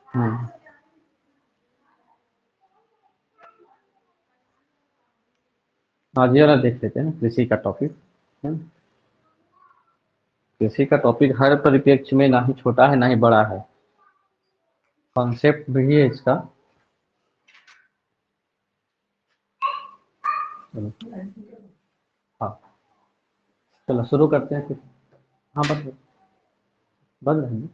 हम्म। आज ये वाला देख लेते हैं ना, कृषि का टॉपिक है ना? कृषि का टॉपिक हर परिप्रेक्ष्य में ना ही छोटा है ना ही बड़ा है, कॉन्सेप्ट भी है इसका। चलो, हाँ, चलो शुरू करते हैं फिर। हाँ, बंद बंद रहेंगे।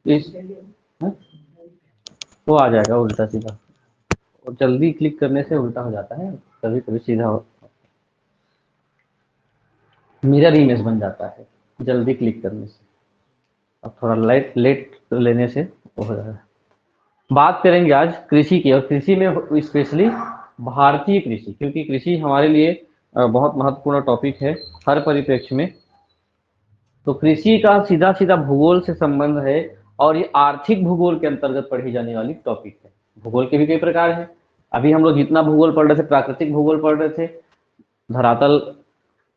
इस हाँ? वो आ जाएगा उल्टा सीधा, और जल्दी क्लिक करने से उल्टा हो जाता है, कभी कभी सीधा मिरर इमेज बन जाता है जल्दी क्लिक करने से। अब थोड़ा लेट लेट लेने से वो हो जाएगा। बात करेंगे आज कृषि की, और कृषि में स्पेशली भारतीय कृषि, क्योंकि कृषि हमारे लिए बहुत महत्वपूर्ण टॉपिक है हर परिप्रेक्ष्य में। तो कृषि का सीधा सीधा भूगोल से संबंध है, और ये आर्थिक भूगोल के अंतर्गत पढ़ी जाने वाली टॉपिक है। भूगोल के भी कई प्रकार हैं। अभी हम लोग जितना भूगोल पढ़ रहे थे, प्राकृतिक भूगोल पढ़ रहे थे, धरातल,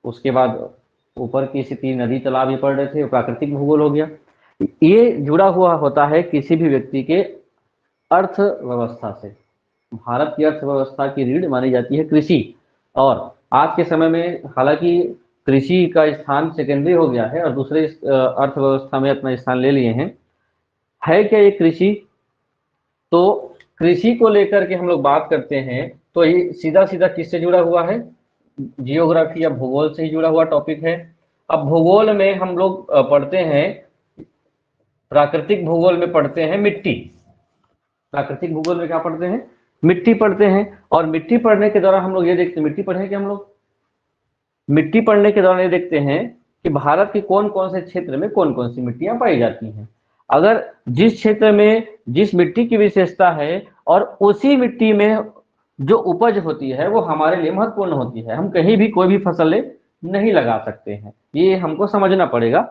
उसके बाद ऊपर की स्थिति, नदी तालाब ये पढ़ रहे थे, वो प्राकृतिक भूगोल हो गया। ये जुड़ा हुआ होता है किसी भी व्यक्ति के अर्थव्यवस्था से। भारत की अर्थव्यवस्था की रीढ़ मानी जाती है कृषि। और आज के समय में हालांकि कृषि का स्थान सेकेंडरी हो गया है और दूसरे अर्थव्यवस्था में अपना स्थान ले लिए हैं। है क्या ये कृषि? तो कृषि को लेकर के हम लोग बात करते हैं तो ये सीधा सीधा किससे जुड़ा हुआ है? जियोग्राफी या भूगोल से ही जुड़ा हुआ टॉपिक है। अब भूगोल में हम लोग पढ़ते हैं, प्राकृतिक भूगोल में पढ़ते हैं मिट्टी। प्राकृतिक भूगोल में क्या पढ़ते हैं? मिट्टी पढ़ते हैं। और मिट्टी पढ़ने के दौरान हम लोग ये देखते हैं, मिट्टी पढ़े कि हम लोग मिट्टी पढ़ने के दौरान ये देखते हैं कि भारत के कौन कौन से क्षेत्र में कौन कौन सी मिट्टियां पाई जाती हैं। अगर जिस क्षेत्र में जिस मिट्टी की विशेषता है और उसी मिट्टी में जो उपज होती है वो हमारे लिए महत्वपूर्ण होती है, हम कहीं भी कोई भी फसलें नहीं लगा सकते हैं, ये हमको समझना पड़ेगा।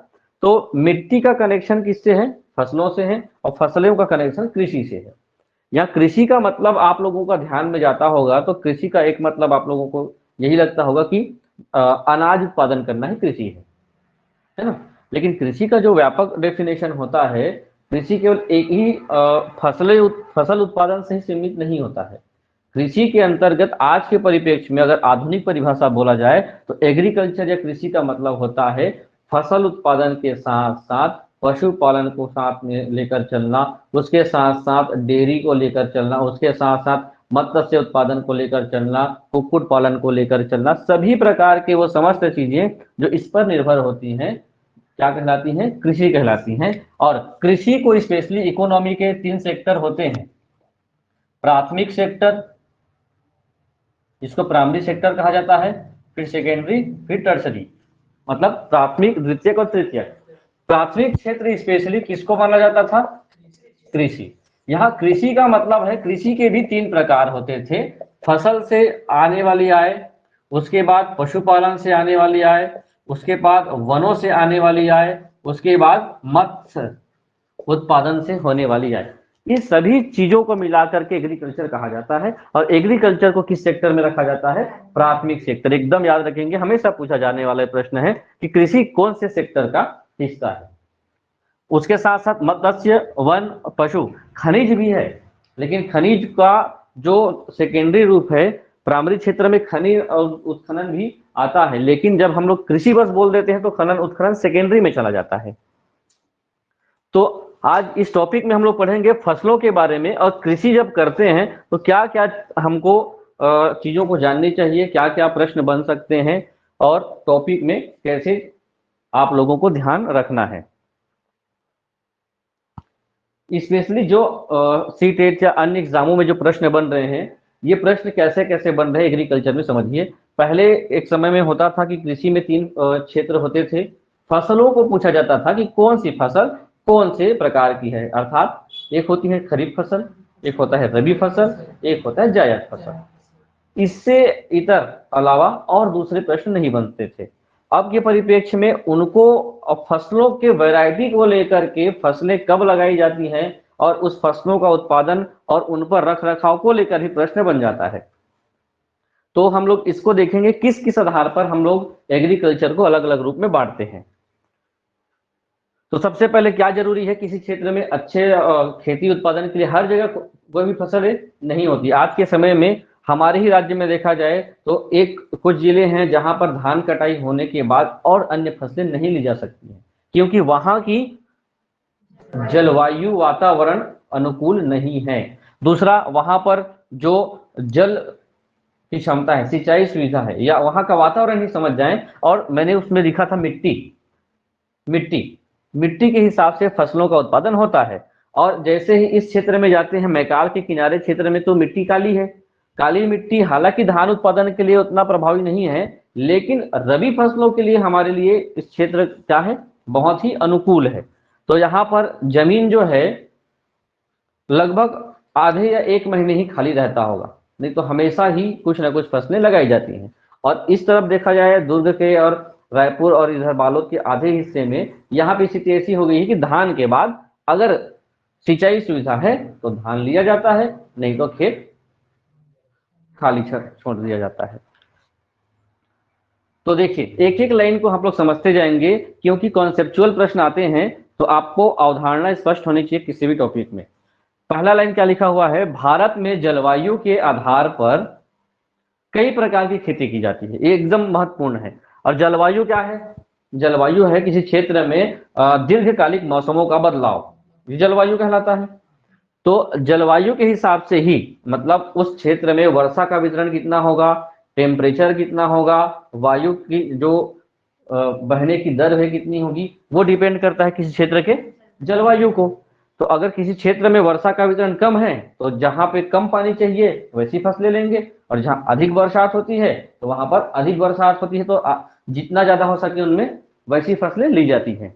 तो मिट्टी का कनेक्शन किससे है? फसलों से है, और फसलों का कनेक्शन कृषि से है। यहाँ कृषि का मतलब आप लोगों का ध्यान में जाता होगा तो कृषि का एक मतलब आप लोगों को यही लगता होगा कि अनाज उत्पादन करना ही कृषि है ना? लेकिन कृषि का जो व्यापक डेफिनेशन होता है, कृषि केवल एक ही फसल उत्पादन से ही सीमित नहीं होता है। कृषि के अंतर्गत आज के परिप्रेक्ष्य में अगर आधुनिक परिभाषा बोला जाए तो एग्रीकल्चर या कृषि का मतलब होता है फसल उत्पादन के साथ साथ पशुपालन को साथ में लेकर चलना, उसके साथ साथ डेयरी को लेकर चलना, उसके साथ साथ मत्स्य उत्पादन को लेकर चलना, कुक्कुट पालन को लेकर चलना, सभी प्रकार के वो समस्त चीजें जो इस पर निर्भर होती हैं क्या कहलाती हैं? कृषि कहलाती हैं। और कृषि को स्पेशली इकोनॉमी के 3 सेक्टर होते हैं। प्राथमिक सेक्टर, जिसको प्राइमरी सेक्टर कहा जाता है, फिर सेकेंडरी, फिर टर्सरी, मतलब प्राथमिक, द्वितीयक और तृतीयक। प्राथमिक क्षेत्र स्पेशली किसको माना जाता था? कृषि। यहाँ कृषि का मतलब है, कृषि के भी 3 प्रकार होते थे। फसल से आने वाली आय, उसके बाद पशुपालन से आने वाली आय, उसके बाद वनों से आने वाली आय, उसके बाद मत्स्य उत्पादन से होने वाली आय। ये सभी चीजों को मिलाकर के एग्रीकल्चर कहा जाता है। और एग्रीकल्चर को किस सेक्टर में रखा जाता है? प्राथमिक सेक्टर। एकदम याद रखेंगे, हमेशा पूछा जाने वाला प्रश्न है कि कृषि कौन से सेक्टर का हिस्सा है। उसके साथ साथ मत्स्य, वन, पशु, खनिज भी है। लेकिन खनिज का जो सेकेंडरी रूप है, प्राइमरी क्षेत्र में खनिज और उत्खनन भी आता है, लेकिन जब हम लोग कृषि बस बोल देते हैं तो खनन उत्खनन सेकेंडरी में चला जाता है। तो आज इस टॉपिक में हम लोग पढ़ेंगे फसलों के बारे में, और कृषि जब करते हैं तो क्या क्या हमको चीजों को जाननी चाहिए, क्या क्या प्रश्न बन सकते हैं, और टॉपिक में कैसे आप लोगों को ध्यान रखना है। स्पेशली जो सी टेट या अन्य एग्जामों में जो प्रश्न बन रहे हैं, ये प्रश्न कैसे कैसे बन रहे हैं एग्रीकल्चर में समझिए। पहले एक समय में होता था कि कृषि में 3 क्षेत्र होते थे। फसलों को पूछा जाता था कि कौन सी फसल कौन से प्रकार की है, अर्थात एक होती है खरीफ फसल, एक होता है रबी फसल, एक होता है जायद फसल। इससे इतर अलावा और दूसरे प्रश्न नहीं बनते थे। अब के परिप्रेक्ष्य में उनको फसलों के वैरायटी को लेकर के, फसलें कब लगाई जाती हैं और उस फसलों का उत्पादन और उन पर रख रखाव को लेकर ही प्रश्न बन जाता है। तो हम लोग इसको देखेंगे किस किस आधार पर हम लोग एग्रीकल्चर को अलग अलग रूप में बांटते हैं। तो सबसे पहले क्या जरूरी है, किसी क्षेत्र में अच्छे खेती उत्पादन के लिए हर जगह कोई भी फसल नहीं होती। आज के समय में हमारे ही राज्य में देखा जाए तो एक कुछ जिले हैं जहां पर धान कटाई होने के बाद और अन्य फसलें नहीं ली जा सकती हैं, क्योंकि वहां की जलवायु वातावरण अनुकूल नहीं है। दूसरा, वहां पर जो जल की क्षमता है, सिंचाई सुविधा है, या वहां का वातावरण ही समझ जाएं। और मैंने उसमें लिखा था मिट्टी, मिट्टी मिट्टी के हिसाब से फसलों का उत्पादन होता है। और जैसे ही इस क्षेत्र में जाते हैं, मैकाल के किनारे क्षेत्र में, तो मिट्टी काली है। काली मिट्टी हालांकि धान उत्पादन के लिए उतना प्रभावी नहीं है, लेकिन रबी फसलों के लिए हमारे लिए इस क्षेत्र क्या है, बहुत ही अनुकूल है। तो यहाँ पर जमीन जो है लगभग आधे या एक महीने ही खाली रहता होगा, नहीं तो हमेशा ही कुछ ना कुछ फसलें लगाई जाती हैं। और इस तरफ देखा जाए दुर्ग के और रायपुर और इधर बालोद के आधे हिस्से में यहाँ पे स्थिति ऐसी हो गई है कि धान के बाद अगर सिंचाई सुविधा है तो धान लिया जाता है, नहीं तो खेत खाली छोड़ दिया जाता है। तो देखिए एक एक लाइन को हम लोग समझते जाएंगे, क्योंकि कॉन्सेप्चुअल प्रश्न आते हैं तो आपको अवधारणा स्पष्ट होनी चाहिए किसी भी टॉपिक में। पहला लाइन क्या लिखा हुआ है, भारत में जलवायु के आधार पर कई प्रकार की खेती की जाती है। ये एकदम महत्वपूर्ण है। और जलवायु क्या है, जलवायु है किसी क्षेत्र में दीर्घकालिक मौसमों का बदलाव, ये जलवायु कहलाता है। तो जलवायु के हिसाब से ही मतलब उस क्षेत्र में वर्षा का वितरण कितना होगा, टेम्परेचर कितना होगा, वायु की जो बहने की दर है कितनी होगी, वो डिपेंड करता है किसी क्षेत्र के जलवायु को। तो अगर किसी क्षेत्र में वर्षा का वितरण कम है तो जहां पे कम पानी चाहिए वैसी फसलें लेंगे, और जहां अधिक बरसात होती है तो वहां पर अधिक बरसात होती है, तो जितना ज्यादा हो सके उनमें वैसी फसलें ली जाती हैं।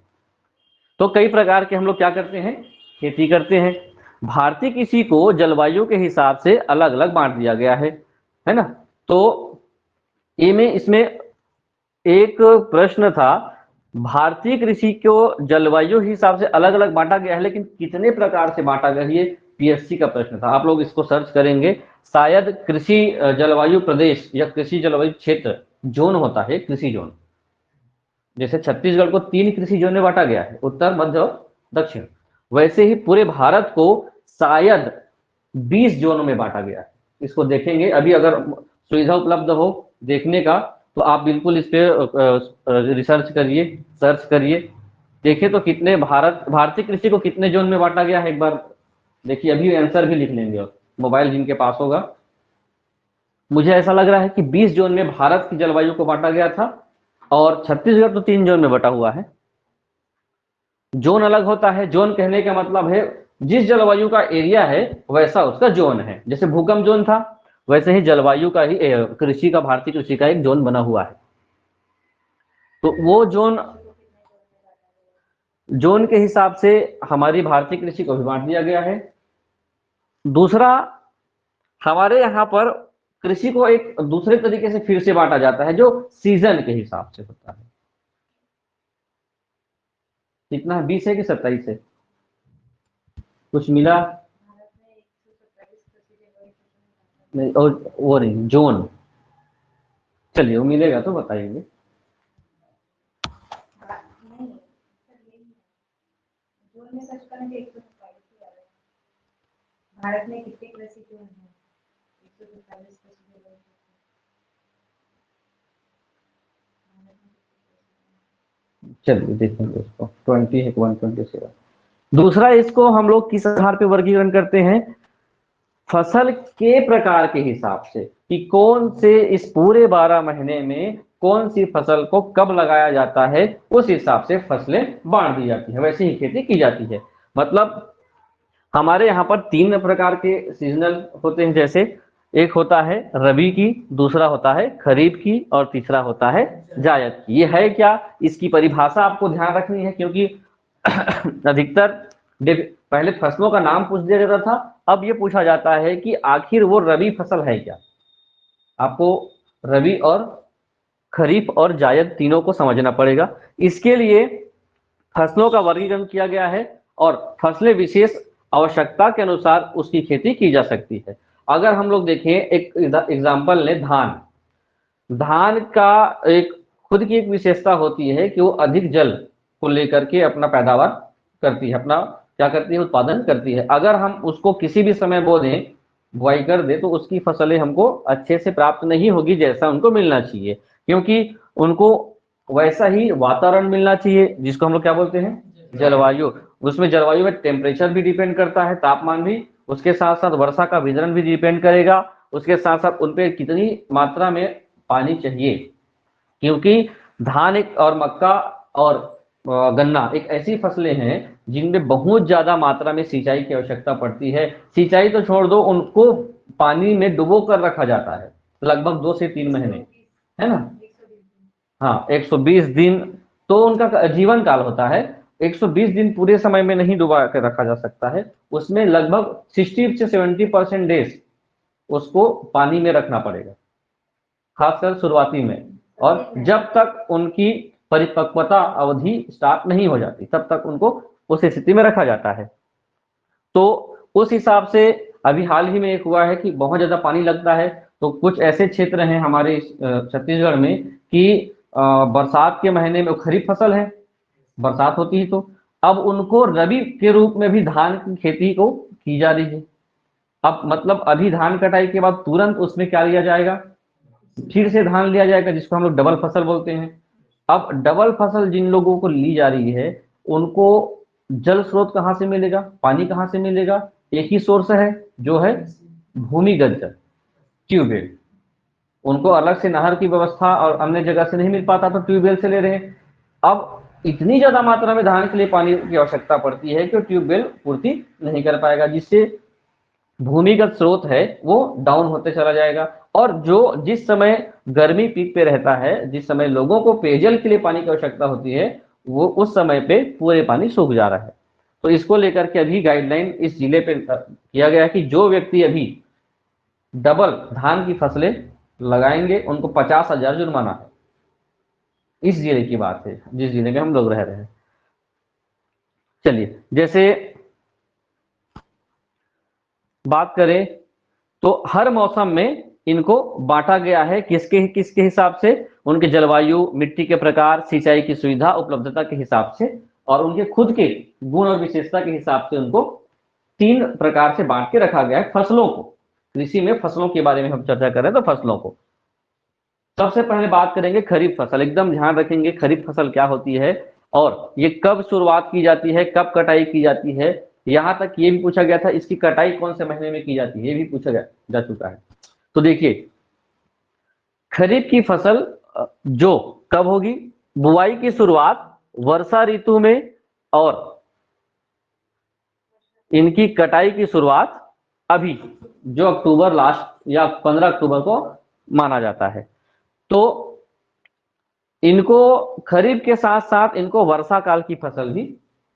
तो कई प्रकार के हम लोग क्या करते हैं, खेती करते हैं। भारतीय कृषि को जलवायु के हिसाब से अलग अलग बांट दिया गया है ना। तो ए में इसमें एक प्रश्न था, भारतीय कृषि को जलवायु हिसाब से अलग अलग बांटा गया है, लेकिन कितने प्रकार से बांटा गया, ये पीएससी का प्रश्न था। आप लोग इसको सर्च करेंगे, शायद कृषि जलवायु प्रदेश या कृषि जलवायु क्षेत्र जोन होता है, कृषि जोन। जैसे छत्तीसगढ़ को 3 कृषि जोन में बांटा गया है, उत्तर, मध्य और दक्षिण, वैसे ही पूरे भारत को शायद 20 जोनों में बांटा गया है। इसको देखेंगे, अभी अगर सुविधा उपलब्ध हो देखने का तो आप बिल्कुल इस पे रिसर्च करिए, सर्च करिए, देखिए तो कितने भारतीय कृषि को कितने जोन में बांटा गया है, एक बार देखिए। अभी आंसर भी लिख लेंगे और मोबाइल जिनके पास होगा। मुझे ऐसा लग रहा है कि 20 जोन में भारत की जलवायु को बांटा गया था, और छत्तीसगढ़ तो 3 जोन में बटा हुआ है। जोन अलग होता है, जोन कहने का मतलब है जिस जलवायु का एरिया है वैसा उसका जोन है। जैसे भूकंप जोन था, वैसे ही जलवायु का ही कृषि का, भारतीय कृषि का एक जोन बना हुआ है। तो वो जोन के हिसाब से हमारी भारतीय कृषि को भी बांट दिया गया है। दूसरा, हमारे यहाँ पर कृषि को एक दूसरे तरीके से फिर से बांटा जाता है, जो सीजन के हिसाब से होता है। कितना है, 20 है कि 27 है, कुछ मिला नहीं, और वो नहीं जोन, चलिए वो मिलेगा तो बताएंगे। भारत में कितने कृषि जोन हैं? 147 कृषि जोन। चलिए देखेंगे इसको, 20 है 127। दूसरा, इसको हम लोग किस आधार पे वर्गीकरण करते हैं, फसल के प्रकार के हिसाब से, कि कौन से इस पूरे 12 महीने में कौन सी फसल को कब लगाया जाता है, उस हिसाब से फसलें बांट दी जाती है, वैसे ही खेती की जाती है। मतलब हमारे यहाँ पर 3 प्रकार के सीजनल होते हैं, जैसे एक होता है रबी की, दूसरा होता है खरीफ की, और तीसरा होता है जायद की। ये है क्या, इसकी परिभाषा आपको ध्यान रखनी है, क्योंकि अधिकतर पहले फसलों का नाम पूछ दिया जाता था, अब ये पूछा जाता है कि आखिर वो रबी फसल है क्या। आपको रबी और खरीफ और जायद तीनों को समझना पड़ेगा। इसके लिए फसलों का वर्गीकरण किया गया है, और फसलें विशेष आवश्यकता के अनुसार उसकी खेती की जा सकती है। अगर हम लोग देखें, एक एग्जाम्पल लें, धान का एक खुद की एक विशेषता होती है कि वो अधिक जल को लेकर के अपना पैदावार करती है, अपना क्या करती है, उत्पादन करती है। अगर हम उसको किसी भी समय बो दें, बुआई कर दे, तो उसकी फसलें हमको अच्छे से प्राप्त नहीं होगी जैसा उनको मिलना चाहिए, क्योंकि उनको वैसा ही वातावरण मिलना चाहिए जिसको हम लोग क्या बोलते हैं, जलवायु। उसमें जलवायु में टेम्परेचर भी डिपेंड करता है, तापमान भी, उसके साथ साथ वर्षा का वितरण भी डिपेंड करेगा, उसके साथ साथ उन पे कितनी मात्रा में पानी चाहिए। क्योंकि धान एक और मक्का और गन्ना एक ऐसी फसलें हैं जिनमें बहुत ज्यादा मात्रा में सिंचाई की आवश्यकता पड़ती है। सिंचाई तो छोड़ दो, उनको पानी में डुबो कर रखा जाता है लगभग 2 से 3 महीने, है ना। हाँ, 120 दिन तो उनका जीवन काल होता है। 120 दिन पूरे समय में नहीं डुबा कर रखा जा सकता है, उसमें लगभग 60 से 70% डेज उसको पानी में रखना पड़ेगा, खासकर शुरुआती में। और जब तक उनकी परिपक्वता अवधि स्टार्ट नहीं हो जाती तब तक उनको उस स्थिति में रखा जाता है। तो उस हिसाब से अभी हाल ही में एक हुआ है कि बहुत ज्यादा पानी लगता है, तो कुछ ऐसे क्षेत्र हैं हमारे छत्तीसगढ़ में कि बरसात के महीने में खरीफ फसल है, बरसात होती है, तो अब उनको रबी के रूप में भी धान की खेती को की जा रही है। अब मतलब अभी धान कटाई के बाद तुरंत उसमें क्या लिया जाएगा, फिर से धान लिया जाएगा, जिसको हम लोग डबल फसल बोलते हैं। अब डबल फसल जिन लोगों को ली जा रही है, उनको जल स्रोत कहाँ से मिलेगा, पानी कहाँ से मिलेगा? एक ही सोर्स है, जो है भूमिगत जल, ट्यूबवेल। उनको अलग से नहर की व्यवस्था और अन्य जगह से नहीं मिल पाता, तो ट्यूबवेल से ले रहे हैं। अब इतनी ज्यादा मात्रा में धान के लिए पानी की आवश्यकता पड़ती है कि ट्यूबवेल पूर्ति नहीं कर पाएगा, जिससे भूमिगत स्रोत है वो डाउन होते चला जाएगा। और जो जिस समय गर्मी पीक पे रहता है, जिस समय लोगों को पेयजल के लिए पानी की आवश्यकता होती है, वो उस समय पे पूरे पानी सूख जा रहा है। तो इसको लेकर के अभी गाइडलाइन इस जिले पे किया गया है कि जो व्यक्ति अभी डबल धान की फसलें लगाएंगे उनको 50,000 जुर्माना है। इस जिले की बात है, जिस जिले में हम लोग रह रहे हैं। चलिए, जैसे बात करें तो हर मौसम में इनको बांटा गया है, किसके किसके हिसाब से, उनके जलवायु, मिट्टी के प्रकार, सिंचाई की सुविधा, उपलब्धता के हिसाब से, और उनके खुद के गुण और विशेषता के हिसाब से उनको 3 प्रकार से बांट के रखा गया है फसलों को। कृषि में फसलों के बारे में हम चर्चा कर रहे हैं, तो फसलों को सबसे पहले बात करेंगे खरीफ फसल। एकदम ध्यान रखेंगे खरीफ फसल क्या होती है और ये कब शुरुआत की जाती है, कब कटाई की जाती है। यहां तक ये भी पूछा गया था इसकी कटाई कौन से महीने में की जाती है, ये भी पूछा जा चुका है। तो देखिए, खरीफ की फसल जो कब होगी, बुआई की शुरुआत वर्षा ऋतु में, और इनकी कटाई की शुरुआत अभी जो अक्टूबर लास्ट या 15 अक्टूबर को माना जाता है। तो इनको खरीफ के साथ साथ इनको वर्षा काल की फसल भी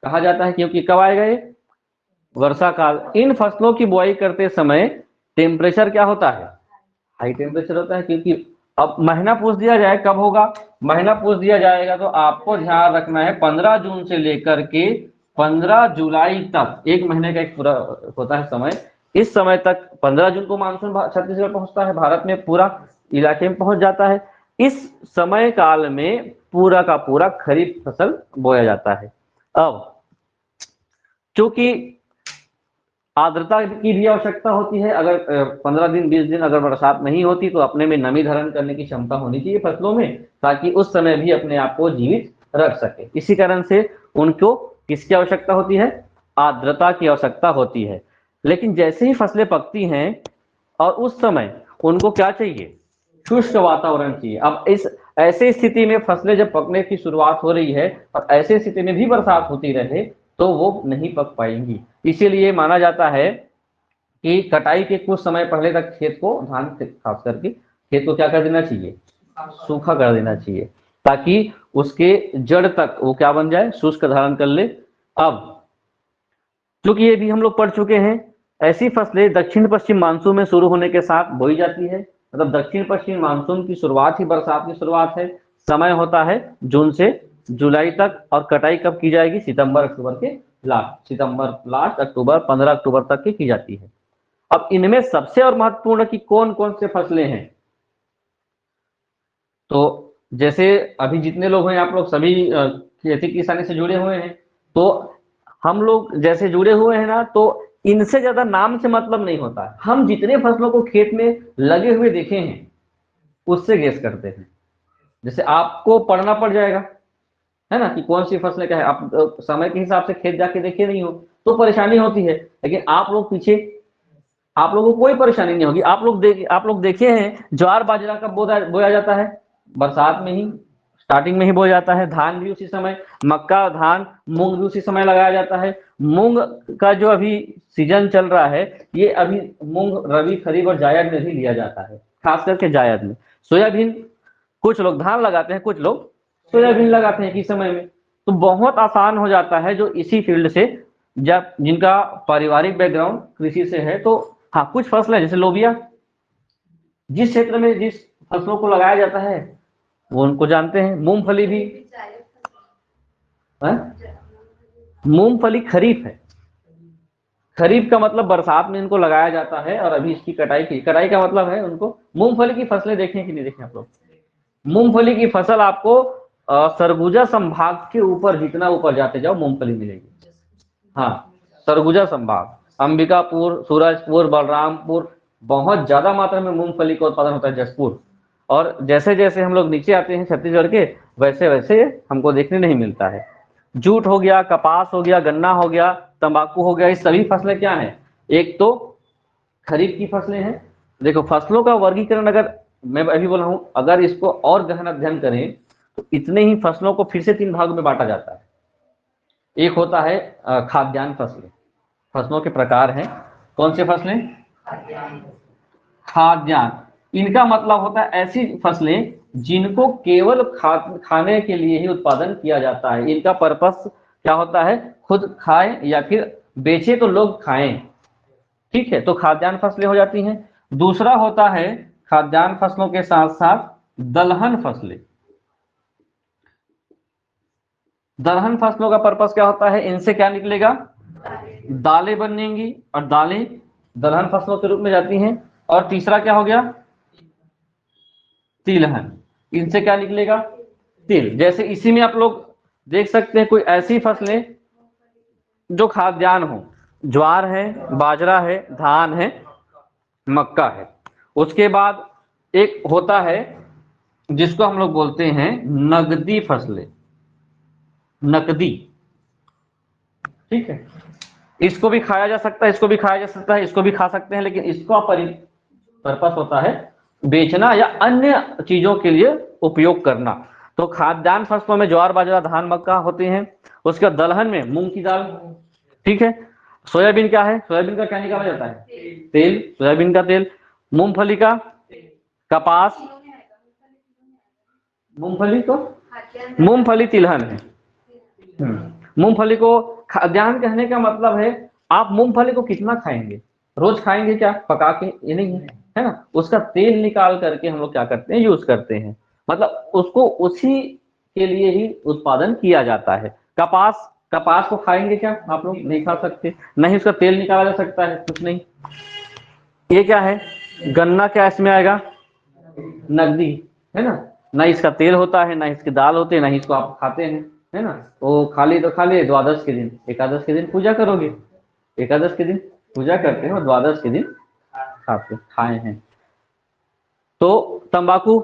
कहा जाता है, क्योंकि कब आएगा ये, वर्षा काल। इन फसलों की बुआई करते समय टेम्परेचर क्या होता है, हाई टेम्परेचर होता है। क्योंकि अब महीना पूछ दिया जाए कब होगा, महीना पूछ दिया जाएगा तो आपको ध्यान रखना है 15 जून से लेकर के 15 जुलाई तक, एक महीने का एक पूरा होता है समय। इस समय तक 15 जून को मानसून छत्तीसगढ़ पहुंचता है, भारत में पूरा इलाके में पहुंच जाता है। इस समय काल में पूरा का पूरा खरीफ फसल बोया जाता है। अब चूंकि आर्द्रता की भी आवश्यकता होती है, अगर 15 दिन 20 दिन अगर बरसात नहीं होती तो अपने में नमी धारण करने की क्षमता होनी चाहिए फसलों में, ताकि उस समय भी अपने आप को जीवित रख सके। इसी कारण से उनको किसकी आवश्यकता होती है, आर्द्रता की आवश्यकता होती है। लेकिन जैसे ही फसलें पकती हैं और उस समय उनको क्या चाहिए, शुष्क वातावरण चाहिए। अब इस ऐसे स्थिति में फसलें जब पकने की शुरुआत हो रही है और ऐसे स्थिति में भी बरसात होती रहे तो वो नहीं पक पाएंगी। इसीलिए माना जाता है कि कटाई के कुछ समय पहले तक खेत को, धान खास करके खेत को क्या कर देना चाहिए, सूखा कर देना चाहिए, ताकि उसके जड़ तक वो क्या बन जाए, शुष्क धारण कर ले। अब क्योंकि ये भी हम लोग पढ़ चुके हैं, ऐसी फसलें दक्षिण पश्चिम मानसून में शुरू होने के साथ बोई जाती है। मतलब दक्षिण पश्चिम मानसून की शुरुआत ही बरसात की शुरुआत है, समय होता है जून से जुलाई तक, और कटाई कब की जाएगी, सितंबर अक्टूबर के लास्ट, सितंबर लास्ट, अक्टूबर 15 अक्टूबर तक की जाती है। अब इनमें सबसे और महत्वपूर्ण कि कौन कौन से फसलें हैं। तो जैसे अभी जितने लोग हैं आप लोग सभी खेती किसानी से जुड़े हुए हैं, तो हम लोग जैसे जुड़े हुए हैं ना, तो इनसे ज्यादा नाम से मतलब नहीं होता है। हम जितने फसलों को खेत में लगे हुए देखे हैं उससे गेस करते हैं। जैसे आपको पढ़ना पड़ जाएगा, है ना, कि कौन सी फसलें क्या है। आप समय के हिसाब से खेत जाके देखे नहीं हो तो परेशानी होती है, लेकिन आप लोग पीछे, आप लोगों को कोई परेशानी नहीं होगी। आप लोग देखे हैं ज्वार बाजरा कब बोया जाता है, बरसात में ही, स्टार्टिंग में ही बोया जाता है। धान भी उसी समय, मक्का धान मूंग भी उसी समय लगाया जाता है। मूंग का जो अभी सीजन चल रहा है, ये अभी मूंग रबी खरीफ और जायद में भी लिया जाता है, खास करके जायद में। सोयाबीन, कुछ लोग धान लगाते हैं, कुछ लोग सोयाबीन लगाते हैं इस समय में। तो बहुत आसान हो जाता है जो इसी फील्ड से, जब जिनका पारिवारिक बैकग्राउंड कृषि से है। तो हाँ, कुछ फसलें जैसे लोबिया, जिस क्षेत्र में जिस फसलों को लगाया जाता है वो उनको जानते हैं। मूंगफली भी, मूंगफली खरीफ है। खरीफ का मतलब बरसात में इनको लगाया जाता है, और अभी इसकी कटाई का मतलब है उनको। मूंगफली की फसलें देखें कि नहीं देखें आप लोग। मूंगफली की फसल आपको सरगुजा संभाग के ऊपर, जितना ऊपर जाते जाओ मूंगफली मिलेगी। हाँ, सरगुजा संभाग, अंबिकापुर, सूरजपुर, बलरामपुर, बहुत ज्यादा मात्रा में मूंगफली का उत्पादन होता है, जसपुर। और जैसे जैसे हम लोग नीचे आते हैं छत्तीसगढ़ के, वैसे वैसे हमको देखने नहीं मिलता है। जूट हो गया, कपास हो गया, गन्ना हो गया, तंबाकू हो गया, ये सभी फसलें क्या हैं, एक तो खरीफ की फसलें हैं। देखो फसलों का वर्गीकरण, अगर मैं अभी बोला हूं, अगर इसको और गहन अध्ययन करें तो इतने ही फसलों को फिर से 3 भाग में बांटा जाता है। एक होता है खाद्यान्न फसलें, फसलों के प्रकार हैं। कौन से फसलें? खाद्यान्न। इनका मतलब होता है ऐसी फसलें जिनको केवल खाने के लिए ही उत्पादन किया जाता है। इनका पर्पस क्या होता है, खुद खाएं या फिर बेचे तो लोग खाएं। ठीक है, तो खाद्यान्न फसलें हो जाती हैं। दूसरा होता है खाद्यान्न फसलों के साथ साथ दलहन फसलें। दलहन फसलों का पर्पस क्या होता है, इनसे क्या निकलेगा, दालें बनेंगी, और दालें दलहन फसलों के रूप में जाती हैं। और तीसरा क्या हो गया, तिलहन। इनसे क्या निकलेगा, तिल। जैसे इसी में आप लोग देख सकते हैं कोई ऐसी फसलें जो खाद्यान्न हो, ज्वार है, बाजरा है, धान है, मक्का है। उसके बाद एक होता है जिसको हम लोग बोलते हैं नगदी फसलें, नकदी। ठीक है, इसको भी खाया जा सकता है, इसको भी खाया जा सकता है, इसको भी खा सकते हैं, लेकिन इसका पर्पस होता है बेचना या अन्य चीजों के लिए उपयोग करना। तो खाद्यान्न फसलों में ज्वार बाजरा धान मक्का होते हैं। उसके बाद दलहन में मूंग की दाल। ठीक है, सोयाबीन क्या है, सोयाबीन का क्या निकाला जाता है, तेल, सोयाबीन का तेल। मूंगफली का, कपास, मूंगफली को, मूंगफली तिलहन है। मूंगफली को खाद्यान्न कहने का मतलब है आप मूंगफली को कितना खाएंगे, रोज खाएंगे क्या पका के, ये नहीं है ना। उसका तेल निकाल करके हम लोग क्या करते हैं, यूज करते हैं। मतलब उसको उसी के लिए ही उत्पादन किया जाता है। कपास, कपास को खाएंगे क्या आप लोग, नहीं खा सकते, नहीं उसका तेल निकाला जा सकता है, कुछ नहीं। ये क्या है, गन्ना, क्या इसमें आएगा, नकदी, है ना। ना इसका तेल होता है, ना इसकी दाल होती है, ना ही इसको आप खाते हैं, है ना। वो खाली तो खाली द्वादश के दिन, एकादश के दिन पूजा करोगे, एकादश के दिन पूजा करते हैं और द्वादश के दिन खाते खाए हैं। तो तंबाकू,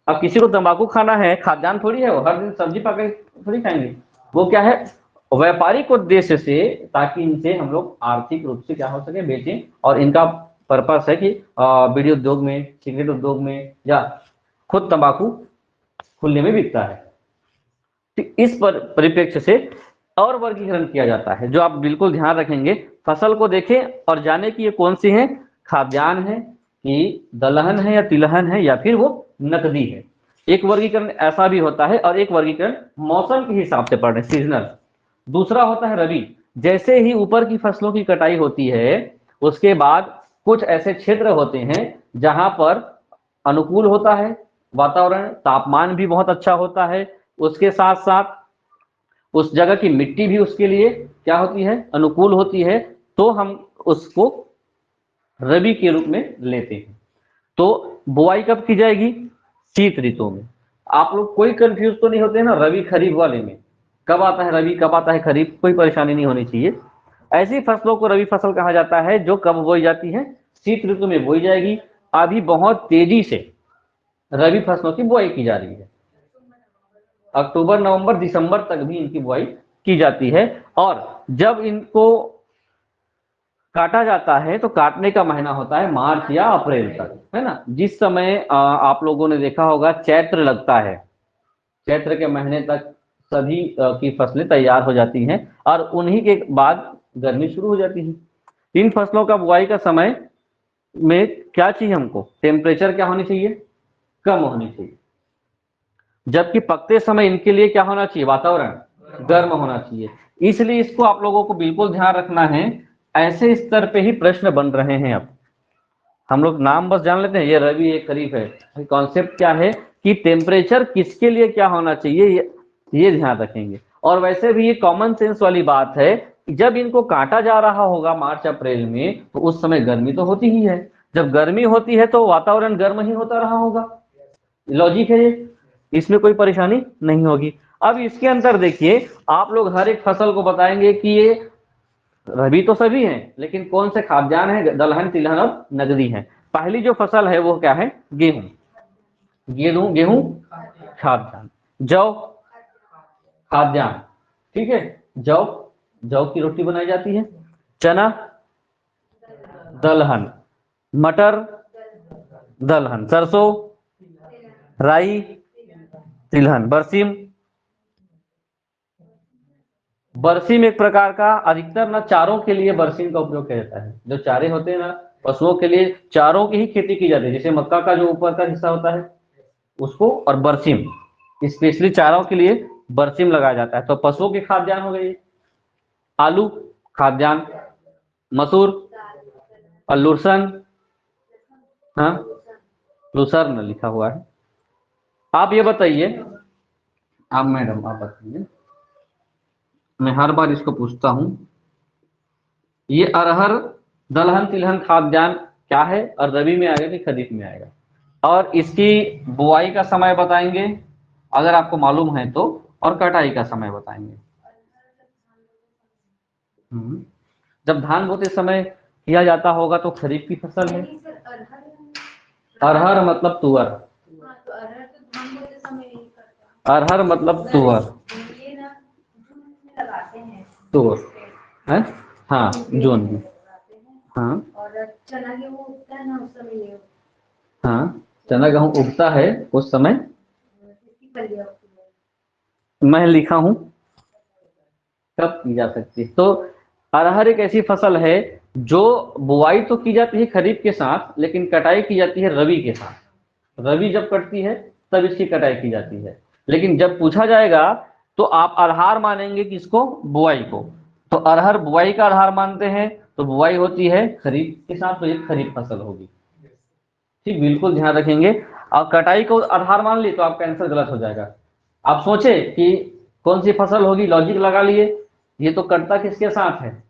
अब किसी को तंबाकू खाना है, खाद्यान्न थोड़ी है, वो हर दिन सब्जी पका थोड़ी खाएंगे। वो क्या है, व्यापारिक उद्देश्य से, ताकि इनसे हम लोग आर्थिक रूप से क्या हो सके, बेचें। और इनका पर्पस है कि बीड़ी उद्योग में, सिगरेट उद्योग में, या खुद तंबाकू खुले में बिकता है। ठीक, इस परिप्रेक्ष्य से और वर्गीकरण किया जाता है, जो आप बिल्कुल ध्यान रखेंगे। फसल को देखें और जाने कि ये कौन सी है, खाद्यान्न है कि दलहन है या तिलहन है या फिर वो नकदी है। एक वर्गीकरण ऐसा भी होता है, और एक वर्गीकरण मौसम के हिसाब से पढ़ रहे, सीजनल। दूसरा होता है रबी। जैसे ही ऊपर की फसलों की कटाई होती है, उसके बाद कुछ ऐसे क्षेत्र होते हैं जहां पर अनुकूल होता है वातावरण, तापमान भी बहुत अच्छा होता है। उसके साथ साथ उस जगह की मिट्टी भी उसके लिए क्या होती है, अनुकूल होती है, तो हम उसको रबी के रूप में लेते हैं। तो बुआई कब की जाएगी, शीत ऋतु में। आप लोग कोई कंफ्यूज तो नहीं होते ना रबी खरीफ वाले में, कब आता है रबी कब आता है खरीफ, कोई परेशानी नहीं होनी चाहिए। ऐसी फसलों को रबी फसल कहा जाता है जो कब बोई जाती है, शीत ऋतु में बोई जाएगी। अभी बहुत तेजी से रबी फसलों की बुआई की जा रही है, अक्टूबर नवंबर दिसंबर तक भी इनकी बुआई की जाती है। और जब इनको काटा जाता है तो काटने का महीना होता है मार्च या अप्रैल तक, है ना। जिस समय आप लोगों ने देखा होगा चैत्र लगता है, चैत्र के महीने तक सभी की फसलें तैयार हो जाती हैं और उन्हीं के बाद गर्मी शुरू हो जाती है। इन फसलों का बुआई का समय में क्या चाहिए हमको, टेम्परेचर क्या होनी चाहिए, कम होनी चाहिए। जबकि पकते समय इनके लिए क्या होना चाहिए, वातावरण गर्म होना चाहिए। इसलिए इसको आप लोगों को बिल्कुल ध्यान रखना है, ऐसे स्तर पे ही प्रश्न बन रहे हैं। अब हम लोग नाम बस जान लेते हैं, ये रबी ये खरीफ है, कॉन्सेप्ट क्या है कि टेम्परेचर किसके लिए क्या होना चाहिए, ये ध्यान रखेंगे। और वैसे भी ये कॉमन सेंस वाली बात है, जब इनको काटा जा रहा होगा मार्च अप्रैल में तो उस समय गर्मी तो होती ही है, जब गर्मी होती है तो वातावरण गर्म ही होता रहा होगा, लॉजिक है ये, इसमें कोई परेशानी नहीं होगी। अब इसके अंदर देखिए, आप लोग हर एक फसल को बताएंगे कि ये रबी तो सभी हैं, लेकिन कौन से खाद्यान्न है, दलहन तिलहन और नगदी है। पहली जो फसल है वो क्या है, गेहूं, गेहूं गेहूं खाद्यान्न, जौ खाद्यान्न, ठीक है, जौ जौ की रोटी बनाई जाती है, चना दलहन, मटर दलहन, सरसों राई तिलहन, बरसीम, बरसीम एक प्रकार का, अधिकतर ना चारों के लिए बरसीम का उपयोग किया जाता है। जो चारे होते हैं ना पशुओं के लिए, चारों की ही खेती की जाती है, जैसे मक्का का जो ऊपर का हिस्सा होता है उसको, और बरसीम स्पेशली चारों के लिए बरसीम लगाया जाता है। तो पशुओं के खाद्यान्न हो गए आलू खाद्यान्न, मसूर और लूसन, हाँ लूसर्न लिखा हुआ है। आप ये बताइए, आप मैडम आप बताइए, मैं हर बार इसको पूछता हूं, ये अरहर दलहन तिलहन खाद्यान्न क्या है और रबी में आएगा कि खरीफ में आएगा, और इसकी बुआई का समय बताएंगे अगर आपको मालूम है तो, और कटाई का समय बताएंगे। जब धान बोते समय किया जाता होगा तो खरीफ की फसल है। अरहर मतलब तुअर, अरहर मतलब तुअर, तुअर है, हाँ जून में, हाँ और चना गेहूं उगता है ना उस समय, हाँ चना गेहूं उगता है उस समय, मैं लिखा हूं कब की जा सकती है। तो अरहर एक ऐसी फसल है जो बुआई तो की जाती है खरीफ के साथ, लेकिन कटाई की जाती है रबी के साथ। रबी जब कटती है तब इसकी कटाई की जाती है। लेकिन जब पूछा जाएगा तो आप आधार मानेंगे किसको, बुआई को। तो अरहर बुआई का आधार मानते हैं, तो बुआई होती है खरीफ के साथ, तो ये खरीफ फसल होगी। ठीक, बिल्कुल ध्यान रखेंगे। और कटाई को आधार मान ली तो आपका आंसर गलत हो जाएगा। आप सोचे कि कौन सी फसल होगी, लॉजिक लगा लिए, ये तो कटता किसके साथ है,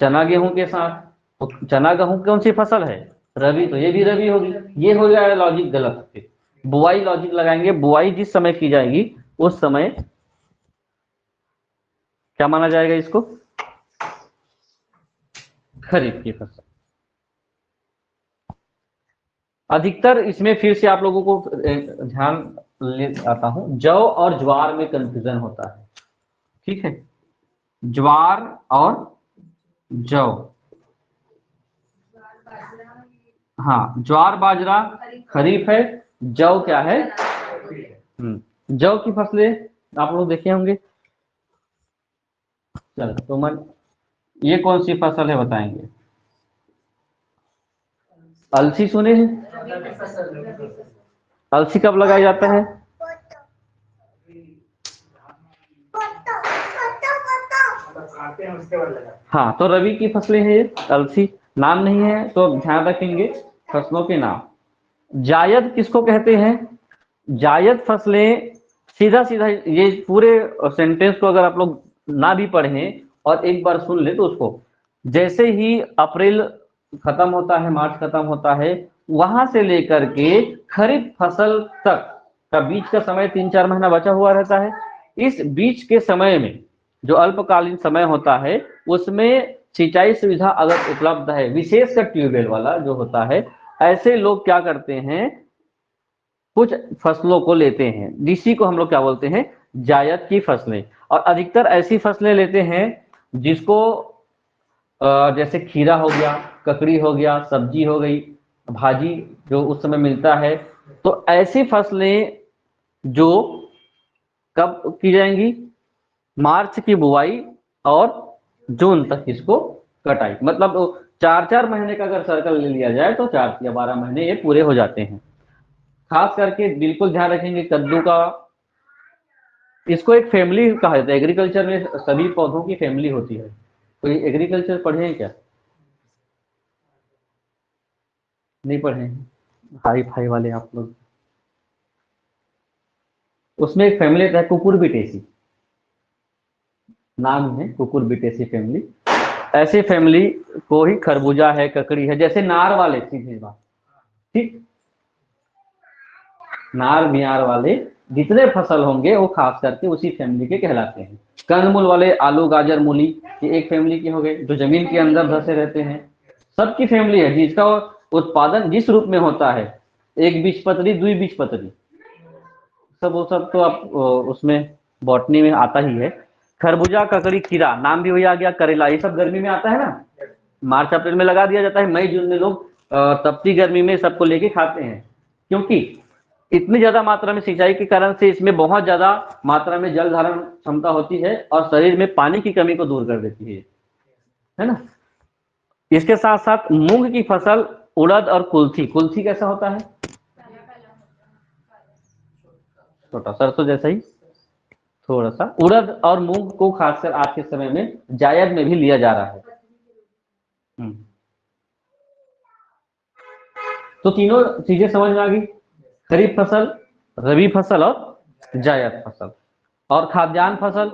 चना गेहूं के साथ, तो चना गेहूं कौन सी फसल है, रबी, तो ये भी रबी होगी, ये हो जाएगा लॉजिक गलत। फिर बुआई लॉजिक लगाएंगे, बुआई जिस समय की जाएगी उस समय क्या माना जाएगा इसको, खरीफ की फसल। अधिकतर इसमें फिर से आप लोगों को ध्यान ले आता हूं, जौ और ज्वार में कंफ्यूजन होता है, ठीक है, ज्वार और जौ, हाँ ज्वार बाजरा खरीफ है, जौ क्या है, जौ की फसलें आप लोग देखे होंगे। चलो तो मन, ये कौन सी फसल है बताएंगे, अलसी सुने हैं, अलसी कब लगाया जाता है, हाँ तो रबी की फसलें हैं ये, अलसी नाम नहीं है तो ध्यान रखेंगे फसलों के नाम। जायद किसको कहते हैं, जायद फसलें सीधा सीधा ये पूरे सेंटेंस को अगर आप लोग ना भी पढ़ें और एक बार सुन ले तो उसको, जैसे ही अप्रैल खत्म होता है, मार्च खत्म होता है, वहां से लेकर के खरीफ फसल तक का बीच का समय 3-4 महीना बचा हुआ रहता है। इस बीच के समय में जो अल्पकालीन समय होता है उसमें सिंचाई सुविधा अगर उपलब्ध है, विशेषकर ट्यूबवेल वाला जो होता है, ऐसे लोग क्या करते हैं, कुछ फसलों को लेते हैं जिसी को हम लोग क्या बोलते हैं, जायद की फसलें। और अधिकतर ऐसी फसलें लेते हैं जिसको जैसे खीरा हो गया, ककड़ी हो गया, सब्जी हो गई, भाजी जो उस समय मिलता है। तो ऐसी फसलें जो कब की जाएंगी, मार्च की बुआई और जून तक इसको कटाई, मतलब 4-4 महीने का अगर सर्कल ले लिया जाए तो 4 या 12 महीने ये पूरे हो जाते हैं। खास करके बिल्कुल ध्यान रखेंगे कद्दू का, इसको एक फैमिली कहा जाता है एग्रीकल्चर में, सभी पौधों की फैमिली होती है। कोई एग्रीकल्चर पढ़े हैं क्या? नहीं पढ़े हैं? हाई फाई वाले आप लोग। उसमें एक फैमिली रहता है कुकुरबिटेसी, नाम है कुकुरबिटेसी फैमिली। ऐसी फैमिली को ही खरबूजा है, ककड़ी है, जैसे नार वाले, सीधी बात, ठीक, नार बियार वाले जितने फसल होंगे वो खास करके उसी फैमिली के कहलाते हैं। कंदमूल वाले, आलू गाजर मूली, ये एक फैमिली के हो गए जो जमीन के अंदर धसे रहते हैं। सबकी फैमिली है जिसका उत्पादन जिस रूप में होता है, एक बीजपत्री, द्विबीजपत्री, सब वो सब तो आप उसमें बॉटनी में आता ही है। खरबूजा, ककड़ी, खीरा, नाम भी वही आ गया, करेला, ये सब गर्मी में आता है ना, मार्च अप्रैल में लगा दिया जाता है, मई जून में लोग तपती गर्मी में सबको लेके खाते हैं, क्योंकि इतनी ज्यादा मात्रा में सिंचाई के कारण से इसमें बहुत ज्यादा मात्रा में जल धारण क्षमता होती है और शरीर में पानी की कमी को दूर कर देती है ना। इसके साथ साथ मूंग की फसल, उड़द और कुल्थी, कुल्थी कैसा होता है, छोटा सरसों जैसा ही थोड़ा सा। उड़द और मूंग को खासकर आज के समय में जायद में भी लिया जा रहा है। तो तीनों चीजें समझ में आ गई, खरीफ फसल, रबी फसल और जायद फसल। और खाद्यान्न फसल,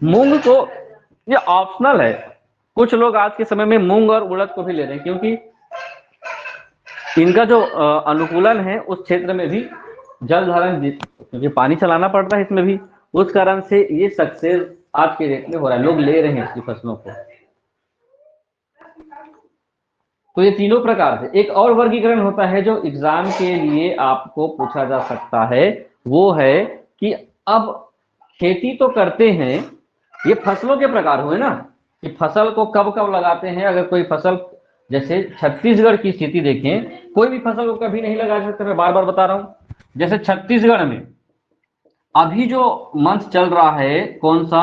मूंग को, ये ऑप्शनल है, कुछ लोग आज के समय में मूंग और उड़द को भी ले रहे हैं क्योंकि इनका जो अनुकूलन है उस क्षेत्र में भी जल धारण, क्योंकि पानी चलाना पड़ता है इसमें भी, उस कारण से ये सक्सेस आज के डेट में हो रहा है, लोग ले रहे हैं इसकी फसलों को। तो ये तीनों प्रकार से। एक और वर्गीकरण होता है जो एग्जाम के लिए आपको पूछा जा सकता है, वो है कि अब खेती तो करते हैं, ये फसलों के प्रकार हुए ना, कि फसल को कब कब लगाते हैं। अगर कोई फसल, जैसे छत्तीसगढ़ की स्थिति देखें, कोई भी फसल को कभी नहीं लगा सकते, मैं बार बार बता रहा हूं। जैसे छत्तीसगढ़ में अभी जो मंथ चल रहा है कौन सा,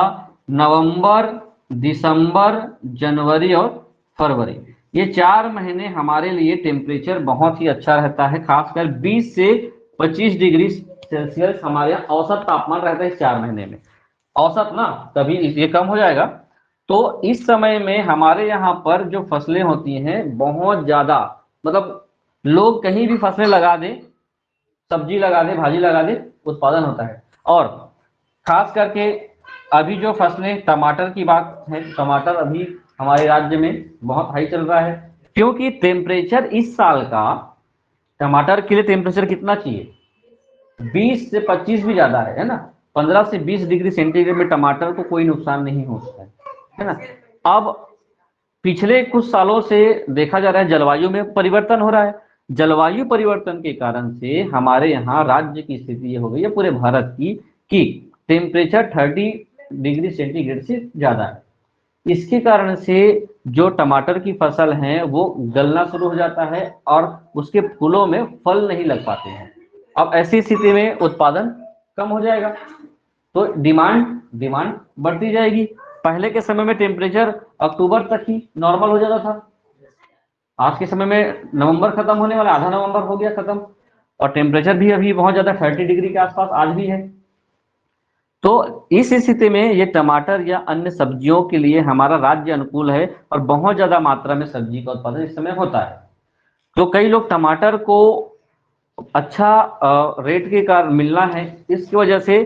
नवंबर, दिसंबर, जनवरी और फरवरी, ये 4 महीने हमारे लिए टेम्परेचर बहुत ही अच्छा रहता है, खासकर 20 से 25 डिग्री सेल्सियस हमारे यहाँ औसत तापमान रहता है इस 4 महीने में, औसत ना, कभी ये कम हो जाएगा। तो इस समय में हमारे यहाँ पर जो फसलें होती हैं बहुत ज्यादा, मतलब लोग कहीं भी फसलें लगा दें, सब्जी लगा दे, भाजी लगा दे, उत्पादन होता है। और खास करके अभी जो फसलें, टमाटर की बात है, टमाटर अभी हमारे राज्य में बहुत हाई चल रहा है, क्योंकि टेम्परेचर इस साल का टमाटर के लिए टेम्परेचर कितना चाहिए, 20 से 25 भी ज्यादा है ना, 15 से 20 डिग्री सेंटीग्रेड में टमाटर को कोई नुकसान नहीं होता है ना। अब पिछले कुछ सालों से देखा जा रहा है जलवायु में परिवर्तन हो रहा है, जलवायु परिवर्तन के कारण से हमारे यहाँ राज्य की स्थिति ये हो गई है, पूरे भारत की, कि टेम्परेचर 30 डिग्री सेंटीग्रेड से ज्यादा है। इसके कारण से जो टमाटर की फसल है वो गलना शुरू हो जाता है और उसके फूलों में फल नहीं लग पाते हैं। अब ऐसी स्थिति में उत्पादन कम हो जाएगा, तो डिमांड डिमांड बढ़ती जाएगी। पहले के समय में टेम्परेचर अक्टूबर तक ही नॉर्मल हो जाता था, आज के समय में नवंबर खत्म होने वाला, आधा नवंबर हो गया खत्म, और टेम्परेचर भी अभी बहुत ज्यादा 30 डिग्री के आसपास आज भी है। तो इस स्थिति में ये टमाटर या अन्य सब्जियों के लिए हमारा राज्य अनुकूल है और बहुत ज्यादा मात्रा में सब्जी का उत्पादन इस समय होता है। तो कई लोग टमाटर को अच्छा रेट के कारण मिलना है, इसकी वजह से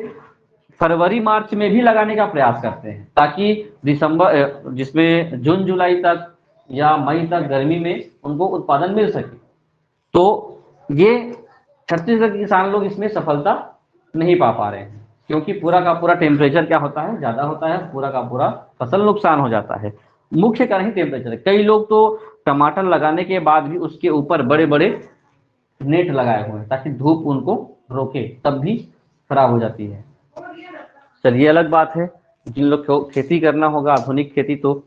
फरवरी मार्च में भी लगाने का प्रयास करते हैं, ताकि दिसंबर जिसमें जून जुलाई तक या मई तक गर्मी में उनको उत्पादन मिल सके। तो ये छत्तीसगढ़ के किसान लोग इसमें सफलता नहीं पा पा रहे हैं, क्योंकि पूरा का पूरा टेम्परेचर क्या होता है, ज्यादा होता है, पूरा का पूरा फसल नुकसान हो जाता है। मुख्य कारण ही टेम्परेचर है। कई लोग तो टमाटर लगाने के बाद भी उसके ऊपर बड़े बड़े नेट लगाए हुए हैं ताकि धूप उनको रोके, तब भी खराब हो जाती है। चलिए अलग बात है, जिन लोग को खेती करना होगा आधुनिक खेती, तो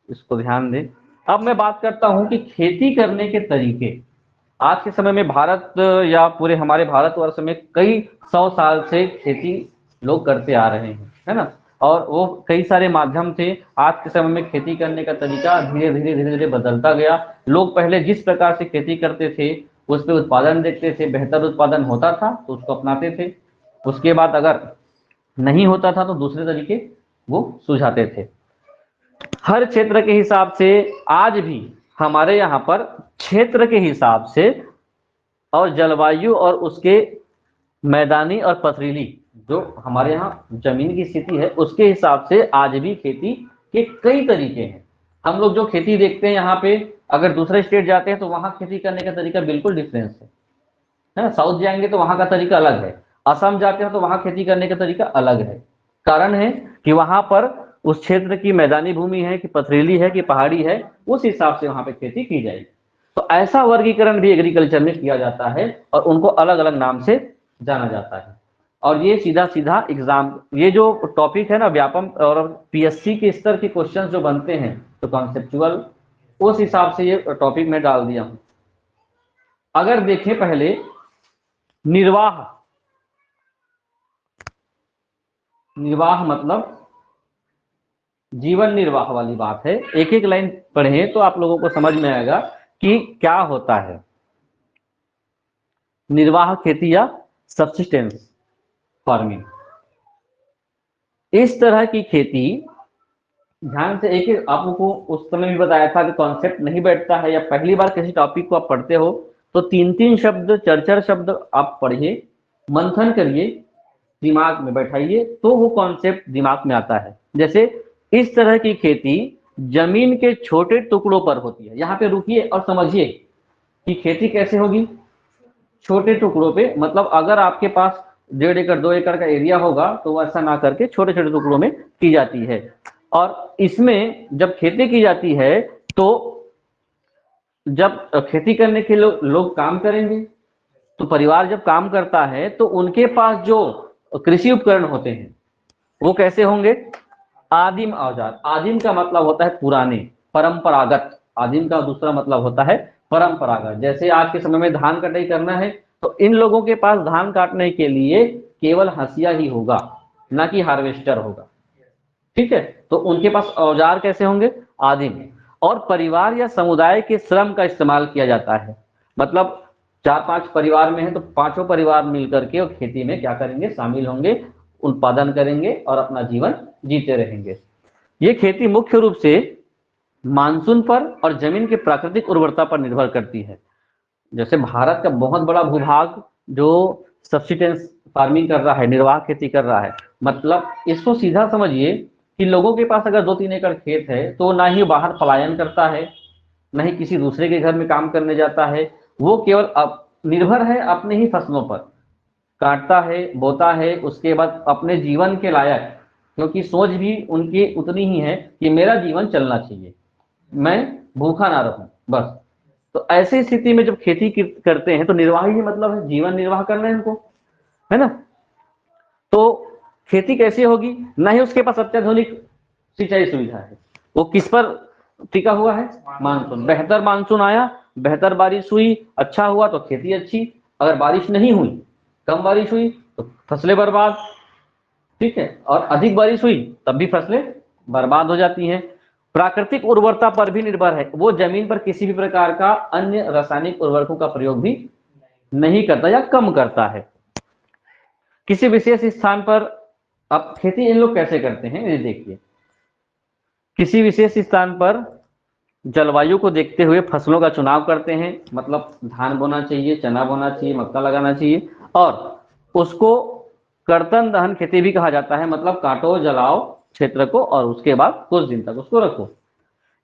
इसको ध्यान दें। अब मैं बात करता हूं कि खेती करने के तरीके। आज के समय में भारत या पूरे हमारे भारतवर्ष में कई 100 साल से खेती लोग करते आ रहे हैं, है ना। और वो कई सारे माध्यम थे। आज के समय में खेती करने का तरीका धीरे धीरे धीरे धीरे बदलता गया। लोग पहले जिस प्रकार से खेती करते थे उस पर उत्पादन देखते थे, बेहतर उत्पादन होता था तो उसको अपनाते थे। उसके बाद अगर नहीं होता था तो दूसरे तरीके वो सुझाते थे। हर क्षेत्र के हिसाब से आज भी हमारे यहाँ पर क्षेत्र के हिसाब से और जलवायु और उसके मैदानी और पथरीली जो हमारे यहाँ जमीन की स्थिति है उसके हिसाब से आज भी खेती के कई तरीके हैं। हम लोग जो खेती देखते हैं यहाँ पे, अगर दूसरे स्टेट जाते हैं तो वहां खेती करने का तरीका बिल्कुल डिफरेंस है ना। साउथ जाएंगे तो वहां का तरीका अलग है, असम जाते हैं तो वहां खेती करने का तरीका अलग है। कारण है कि वहां पर उस क्षेत्र की मैदानी भूमि है कि पथरीली है कि पहाड़ी है, उस हिसाब से वहां पे खेती की जाएगी। तो ऐसा वर्गीकरण भी एग्रीकल्चर में किया जाता है और उनको अलग अलग नाम से जाना जाता है। और ये सीधा सीधा एग्जाम, ये जो टॉपिक है ना व्यापम और पीएससी के स्तर के क्वेश्चन जो बनते हैं तो कॉन्सेप्चुअल, उस हिसाब से ये टॉपिक में डाल दिया हूं। अगर देखें पहले निर्वाह, निर्वाह मतलब जीवन निर्वाह वाली बात है। एक एक लाइन पढ़ें तो आप लोगों को समझ में आएगा कि क्या होता है निर्वाह खेती या सब्सिस्टेंस फार्मिंग। इस तरह की खेती, ध्यान से एक एक आप लोगों को उस समय भी बताया था कि कॉन्सेप्ट नहीं बैठता है, या पहली बार किसी टॉपिक को आप पढ़ते हो तो तीन तीन शब्द, चार चार शब्द आप पढ़िए, मंथन करिए, दिमाग में बैठाइए, तो वो कॉन्सेप्ट दिमाग में आता है। जैसे इस तरह की खेती जमीन के छोटे टुकड़ों पर होती है। यहाँ पे रुकिए और समझिए कि खेती कैसे होगी छोटे टुकड़ों पे। मतलब अगर आपके पास 1.5 एकड़ 2 एकड़ का एरिया होगा तो वो ऐसा ना करके छोटे छोटे टुकड़ों में की जाती है। और इसमें जब खेती की जाती है तो जब खेती करने के लोग काम करेंगे, तो परिवार जब काम करता है तो उनके पास जो कृषि उपकरण होते हैं वो कैसे होंगे, आदिम औजार। आदिम का मतलब होता है पुराने, परंपरागत। आदिम का दूसरा मतलब होता है परंपरागत। जैसे आज के समय में धान कटाई करना है तो इन लोगों के पास धान काटने के लिए केवल हंसिया ही होगा, ना कि हार्वेस्टर होगा। ठीक है, तो उनके पास औजार कैसे होंगे, आदिम। और परिवार या समुदाय के श्रम का इस्तेमाल किया जाता है। मतलब 4-5 परिवार में है तो पांचों परिवार मिलकर के और खेती में क्या करेंगे, शामिल होंगे, उत्पादन करेंगे और अपना जीवन जीते रहेंगे। ये खेती मुख्य रूप से मानसून पर और जमीन की प्राकृतिक उर्वरता पर निर्भर करती है। जैसे भारत का बहुत बड़ा भूभाग जो सब्सिस्टेंस फार्मिंग कर रहा है, निर्वाह खेती कर रहा है, मतलब इसको सीधा समझिए कि लोगों के पास अगर 2-3 एकड़ खेत है तो ना ही बाहर पलायन करता है, ना ही किसी दूसरे के घर में काम करने जाता है। वो केवल निर्भर है अपने ही फसलों पर, काटता है, बोता है, उसके बाद अपने जीवन के लायक, क्योंकि सोच भी उनकी उतनी ही है कि मेरा जीवन चलना चाहिए, मैं भूखा ना रहूं बस। तो ऐसी स्थिति में जब खेती करते हैं तो निर्वाह ही मतलब है जीवन निर्वाह करना है उनको, है ना। तो खेती कैसे होगी, ना ही उसके पास अत्याधुनिक सिंचाई सुविधा है। वो किस पर टिका हुआ है, मानसून। बेहतर मानसून आया, बेहतर बारिश हुई, अच्छा हुआ तो खेती अच्छी। अगर बारिश नहीं हुई, कम बारिश हुई तो फसलें बर्बाद। ठीक है, और अधिक बारिश हुई तब भी फसलें बर्बाद हो जाती हैं। प्राकृतिक उर्वरता पर भी निर्भर है, वो जमीन पर किसी भी प्रकार का अन्य रासायनिक उर्वरकों का प्रयोग भी नहीं करता या कम करता है। किसी विशेष स्थान पर अब खेती इन लोग कैसे करते हैं ये देखिए। किसी विशेष स्थान पर जलवायु को देखते हुए फसलों का चुनाव करते हैं, मतलब धान बोना चाहिए, चना बोना चाहिए, मक्का लगाना चाहिए, और उसको कर्तन दहन खेती भी कहा जाता है, मतलब काटो जलाओ क्षेत्र को और उसके बाद कुछ दिन तक उसको रखो।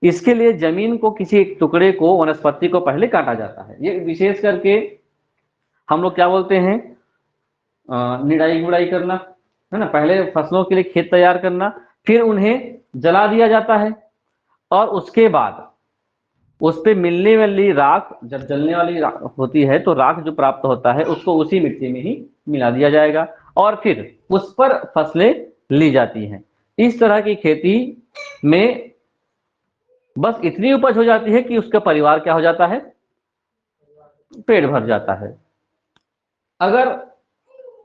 इसके लिए जमीन को किसी एक टुकड़े को, वनस्पति को पहले काटा जाता है। ये विशेष करके हम लोग क्या बोलते हैं, निराई गुड़ाई करना, है ना, पहले फसलों के लिए खेत तैयार करना, फिर उन्हें जला दिया जाता है, और उसके बाद उस पे मिलने वाली राख, जब जलने वाली राख होती है तो राख जो प्राप्त होता है उसको उसी मिट्टी में ही मिला दिया जाएगा, और फिर उस पर फसलें ली जाती हैं। इस तरह की खेती में बस इतनी उपज हो जाती है कि उसका परिवार क्या हो जाता है, पेट भर जाता है। अगर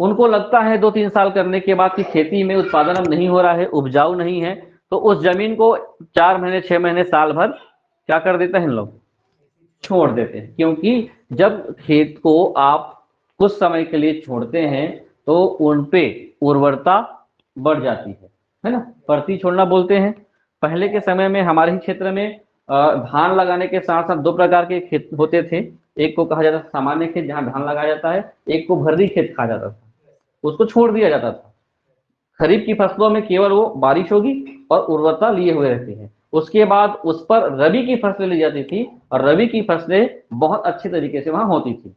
उनको लगता है 2-3 साल करने के बाद कि खेती में उत्पादन अब नहीं हो रहा है, उपजाऊ नहीं है, तो उस जमीन को 4 महीने 6 महीने साल भर क्या कर देते हैं लोग, छोड़ देते हैं। क्योंकि जब खेत को आप कुछ समय के लिए छोड़ते हैं तो उन पे उर्वरता बढ़ जाती है ना, परती छोड़ना बोलते हैं। पहले के समय में हमारे ही क्षेत्र में धान लगाने के साथ साथ 2 प्रकार के खेत होते थे। एक को कहा जाता था सामान्य खेत जहाँ धान लगाया जाता है, एक को भर्री खेत कहा जाता था, उसको छोड़ दिया जाता था। खरीफ की फसलों में केवल वो बारिश होगी और उर्वरता लिए हुए रहती है, उसके बाद उस पर रबी की फसलें ली जाती थी, और रबी की फसलें बहुत अच्छे तरीके से वहां होती थी।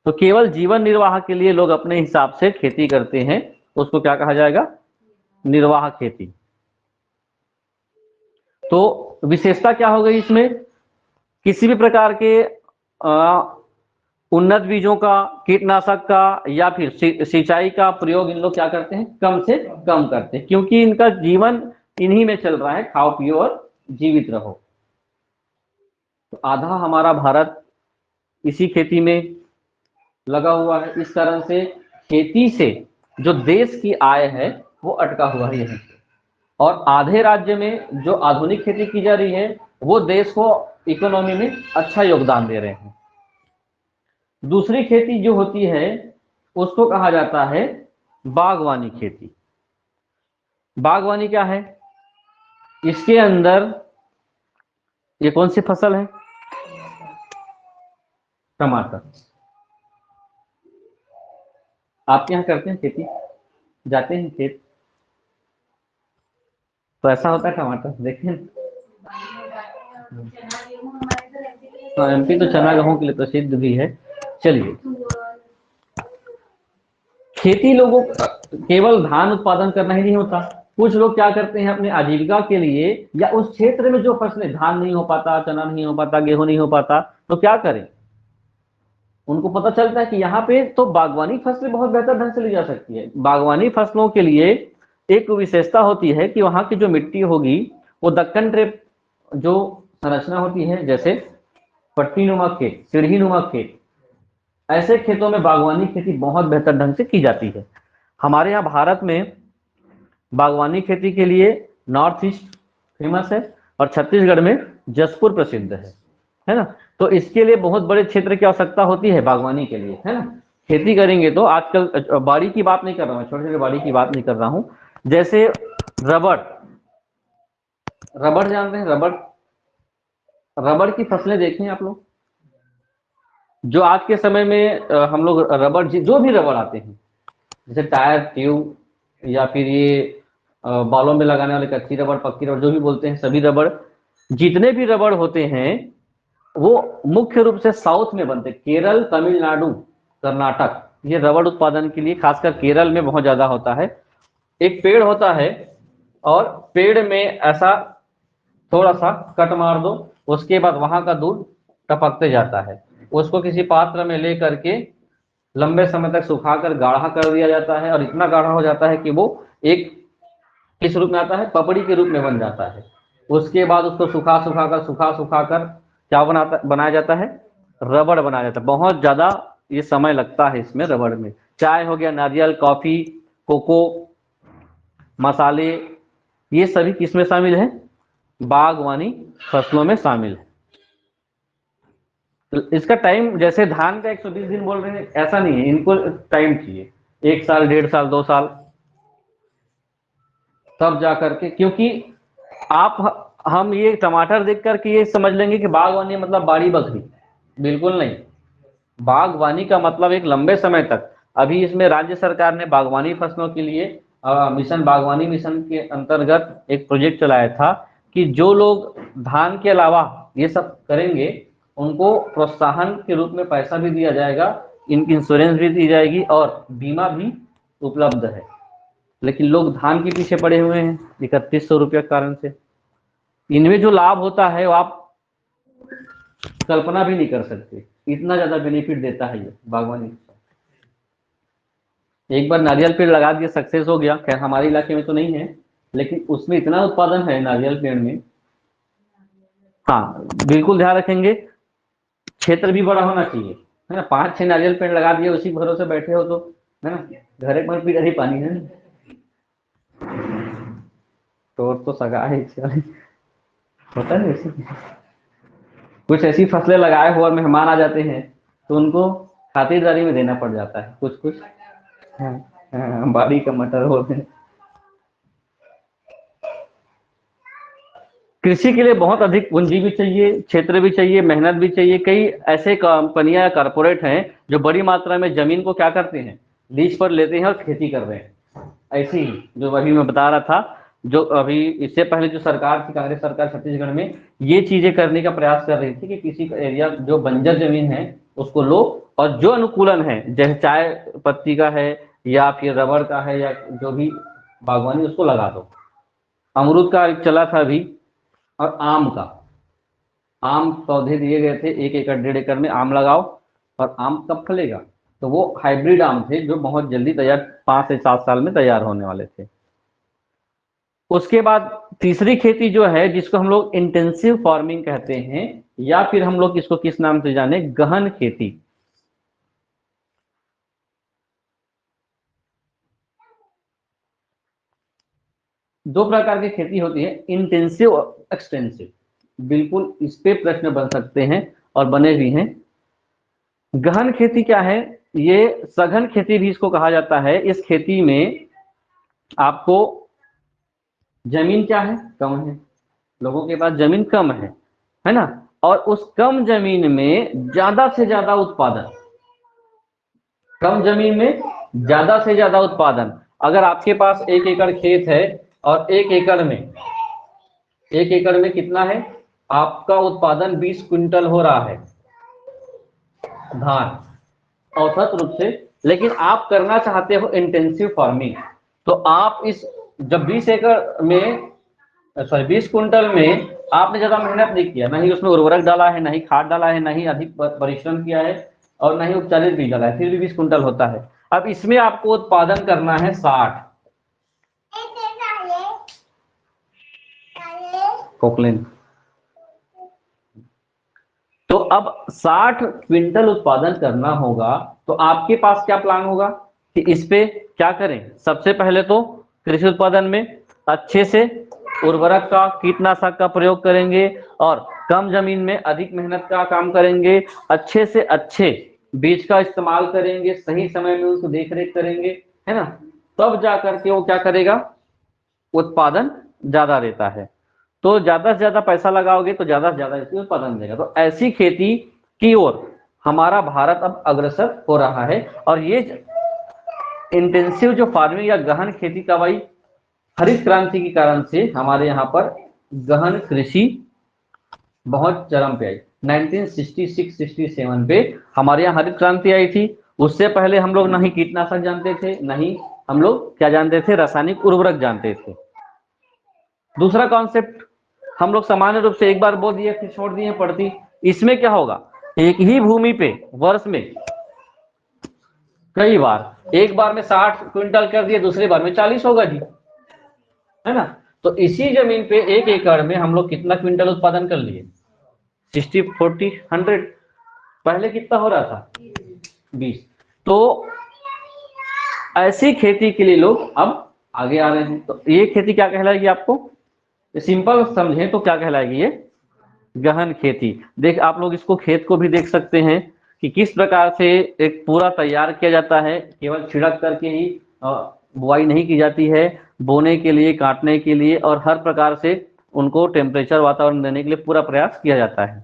तो केवल जीवन निर्वाह के लिए लोग अपने हिसाब से खेती करते हैं, उसको क्या कहा जाएगा, निर्वाह खेती। तो विशेषता क्या हो गई इसमें, किसी भी प्रकार के उन्नत बीजों का, कीटनाशक का या फिर सिंचाई का प्रयोग इन लोग क्या करते हैं, कम से कम करते हैं, क्योंकि इनका जीवन इन्हीं में चल रहा है, खाओ पियो और जीवित रहो। तो आधा हमारा भारत इसी खेती में लगा हुआ है। इस तरह से खेती से जो देश की आय है वो अटका हुआ है यहीं पे, और आधे राज्य में जो आधुनिक खेती की जा रही है वो देश को इकोनॉमी में अच्छा योगदान दे रहे हैं। दूसरी खेती जो होती है उसको कहा जाता है बागवानी खेती। बागवानी क्या है, इसके अंदर ये कौन सी फसल है, टमाटर। आपके यहाँ करते हैं खेती, जाते हैं खेत, तो ऐसा होता है टमाटर देखें। हाँ, एमपी तो चना गेहूं के लिए प्रसिद्ध भी है। चलिए, खेती लोगों केवल धान उत्पादन करना ही नहीं होता, कुछ लोग क्या करते हैं अपने आजीविका के लिए, या उस क्षेत्र में जो फसलें, धान नहीं हो पाता, चना नहीं हो पाता, गेहूं नहीं हो पाता, तो क्या करें, उनको पता चलता है कि यहाँ पे तो बागवानी फसलें बहुत बेहतर ढंग से ली जा सकती है। बागवानी फसलों के लिए एक विशेषता होती है कि वहां की जो मिट्टी होगी वो दक्कन ट्रेप जो संरचना होती है, जैसे पट्टी नुमा खेत, सीढ़ी नुमा खेत, ऐसे खेतों में बागवानी खेती बहुत बेहतर ढंग से की जाती है। हमारे यहाँ भारत में बागवानी खेती के लिए नॉर्थ ईस्ट फेमस है, और छत्तीसगढ़ में जसपुर प्रसिद्ध है ना। तो इसके लिए बहुत बड़े क्षेत्र की आवश्यकता होती है बागवानी के लिए, है ना। खेती करेंगे तो आजकल बाड़ी की बात नहीं कर रहा हूँ, छोटे छोटे बाड़ी की बात नहीं कर रहा हूँ, जैसे रबड़, रबड़ जानते हैं, रबड़, रबड़ की फसलें देखें आप लोग, जो आज के समय में हम लोग रबड़, जो भी रबड़ आते हैं, जैसे टायर ट्यूब, या फिर ये बालों में लगाने वाले कच्ची रबड़, पक्की रबड़, जो भी बोलते हैं, सभी रबड़, जितने भी रबड़ होते हैं वो मुख्य रूप से साउथ में बनते हैं, केरल, तमिलनाडु, कर्नाटक, ये रबड़ उत्पादन के लिए खासकर केरल में बहुत ज्यादा होता है। एक पेड़ होता है और पेड़ में ऐसा थोड़ा सा कट मार दो, उसके बाद वहां का दूध टपकते जाता है, उसको किसी पात्र में ले करके लंबे समय तक सुखाकर गाढ़ा कर दिया जाता है, और इतना गाढ़ा हो जाता है कि वो एक किस रूप में आता है, पपड़ी के रूप में बन जाता है। उसके बाद उसको सुखा सुखा कर क्या बनाया जाता है, रबड़ बनाया जाता है। बहुत ज्यादा ये समय लगता है इसमें, रबड़ में चाय हो गया, नारियल, कॉफी, कोको, मसाले, ये सभी किसमें शामिल है, बागवानी फसलों में शामिल है। तो इसका टाइम, जैसे धान का 120 दिन बोल रहे हैं, ऐसा नहीं है, इनको टाइम चाहिए, 1 साल, 1.5 साल, 2 साल, तब जा करके, क्योंकि आप हम ये टमाटर देख करके ये समझ लेंगे कि बागवानी मतलब बाड़ी बकरी, बिल्कुल नहीं। बागवानी का मतलब एक लंबे समय तक, अभी इसमें राज्य सरकार ने बागवानी फसलों के लिए मिशन बागवानी मिशन के अंतर्गत एक प्रोजेक्ट चलाया था कि जो लोग धान के अलावा ये सब करेंगे उनको प्रोत्साहन के रूप में पैसा भी दिया जाएगा, इनकी इंश्योरेंस भी दी जाएगी और बीमा भी उपलब्ध है। लेकिन लोग धान के पीछे पड़े हुए हैं 3100 रुपये के कारण से। इनमें जो लाभ होता है वो आप कल्पना भी नहीं कर सकते, इतना ज्यादा बेनिफिट देता है ये बागवानी। एक बार नारियल पेड़ लगा दिया, सक्सेस हो गया, खैर हमारे इलाके में तो नहीं है, लेकिन उसमें इतना उत्पादन है नारियल पेड़ में। हाँ बिल्कुल ध्यान रखेंगे, क्षेत्र भी बड़ा होना चाहिए, है ना। 5-6 नारियल पेड़ लगा दिए, उसी भरोसे बैठे हो तो, है ना, घर एक बार पीछे ही पानी है। तो सगा है होता है ऐसे। कुछ ऐसी फसलें लगाए हो और मेहमान आ जाते हैं तो उनको खातिरदारी में देना पड़ जाता है कुछ कुछ। हाँ, हाँ, बाड़ी का मटर हो गए। कृषि के लिए बहुत अधिक पूंजी भी चाहिए, क्षेत्र भी चाहिए, मेहनत भी चाहिए। कई ऐसे कंपनियां या कारपोरेट हैं जो बड़ी मात्रा में जमीन को क्या करते हैं, लीज पर लेते हैं और खेती कर रहे हैं। ऐसे ही जो अभी मैं बता रहा था, जो अभी इससे पहले जो सरकार थी, कांग्रेस सरकार छत्तीसगढ़ में, ये चीजें करने का प्रयास कर रही थी कि किसी का एरिया जो बंजर जमीन है उसको लो और जो अनुकूलन है, जैसे चाय पत्ती का है या फिर रबड़ का है या जो भी बागवानी, उसको लगा दो। अमरूद का एक चला था अभी, और आम का, आम पौधे दिए गए थे 1 एकड़ 1.5 एकड़ में आम लगाओ और आम कब फलेगा, तो वो हाइब्रिड आम थे जो बहुत जल्दी तैयार, 5 से 7 साल में तैयार होने वाले थे। उसके बाद तीसरी खेती जो है जिसको हम लोग इंटेंसिव फार्मिंग कहते हैं, या फिर हम लोग इसको किस नाम से जाने, गहन खेती। दो प्रकार की खेती होती है, इंटेंसिव और एक्सटेंसिव। बिल्कुल इस पे प्रश्न बन सकते हैं और बने भी हैं। गहन खेती क्या है, ये सघन खेती भी इसको कहा जाता है। इस खेती में आपको जमीन क्या है, कम है, लोगों के पास जमीन कम है ना, और उस कम जमीन में ज्यादा से ज्यादा उत्पादन, कम जमीन में ज्यादा से ज्यादा उत्पादन। अगर आपके पास 1 एकड़ खेत है और 1 एकड़ में कितना है, आपका उत्पादन 20 क्विंटल हो रहा है धान औसत रूप से, लेकिन आप करना चाहते हो इंटेंसिव फार्मिंग, तो आप इस जब 20 एकड़ में, सॉरी 20 क्विंटल में आपने ज्यादा मेहनत नहीं किया, ना ही उसमें उर्वरक डाला है, ना ही खाद डाला है, ना ही अधिक परिश्रम किया है और ना ही उपचारित बीज डाला है, फिर भी 20 क्विंटल होता है। अब इसमें आपको उत्पादन करना है 60 कोकलिन। तो अब 60 क्विंटल उत्पादन करना होगा, तो आपके पास क्या प्लान होगा कि इस पे क्या करें। सबसे पहले तो कृषि उत्पादन में अच्छे से उर्वरक का, कीटनाशक का प्रयोग करेंगे और कम जमीन में अधिक मेहनत का काम करेंगे, अच्छे से अच्छे बीज का इस्तेमाल करेंगे, सही समय में उसको देख रेख करेंगे, है ना, तब जा करके वो क्या करेगा, उत्पादन ज्यादा देता है। तो ज्यादा से ज्यादा पैसा लगाओगे तो ज्यादा से ज्यादा इसमें उत्पादन देगा। तो ऐसी खेती की ओर हमारा भारत अब अग्रसर हो रहा है। और ये इंटेंसिव जो फार्मिंग या गहन खेती का, भाई हरित क्रांति के कारण से हमारे यहाँ पर गहन कृषि बहुत चरम पे आई। 1966-67 पे हमारे यहाँ हरित क्रांति आई थी। उससे पहले हम लोग ना ही कीटनाशक जानते थे, ना ही हम लोग क्या जानते थे, रासायनिक उर्वरक जानते थे। दूसरा कॉन्सेप्ट, हम लोग सामान्य रूप से एक बार बोल दिए फिर छोड़ दिए पढ़ती। इसमें क्या होगा, एक ही भूमि पे वर्ष में कई बार, एक बार में 60 क्विंटल कर दिए, दूसरी बार में 40 होगा जी, है ना। तो इसी जमीन पे 1 एकड़ में हम लोग कितना क्विंटल उत्पादन कर लिए, 60, 40, 100। पहले कितना हो रहा था, 20। तो ऐसी खेती के लिए लोग अब आगे आ रहे हैं। तो ये खेती क्या कहलाएगी आपको, सिंपल समझें तो क्या कहलाएगी, ये गहन खेती। देख आप लोग इसको खेत को भी देख सकते हैं कि किस प्रकार से एक पूरा तैयार किया जाता है, केवल छिड़क करके ही बुआई नहीं की जाती है, बोने के लिए, काटने के लिए और हर प्रकार से उनको टेम्परेचर वातावरण देने के लिए पूरा प्रयास किया जाता है।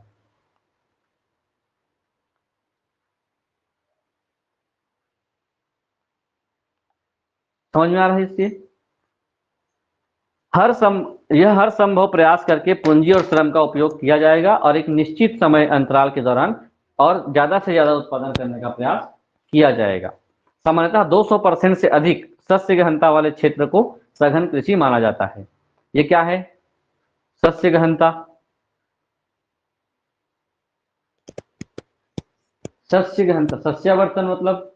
समझ में आ रहा है इससे? यह हर संभव प्रयास करके पूंजी और श्रम का उपयोग किया जाएगा और एक निश्चित समय अंतराल के दौरान और ज्यादा से ज्यादा उत्पादन करने का प्रयास किया जाएगा। सामान्यतः 200% से अधिक सस्य गहनता वाले क्षेत्र को सघन कृषि माना जाता है। ये क्या है? सस्य गहनता। सस्य गहनता, सस्यावर्तन मतलब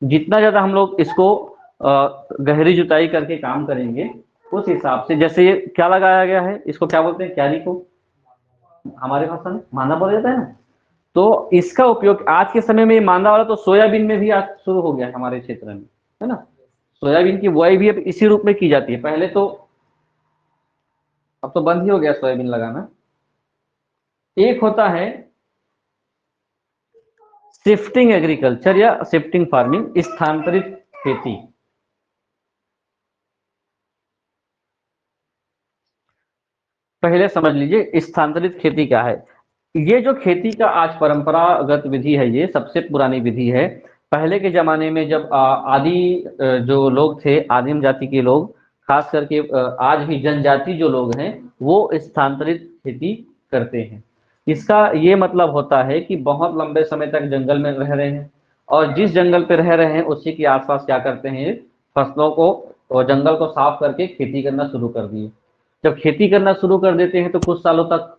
जितना ज्यादा हम लोग इसको गहरी जुताई करके काम करेंगे उस हिसाब से, जैसे ये क्या लगाया गया है, इसको क्या बोलते हैं, क्यारी को हमारे भाषा में मांदा बोला जाता है ना। तो इसका उपयोग आज के समय में मांदा वाला तो सोयाबीन में भी आज शुरू हो गया है हमारे क्षेत्र में, है ना। सोयाबीन की बुआई भी अब इसी रूप में की जाती है। पहले तो, अब तो बंद ही हो गया सोयाबीन लगाना। एक होता है शिफ्टिंग एग्रीकल्चर या शिफ्टिंग फार्मिंग, स्थानांतरित खेती। पहले समझ लीजिए स्थानांतरित खेती क्या है। ये जो खेती का आज परंपरागत विधि है, ये सबसे पुरानी विधि है। पहले के जमाने में जब जो लोग थे, आदिम जाति के लोग, खास करके आज भी जनजाति जो लोग हैं, वो स्थानांतरित खेती करते हैं। इसका ये मतलब होता है कि बहुत लंबे समय तक जंगल में रह रहे हैं और जिस जंगल पे रह रहे हैं उसी के आसपास क्या करते हैं, फसलों को और जंगल को साफ करके खेती करना शुरू कर दिए। जब खेती करना शुरू कर देते हैं तो कुछ सालों तक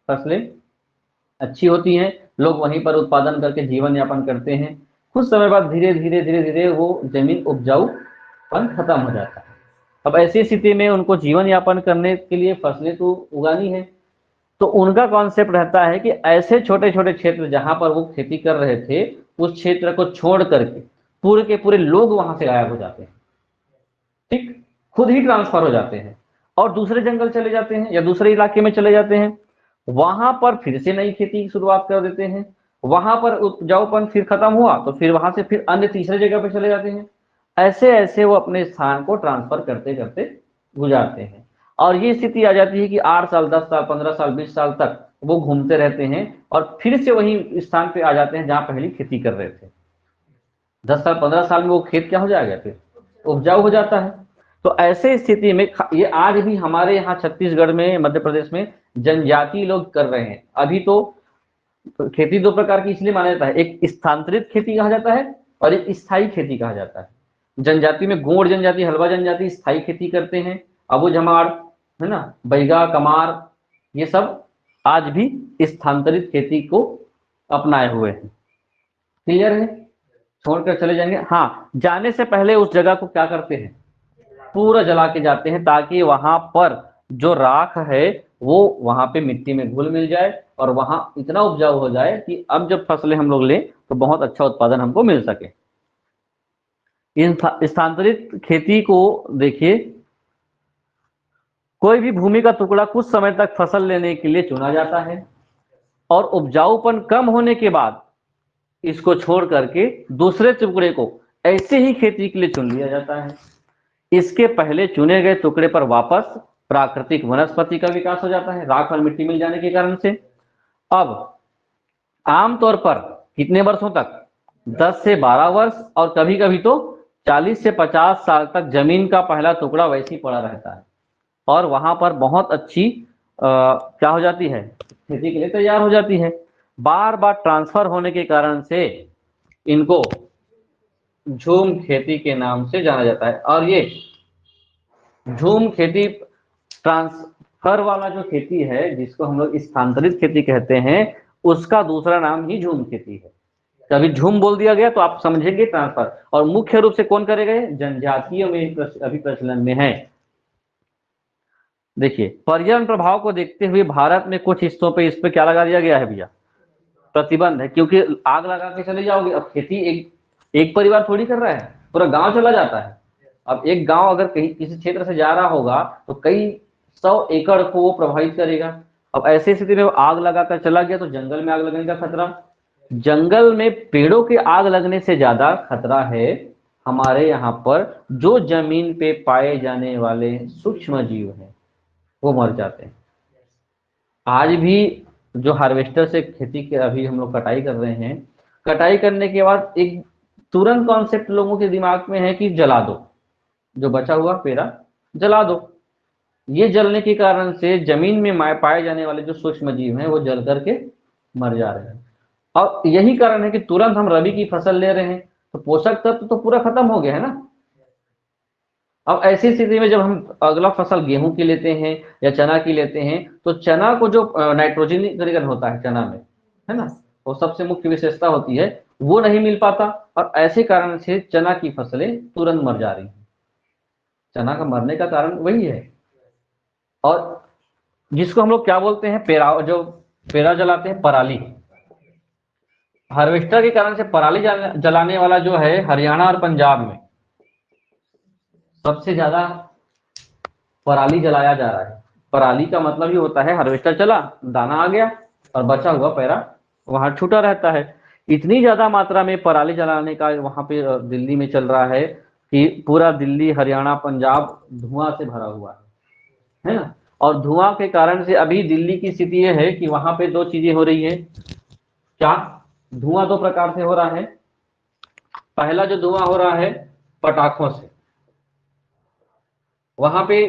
फसलें अच्छी होती हैं, लोग वहीं पर उत्पादन करके जीवन यापन करते हैं। कुछ समय बाद धीरे धीरे धीरे धीरे वो जमीन उपजाऊपन खत्म हो जाता है। अब ऐसी स्थिति में उनको जीवन यापन करने के लिए फसलें तो उगानी है। तो उनका कॉन्सेप्ट रहता है कि ऐसे छोटे छोटे क्षेत्र जहां पर वो खेती कर रहे थे, उस क्षेत्र को छोड़ करके पूरे के पूरे लोग वहां से गायब हो जाते हैं। ठीक, खुद ही ट्रांसफर हो जाते हैं और दूसरे जंगल चले जाते हैं या दूसरे इलाके में चले जाते हैं। वहां पर फिर से नई खेती की शुरुआत कर देते हैं। वहां पर उपजाऊपन फिर खत्म हुआ तो फिर वहां से फिर अन्य तीसरे जगह पे चले जाते हैं। ऐसे ऐसे वो अपने स्थान को ट्रांसफर करते करते गुजारते हैं। और ये स्थिति आ जाती है कि 8 साल, 10 साल, 15 साल, 20 साल तक वो घूमते रहते हैं और फिर से वही स्थान पे आ जाते हैं जहां पहले खेती कर रहे थे। 10 साल, 15 साल में वो खेत क्या हो जाएगा, फिर उपजाऊ हो जाता है। तो ऐसे स्थिति में ये आज भी हमारे यहाँ छत्तीसगढ़ में, मध्य प्रदेश में जनजाति लोग कर रहे हैं अभी। तो खेती दो प्रकार की इसलिए माना जाता है, एक स्थानांतरित खेती कहा जाता है और एक स्थायी खेती कहा जाता है। जनजाति में गोंड जनजाति, हलवा जनजाति स्थायी खेती करते हैं। अबू जमाड़, है ना, बैगा, कमार, ये सब आज भी स्थानांतरित खेती को अपनाए हुए हैं। क्लियर है? छोड़कर चले जाएंगे। हाँ, जाने से पहले उस जगह को क्या करते हैं, पूरा जला के जाते हैं ताकि वहां पर जो राख है वो वहां पे मिट्टी में घुल मिल जाए और वहां इतना उपजाऊ हो जाए कि अब जब फसलें हम लोग लें तो बहुत अच्छा उत्पादन हमको मिल सके। इन स्थानांतरित खेती को देखिए, कोई भी भूमि का टुकड़ा कुछ समय तक फसल लेने के लिए चुना जाता है और उपजाऊपन कम होने के बाद इसको छोड़ करके दूसरे टुकड़े को ऐसे ही खेती के लिए चुन लिया जाता है। इसके पहले चुने गए टुकड़े पर वापस प्राकृतिक वनस्पति का विकास हो जाता है, राख और मिट्टी मिल जाने के कारण से। अब आमतौर पर कितने वर्षों तक, 10 से 12 वर्ष और कभी कभी तो 40 से 50 साल तक जमीन का पहला टुकड़ा वैसे ही पड़ा रहता है और वहां पर बहुत अच्छी क्या हो जाती है, खेती के लिए तैयार हो जाती है। बार बार ट्रांसफर होने के कारण से इनको झूम खेती के नाम से जाना जाता है। और ये झूम खेती, ट्रांसफर वाला जो खेती है जिसको हम लोग स्थानांतरित खेती कहते हैं, उसका दूसरा नाम ही झूम खेती है। कभी झूम बोल दिया गया तो आप समझेंगे ट्रांसफर। और मुख्य रूप से कौन करेगा, जनजातियों में अभी प्रचलन में है। देखिए, पर्यावरण प्रभाव को देखते हुए भारत में कुछ हिस्सों पे इस पे क्या लगा दिया गया है भैया, प्रतिबंध है। क्योंकि आग लगा के चले जाओगे, अब खेती एक परिवार थोड़ी कर रहा है, पूरा गांव चला जाता है। अब एक गांव अगर कहीं किसी क्षेत्र से जा रहा होगा तो कई 100 एकड़ को वो प्रभावित करेगा। अब ऐसी स्थिति में आग लगाकर चला गया तो जंगल में आग लगने का खतरा, जंगल में पेड़ों के आग लगने से ज्यादा खतरा है हमारे यहाँ पर जो जमीन पे पाए जाने वाले सूक्ष्म जीव हैं वो मर जाते हैं। आज भी जो हार्वेस्टर से खेती के अभी हम लोग कटाई कर रहे हैं, कटाई करने के बाद एक तुरंत कॉन्सेप्ट लोगों के दिमाग में है कि जला दो, जो बचा हुआ पेड़ा जला दो। ये जलने के कारण से जमीन में पाए जाने वाले जो सूक्ष्म जीव हैं वो जल करके मर जा रहे हैं। और यही कारण है कि तुरंत हम रबी की फसल ले रहे हैं, तो पोषक तत्व तो पूरा खत्म हो गया है ना। अब ऐसी स्थिति में जब हम अगला फसल गेहूं की लेते हैं या चना की लेते हैं, तो चना को जो नाइट्रोजनीकरण होता है चना में, है ना, वो सबसे मुख्य विशेषता होती है, वो नहीं मिल पाता। और ऐसे कारण से चना की फसलें तुरंत मर जा रही हैं। चना का मरने का कारण वही है। और जिसको हम लोग क्या बोलते हैं, पेरा, जो पेरा जलाते हैं, पराली। हार्वेस्टर के कारण से पराली जलाने वाला जो है हरियाणा और पंजाब में सबसे ज्यादा पराली जलाया जा रहा है। पराली का मतलब ही होता है हार्वेस्टर चला, दाना आ गया और बचा हुआ पैरा वहां छूटा रहता है। इतनी ज्यादा मात्रा में पराली जलाने का वहां पे दिल्ली में चल रहा है कि पूरा दिल्ली, हरियाणा, पंजाब धुआं से भरा हुआ है ना। और धुआं के कारण से अभी दिल्ली की स्थिति यह है कि वहां पे दो चीजें हो रही है। क्या? धुआं दो प्रकार से हो रहा है। पहला जो धुआं हो रहा है पटाखों से, वहां पे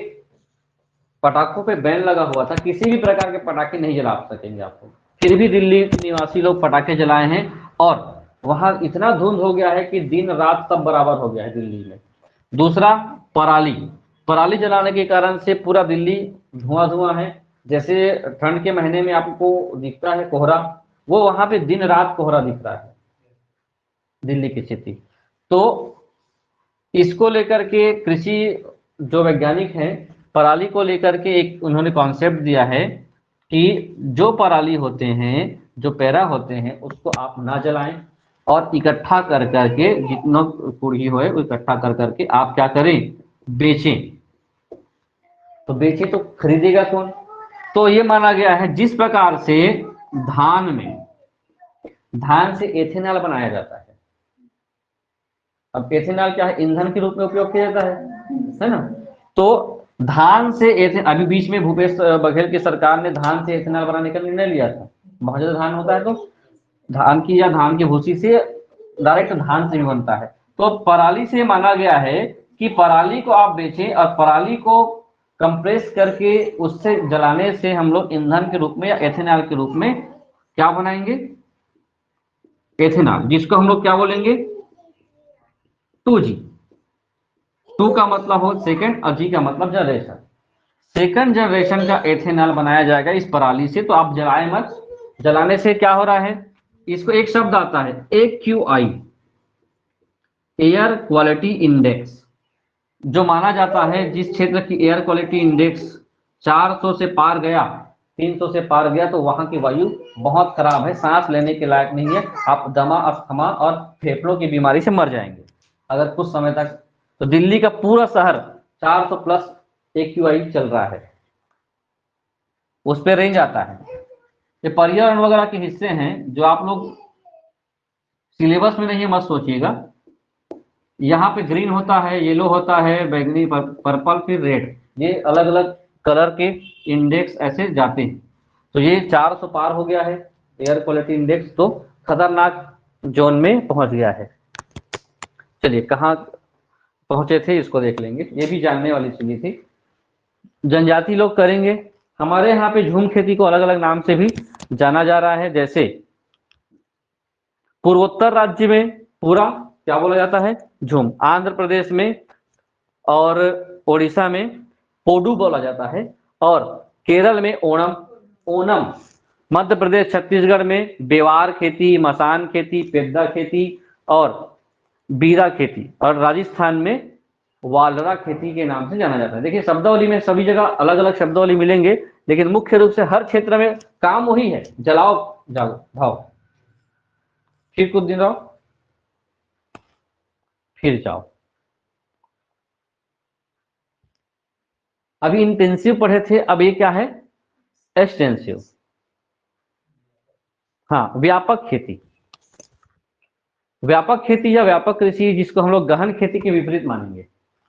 पटाखों पे बैन लगा हुआ था, किसी भी प्रकार के पटाखे नहीं जला सकेंगे आपको। फिर भी दिल्ली के निवासी लोग पटाखे जलाए हैं और वहां इतना धुंध हो गया है कि दिन रात सब बराबर हो गया है दिल्ली में। दूसरा, पराली। पराली जलाने के कारण से पूरा दिल्ली धुआं धुआं है। जैसे ठंड के महीने में आपको दिखता है कोहरा, वो वहां पे दिन रात कोहरा दिख रहा है दिल्ली की स्थिति। तो इसको लेकर के कृषि जो वैज्ञानिक हैं, पराली को लेकर के एक उन्होंने कॉन्सेप्ट दिया है कि जो पराली होते हैं, जो पैरा होते हैं, उसको आप ना जलाएं और इकट्ठा कर करके जितना कुड़ी हो वो इकट्ठा कर करके आप क्या करें, बेचें। तो बेचें तो खरीदेगा कौन? तो ये माना गया है जिस प्रकार से धान से एथेनॉल बनाया जाता है। अब एथेनॉल क्या है? ईंधन के रूप में उपयोग किया जाता है ना। तो धान से अभी बीच में भूपेश बघेल की सरकार ने धान से एथेनॉल बनाने का निर्णय लिया था। बहुत ज्यादा धान होता है तो धान की या धान की भूसी से डायरेक्ट धान से भी बनता है। तो पराली से माना गया है कि पराली को आप बेचें और पराली को कंप्रेस करके उससे जलाने से हम लोग ईंधन के रूप में या एथेनॉल के रूप में क्या बनाएंगे, एथेनॉल, जिसको हम लोग क्या बोलेंगे, 2G। 2 का मतलब हो सेकंड और G का मतलब जनरेशन। सेकंड जनरेशन का एथेनॉल बनाया जाएगा इस पराली से। तो आप जलाए मत। जलाने से क्या हो रहा है, इसको एक शब्द आता है AQI, एयर क्वालिटी इंडेक्स। जो माना जाता है जिस क्षेत्र की एयर क्वालिटी इंडेक्स 400 से पार गया, 300 से पार गया, तो वहां की वायु बहुत खराब है, सांस लेने के लायक नहीं है, आप दमा, अस्थमा और फेफड़ों की बीमारी से मर जाएंगे अगर कुछ समय तक। तो दिल्ली का पूरा शहर 400 प्लस AQI चल रहा है, उस पर रेंज आता है। ये पर्यावरण वगैरह के हिस्से हैं जो आप लोग सिलेबस में नहीं, मत सोचिएगा। यहाँ पे ग्रीन होता है, येलो होता है, बैंगनी, पर्पल, फिर रेड, ये अलग अलग कलर के इंडेक्स ऐसे जाते हैं। तो ये 400 पार हो गया है एयर क्वालिटी इंडेक्स, तो खतरनाक जोन में पहुंच गया है। चलिए कहाँ पहुंचे थे इसको देख लेंगे, ये भी जानने वाली चीज थी। जनजाति लोग करेंगे। हमारे यहाँ पे झूम खेती को अलग अलग नाम से भी जाना जा रहा है। जैसे पूर्वोत्तर राज्य में पूरा क्या बोला जाता है, झूम। आंध्र प्रदेश में और ओडिशा में पोडू बोला जाता है। और केरल में ओणम। ओणम। मध्य प्रदेश, छत्तीसगढ़ में बेवार खेती, मसान खेती, पेद्दा खेती और बीरा खेती। और राजस्थान में वालरा खेती के नाम से जाना जाता है। देखिए शब्दावली में सभी जगह अलग अलग शब्दावली मिलेंगे, लेकिन मुख्य रूप से हर क्षेत्र में काम वही है, जलाओ जाओ भाओ, फिर कुछ दिन रहो फिर जाओ। अभी इंटेंसिव पढ़े थे, अब ये क्या है, एक्सटेंसिव। हाँ, व्यापक खेती। व्यापक खेती या व्यापक कृषि, जिसको हम लोग गहन खेती के विपरीत मानेंगे,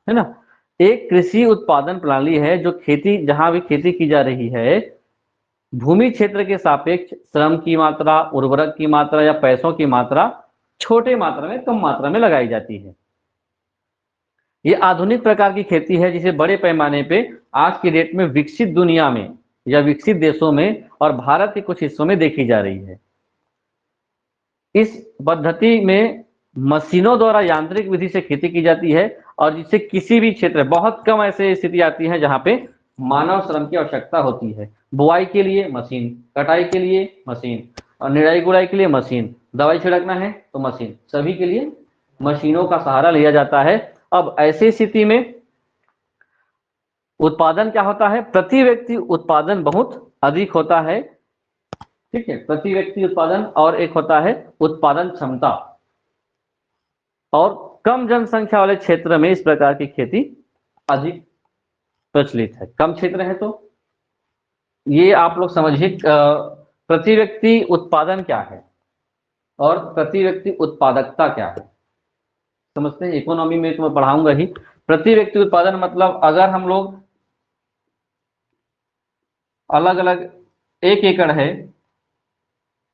है ना, एक कृषि उत्पादन प्रणाली है जो खेती, जहां भी खेती की जा रही है, भूमि क्षेत्र के सापेक्ष श्रम की मात्रा, उर्वरक की मात्रा या पैसों की मात्रा छोटे मात्रा में, कम मात्रा में लगाई जाती है। ये आधुनिक प्रकार की खेती है जिसे बड़े पैमाने पे आज की डेट में विकसित दुनिया में या विकसित देशों में और भारत के कुछ हिस्सों में देखी जा रही है। इस पद्धति में मशीनों द्वारा यांत्रिक विधि से खेती की जाती है और जिससे किसी भी क्षेत्र, बहुत कम ऐसे स्थिति आती है जहां पे मानव श्रम की आवश्यकता होती है। बुआई के लिए मशीन, कटाई के लिए मशीन, और निराई गुड़ाई के लिए मशीन, दवाई छिड़कना है तो मशीन, सभी के लिए मशीनों का सहारा लिया जाता है। अब ऐसी स्थिति में उत्पादन क्या होता है, प्रति व्यक्ति उत्पादन बहुत अधिक होता है, ठीक है, प्रति व्यक्ति उत्पादन, और एक होता है उत्पादन क्षमता। और कम जनसंख्या वाले क्षेत्र में इस प्रकार की खेती अधिक प्रचलित है। कम क्षेत्र है तो ये आप लोग समझिए, प्रति व्यक्ति उत्पादन क्या है और प्रति व्यक्ति उत्पादकता क्या है, समझते हैं। इकोनॉमी में तो मैं पढ़ाऊंगा ही। प्रति व्यक्ति उत्पादन मतलब अगर हम लोग अलग अलग, 1 एकड़ है,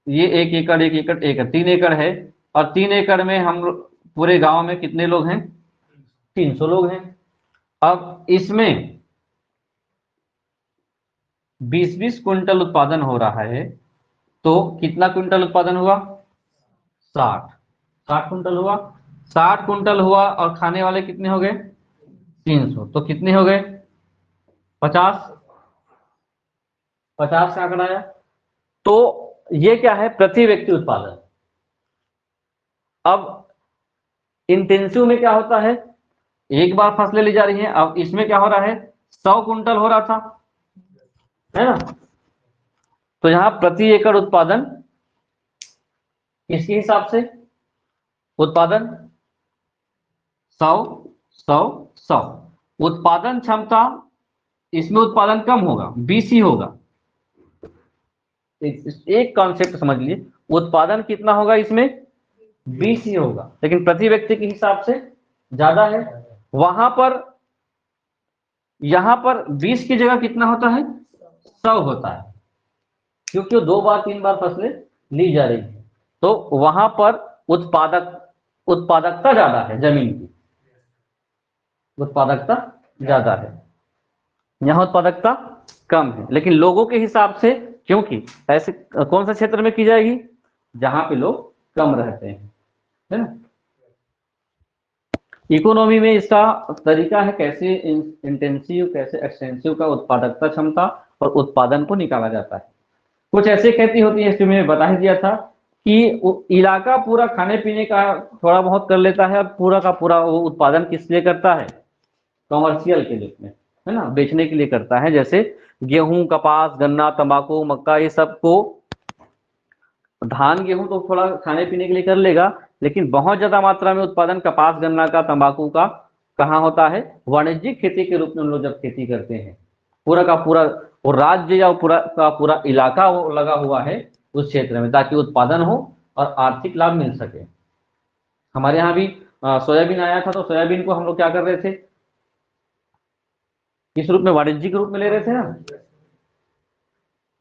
ये 1 एकड़, 1 एकड़, 1 एकड़, 3 एकड़ है, और 3 एकड़ में हम पूरे गांव में कितने लोग हैं, 300 लोग हैं। अब इसमें 20-20 कुंटल उत्पादन हो रहा है, तो कितना कुंटल उत्पादन हुआ, 60 कुंटल हुआ। 60 कुंटल हुआ और खाने वाले कितने हो गए, 300, तो कितने हो गए, 50, 50 का आंकड़ा आया। तो ये क्या है, प्रति व्यक्ति उत्पादन। अब इंटेंसिव में क्या होता है, एक बार फसलें ली जा रही हैं। अब इसमें क्या हो रहा है, 100 कुंटल हो रहा था, है ना, तो यहां प्रति एकड़ उत्पादन किसके हिसाब से, उत्पादन 100, 100, 100, उत्पादन क्षमता, इसमें उत्पादन कम होगा, 20 ही होगा। एक कॉन्सेप्ट समझ लीजिए, उत्पादन कितना होगा इसमें, 20 ही होगा, लेकिन प्रति व्यक्ति के हिसाब से ज्यादा है। वहां पर, यहां पर 20 की जगह कितना होता है, 100 होता है, क्योंकि वो 2 बार 3 बार फसलें ली जा रही है। तो वहां पर उत्पादकता ज्यादा है, जमीन की उत्पादकता ज्यादा है, यहाँ उत्पादकता कम है। लेकिन लोगों के हिसाब से, क्योंकि ऐसे कौन सा क्षेत्र में की जाएगी, जहां पे लोग कम रहते हैं, है ना। इकोनॉमी में इसका तरीका है कैसे इंटेंसिव, कैसे एक्सटेंसिव का उत्पादकता क्षमता और उत्पादन को निकाला जाता है। कुछ ऐसी खेती होती है, इसमें मैंने बता ही दिया था कि इलाका पूरा खाने पीने का थोड़ा बहुत कर लेता है, और पूरा का पूरा वो उत्पादन किस लिए करता है, कॉमर्शियल के लिए, है ना, बेचने के लिए करता है। जैसे गेहूं, कपास, गन्ना, तंबाकू, मक्का, ये सब को, धान गेहूं तो थोड़ा खाने पीने के लिए कर लेगा, लेकिन बहुत ज्यादा मात्रा में उत्पादन कपास, गन्ना का, तंबाकू का कहाँ होता है, वाणिज्यिक खेती के रूप में हम लोग जब खेती करते हैं, पूरा का पूरा वो राज्य या पूरा का पूरा इलाका वो लगा हुआ है उस क्षेत्र में, ताकि उत्पादन हो और आर्थिक लाभ मिल सके। हमारे यहाँ भी सोयाबीन आया था, तो सोयाबीन को हम लोग क्या कर रहे थे, किस रूप में, वाणिज्यिक रूप में ले रहे थे ना।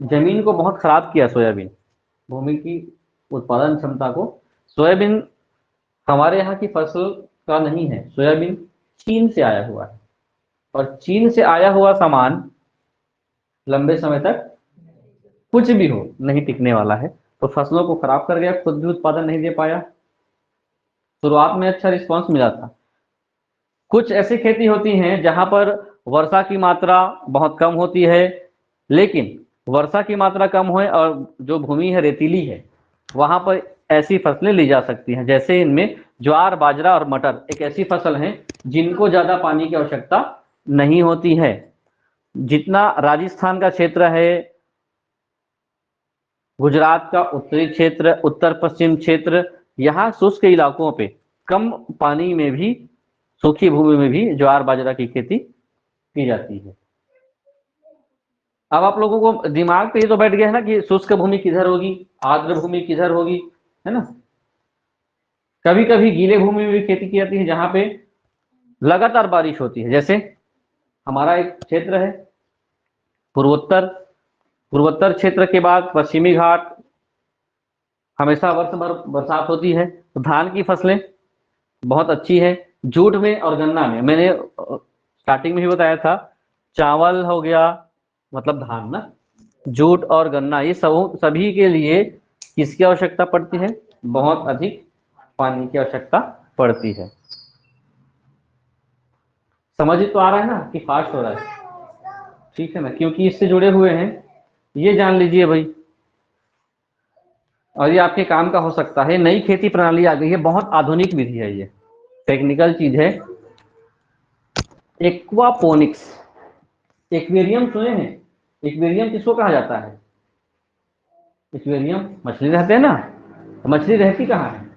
जमीन को बहुत खराब किया सोयाबीन, भूमि की उत्पादन क्षमता को। सोयाबीन हमारे यहाँ की फसल का नहीं है, सोयाबीन चीन से आया हुआ है, और चीन से आया हुआ सामान लंबे समय तक कुछ भी हो नहीं टिकने वाला है, तो फसलों को खराब कर गया, खुद भी उत्पादन नहीं दे पाया। शुरुआत में अच्छा रिस्पांस मिला था। कुछ ऐसी खेती होती हैं जहां पर वर्षा की मात्रा बहुत कम होती है, लेकिन वर्षा की मात्रा कम हो और जो भूमि है रेतीली है, वहां पर ऐसी फसलें ली जा सकती हैं। जैसे इनमें ज्वार, बाजरा और मटर एक ऐसी फसल है जिनको ज्यादा पानी की आवश्यकता नहीं होती है। जितना राजस्थान का क्षेत्र है, गुजरात का उत्तरी क्षेत्र, उत्तर पश्चिम क्षेत्र, यहाँ शुष्क इलाकों पे कम पानी में भी, सूखी भूमि में भी ज्वार बाजरा की खेती की जाती है। अब आप लोगों को दिमाग पे ये तो बैठ गया है ना कि शुष्क भूमि किधर होगी, आर्द्र भूमि किधर होगी, है ना। कभी कभी गीले भूमि में भी खेती की जाती है जहां पे लगातार बारिश होती है। जैसे हमारा एक क्षेत्र है पूर्वोत्तर, पूर्वोत्तर क्षेत्र के बाद पश्चिमी घाट, हमेशा वर्ष भर बरसात होती है, तो धान की फसलें बहुत अच्छी है। जूट में और गन्ना में मैंने स्टार्टिंग में ही बताया था, चावल हो गया मतलब धान ना, जूट और गन्ना, ये सब सभी के लिए किसकी आवश्यकता पड़ती है? बहुत अधिक पानी की आवश्यकता पड़ती है। समझ तो आ रहा है ना कि फास्ट हो रहा है? ठीक है ना, क्योंकि इससे जुड़े हुए हैं, ये जान लीजिए भाई। और ये आपके काम का हो सकता है। नई खेती प्रणाली आ गई है, बहुत आधुनिक विधि है, ये टेक्निकल चीज है, एक्वापोनिक्स। एक्वेरियम सुने हैं? एक्वेरियम किसको कहा जाता है? एक्वेरियम मछली रहते हैं ना, तो मछली रहती कहाँ है?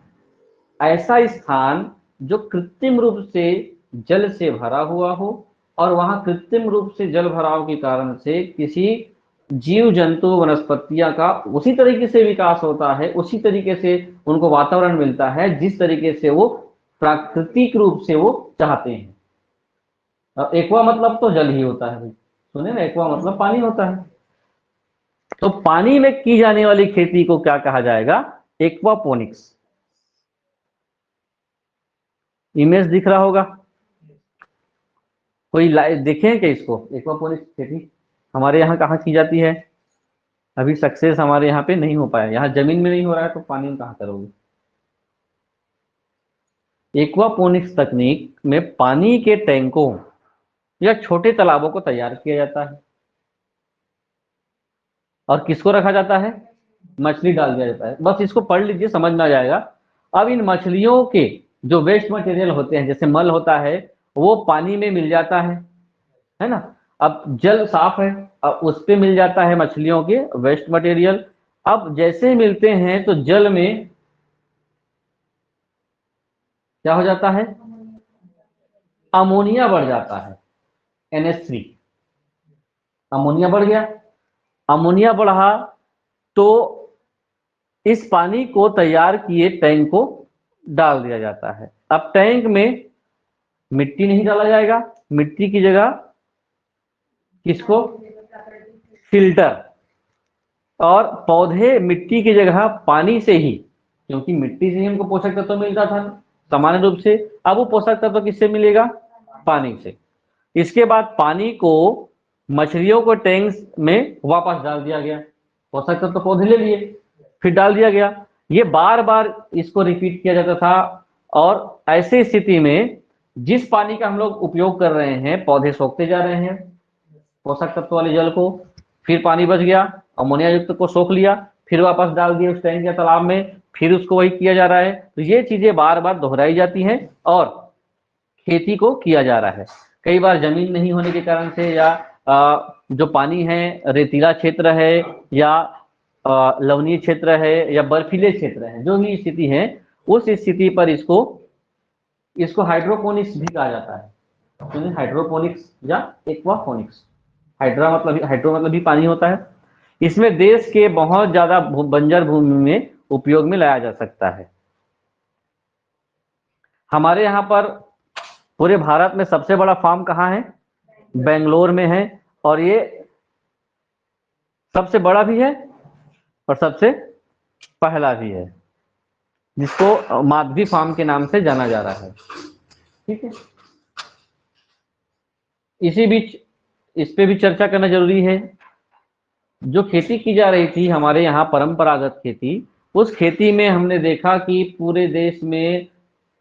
ऐसा स्थान जो कृत्रिम रूप से जल से भरा हुआ हो, और वहां कृत्रिम रूप से जल भराव के कारण से किसी जीव जंतु वनस्पतियां का उसी तरीके से विकास होता है, उसी तरीके से उनको वातावरण मिलता है जिस तरीके से वो प्राकृतिक रूप से वो चाहते हैं। अब एक्वा मतलब तो जल ही होता है भाई, सुने ना, एक्वा मतलब पानी होता है। तो पानी में की जाने वाली खेती को क्या कहा जाएगा? एक्वापोनिक्स। इमेज दिख रहा होगा, कोई लाइव देखे क्या इसको? एक्वापोनिक्स खेती हमारे यहाँ कहाँ की जाती है? अभी सक्सेस हमारे यहाँ पे नहीं हो पाया, यहाँ जमीन में नहीं हो रहा है तो पानी में कहाँ करोगे? एक्वापोनिक्स तकनीक में पानी के टैंकों या छोटे तालाबों को तैयार किया जाता है, और किसको रखा जाता है? मछली डाल दिया जाता है। बस इसको पढ़ लीजिए, समझ में आ जाएगा। अब इन मछलियों के जो वेस्ट मटेरियल होते हैं, जैसे मल होता है, वो पानी में मिल जाता है ना। अब जल साफ है, अब उस पे मिल जाता है मछलियों के वेस्ट मटेरियल। अब जैसे ही मिलते हैं तो जल में क्या हो जाता है? अमोनिया बढ़ जाता है, NH3। अमोनिया बढ़ गया, अमोनिया बढ़ा तो इस पानी को तैयार किए टैंक को डाल दिया जाता है। अब टैंक में मिट्टी नहीं डाला जाएगा, मिट्टी की जगह किसको? फिल्टर। और पौधे मिट्टी की जगह पानी से ही, क्योंकि मिट्टी से ही हमको पोषक तत्व मिलता था सामान्य रूप से, अब वो पोषक तत्व किससे मिलेगा? पानी से। इसके बाद पानी को मछलियों को टैंक में वापस डाल दिया गया, पोषक तत्व पौधे ले लिए, फिर डाल दिया गया। ये बार बार इसको रिपीट किया जाता था। और ऐसी स्थिति में जिस पानी का हम लोग उपयोग कर रहे हैं, पौधे सोखते जा रहे हैं पोषक तत्व वाले जल को, फिर पानी बच गया, अमोनिया युक्त को सोख लिया, फिर वापस डाल दिया उस टैंक या तालाब में, फिर उसको वही किया जा रहा है। तो ये चीजें बार बार दोहराई जाती हैं और खेती को किया जा रहा है। कई बार जमीन नहीं होने के कारण से, या जो पानी है रेतीला क्षेत्र है, या लवणीय क्षेत्र है, या बर्फीले क्षेत्र है, जो भी स्थिति है, उस स्थिति पर इसको इसको हाइड्रोपोनिक्स भी कहा जाता है। हाइड्रोपोनिक्स या एक्वापोनिक्स। हाइड्रो मतलब भी पानी होता है। इसमें देश के बहुत ज्यादा बंजर भूमि में उपयोग में लाया जा सकता है। हमारे यहाँ पर पूरे भारत में सबसे बड़ा फार्म कहाँ है? बेंगलोर में है, और ये सबसे बड़ा भी है और सबसे पहला भी है, जिसको माधवी फार्म के नाम से जाना जा रहा है। ठीक है, इसी बीच इस पे भी चर्चा करना जरूरी है। जो खेती की जा रही थी हमारे यहाँ परंपरागत खेती, उस खेती में हमने देखा कि पूरे देश में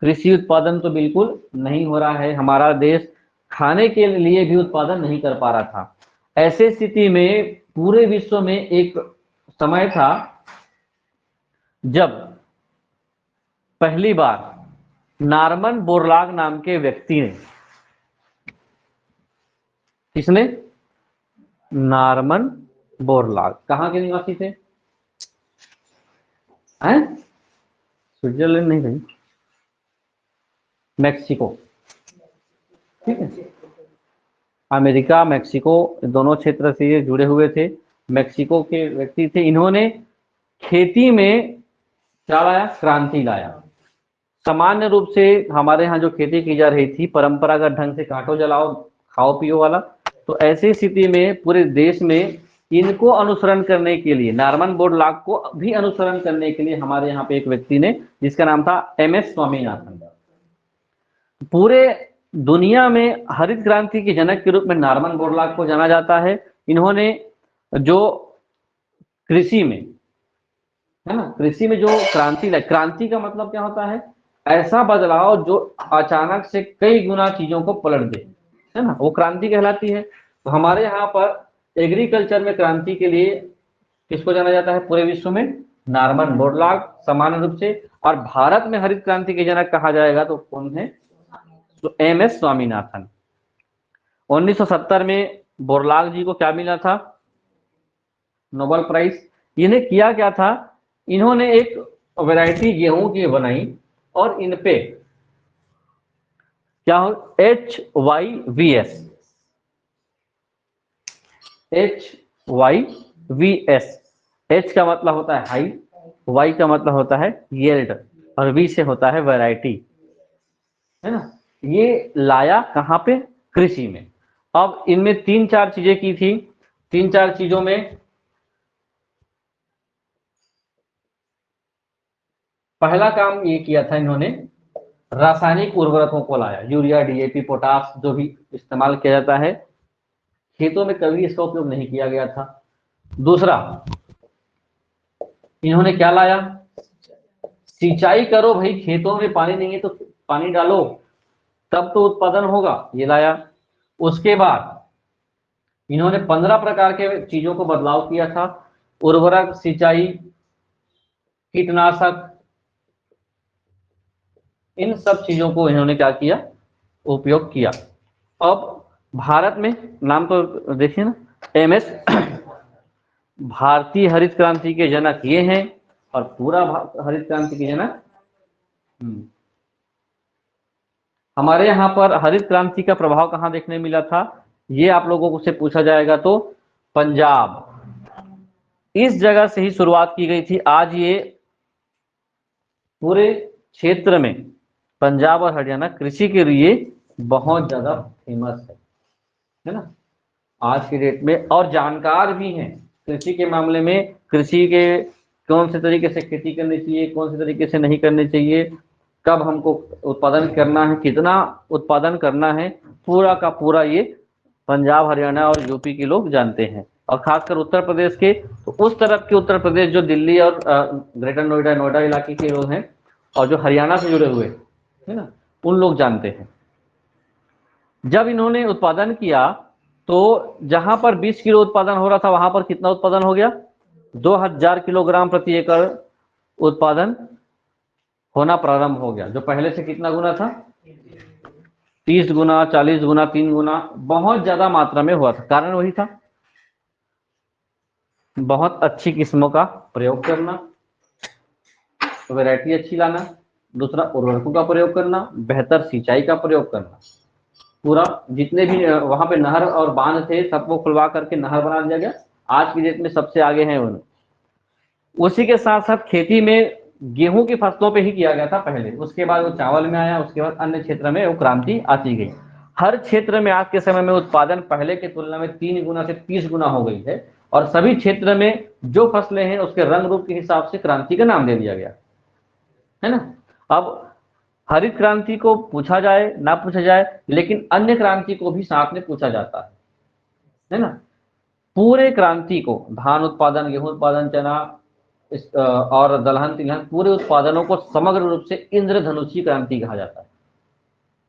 कृषि उत्पादन तो बिल्कुल नहीं हो रहा है। हमारा देश खाने के लिए भी उत्पादन नहीं कर पा रहा था। ऐसे स्थिति में पूरे विश्व में एक समय था जब पहली बार नॉर्मन बोरलाग नाम के व्यक्ति ने, किसने? Norman Borlaug. कहाँ के निवासी थे? हैं? स्विट्जरलैंड नहीं भाई, मैक्सिको। ठीक है, अमेरिका मैक्सिको दोनों क्षेत्र से ये जुड़े हुए थे। मैक्सिको के व्यक्ति थे। इन्होंने खेती में क्या लाया? क्रांति लाया। सामान्य रूप से हमारे यहाँ जो खेती की जा रही थी परंपरागत ढंग से काटो जलाओ खाओ पियो वाला, तो ऐसी स्थिति में पूरे देश में इनको अनुसरण करने के लिए, नॉर्मन बोरलॉग को भी अनुसरण करने के लिए हमारे यहाँ पे एक व्यक्ति ने, जिसका नाम था MS स्वामीनाथन, पूरे दुनिया में हरित क्रांति के जनक के रूप में नॉर्मन बोरलॉग को जाना जाता है। इन्होंने जो कृषि में, है ना, कृषि में जो क्रांति लाई, क्रांति का मतलब क्या होता है, ऐसा बदलाव जो अचानक से कई गुना चीजों को पलट दे, है ना, वो क्रांति कहलाती है। तो हमारे यहाँ पर एग्रीकल्चर में क्रांति के लिए किसको जाना जाता है पूरे विश्व में, नॉर्मन बोरलॉग सामान्य रूप से। और भारत में हरित क्रांति के जनक कहा जाएगा तो कौन है, तो MS स्वामीनाथन। 1970 में बोरलॉग जी को क्या मिला था, नोबेल प्राइज। इन्हें किया क्या था, इन्होंने एक वैरायटी गेहूं की बनाई और इन पे क्या हो, HYVS, HYVS, H का मतलब होता है हाई, Y का मतलब होता है यील्ड और V से होता है वैरायटी, है ना। ये लाया कहाँ पे, कृषि में। अब इनमें 3-4 चीजें की थी, 3-4 चीजों में पहला काम ये किया था इन्होंने, रासायनिक उर्वरकों को लाया, यूरिया DAP पोटास जो भी इस्तेमाल किया जाता है, खेतों में कभी इसका उपयोग नहीं किया गया था। दूसरा इन्होंने क्या लाया, सिंचाई करो भाई, खेतों में पानी नहीं है तो पानी डालो तब तो उत्पादन होगा, ये लाया। उसके बाद इन्होंने 15 प्रकार के चीजों को बदलाव किया था, उर्वरक, सिंचाई, कीटनाशक, इन सब चीजों को इन्होंने क्या किया, उपयोग किया। अब भारत में नाम तो देखिए ना, MS भारतीय हरित क्रांति के जनक ये हैं, और पूरा हरित क्रांति के जनक हमारे यहाँ पर हरित क्रांति का प्रभाव कहाँ देखने मिला था, ये आप लोगों को से पूछा जाएगा तो पंजाब, इस जगह से ही शुरुआत की गई थी। आज ये पूरे क्षेत्र में पंजाब और हरियाणा कृषि के लिए बहुत ज्यादा फेमस है ना, आज की डेट में, और जानकार भी हैं कृषि के मामले में, कृषि के कौन से तरीके से खेती करनी चाहिए, कौन से तरीके से नहीं करनी चाहिए, कब हमको उत्पादन करना है, कितना उत्पादन करना है, पूरा का पूरा ये पंजाब हरियाणा और यूपी के लोग जानते हैं। और खासकर उत्तर प्रदेश के, तो उस तरफ के उत्तर प्रदेश जो दिल्ली और ग्रेटर नोएडा, नोएडा इलाके के लोग हैं, और जो हरियाणा से जुड़े हुए है ना, उन लोग जानते हैं। जब इन्होंने उत्पादन किया तो जहां पर 20 किलो उत्पादन हो रहा था वहां पर कितना उत्पादन हो गया, 2000 किलोग्राम प्रति एकड़ उत्पादन होना प्रारंभ हो गया, जो पहले से कितना गुना था, 30 गुना, 40 गुना, 3 गुना, बहुत ज्यादा मात्रा में हुआ था। कारण वही था, बहुत अच्छी किस्मों का प्रयोग करना, वैरायटी अच्छी लाना, दूसरा उर्वरकों का प्रयोग करना, बेहतर सिंचाई का प्रयोग करना, पूरा जितने भी वहां पे नहर और बांध थे सबको खुलवा करके नहर बना दिया गया। आज की डेट में सबसे आगे हैं उन। उसी के साथ साथ खेती में गेहूं की फसलों पे ही किया गया था पहले, उसके बाद वो चावल में आया, उसके बाद अन्य क्षेत्र में वो क्रांति आती गई। हर क्षेत्र में आज के समय में उत्पादन पहले की तुलना में 3 गुना से 30 गुना हो गई है, और सभी क्षेत्र में जो फसलें हैं उसके रंग रूप के हिसाब से क्रांति का नाम दे दिया गया, है ना। अब हरित क्रांति को पूछा जाए ना पूछा जाए, लेकिन अन्य क्रांति को भी साथ में पूछा जाता है ना। पूरे क्रांति को, धान उत्पादन, गेहूं उत्पादन, चना और दलहन तिलहन, पूरे उत्पादनों को समग्र रूप से इंद्रधनुषी क्रांति कहा जाता है।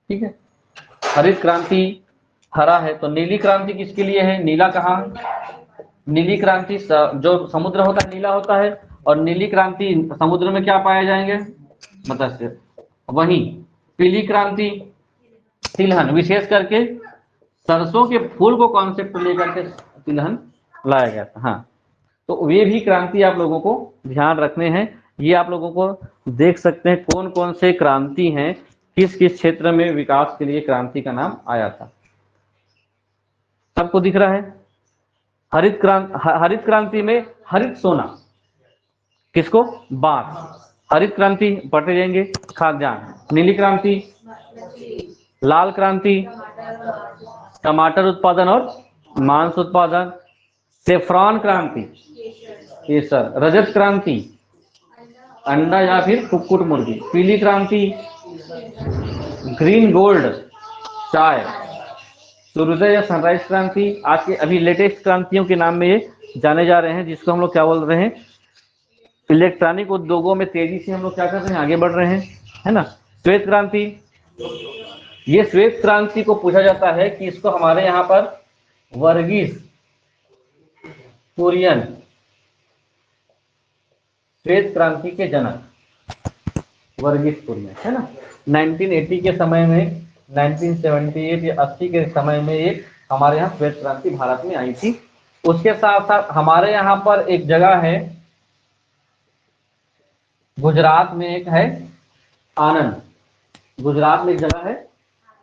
ठीक है, हरित क्रांति हरा है, तो नीली क्रांति किसके लिए है, नीला कहाँ, नीली क्रांति जो समुद्र होता है नीला होता है, और नीली क्रांति समुद्र में क्या पाए जाएंगे, मत्स्य। वहीं पीली क्रांति तिलहन, विशेष करके सरसों के फूल को कॉन्सेप्ट लेकर के तिलहन लाया गया था। हाँ, तो वे भी क्रांति आप लोगों को ध्यान रखने हैं। ये आप लोगों को देख सकते हैं कौन कौन से क्रांति हैं, किस किस क्षेत्र में विकास के लिए क्रांति का नाम आया था। सबको दिख रहा है। हरित क्रांति में हरित सोना किसको, बांस, हरित क्रांति पढ़ते जाएंगे, खाद्यान्न। नीली क्रांति, लाल क्रांति, टमाटर उत्पादन और मांस उत्पादन। सेफ्रॉन क्रांति, केसर। रजत क्रांति, अंडा या फिर कुक्कुट मुर्गी। पीली क्रांति, ग्रीन गोल्ड, चाय। सूर्योदय या सनराइज क्रांति, आज के अभी लेटेस्ट क्रांतियों के नाम में ये जाने जा रहे हैं, जिसको हम लोग क्या बोल रहे हैं, इलेक्ट्रॉनिक उद्योगों में तेजी से हम लोग क्या कर रहे हैं, आगे बढ़ रहे हैं, है ना। श्वेत क्रांति, ये श्वेत क्रांति को पूछा जाता है कि इसको हमारे यहाँ पर वर्गीस कुरियन श्वेत क्रांति के जनक वर्गीस कुरियन, है ना। 1980 के समय में, 1978 या 80 के समय में ये हमारे यहाँ श्वेत क्रांति भारत में आई थी। उसके साथ साथ हमारे यहाँ पर एक जगह है गुजरात में, एक है आनंद। गुजरात में एक जगह है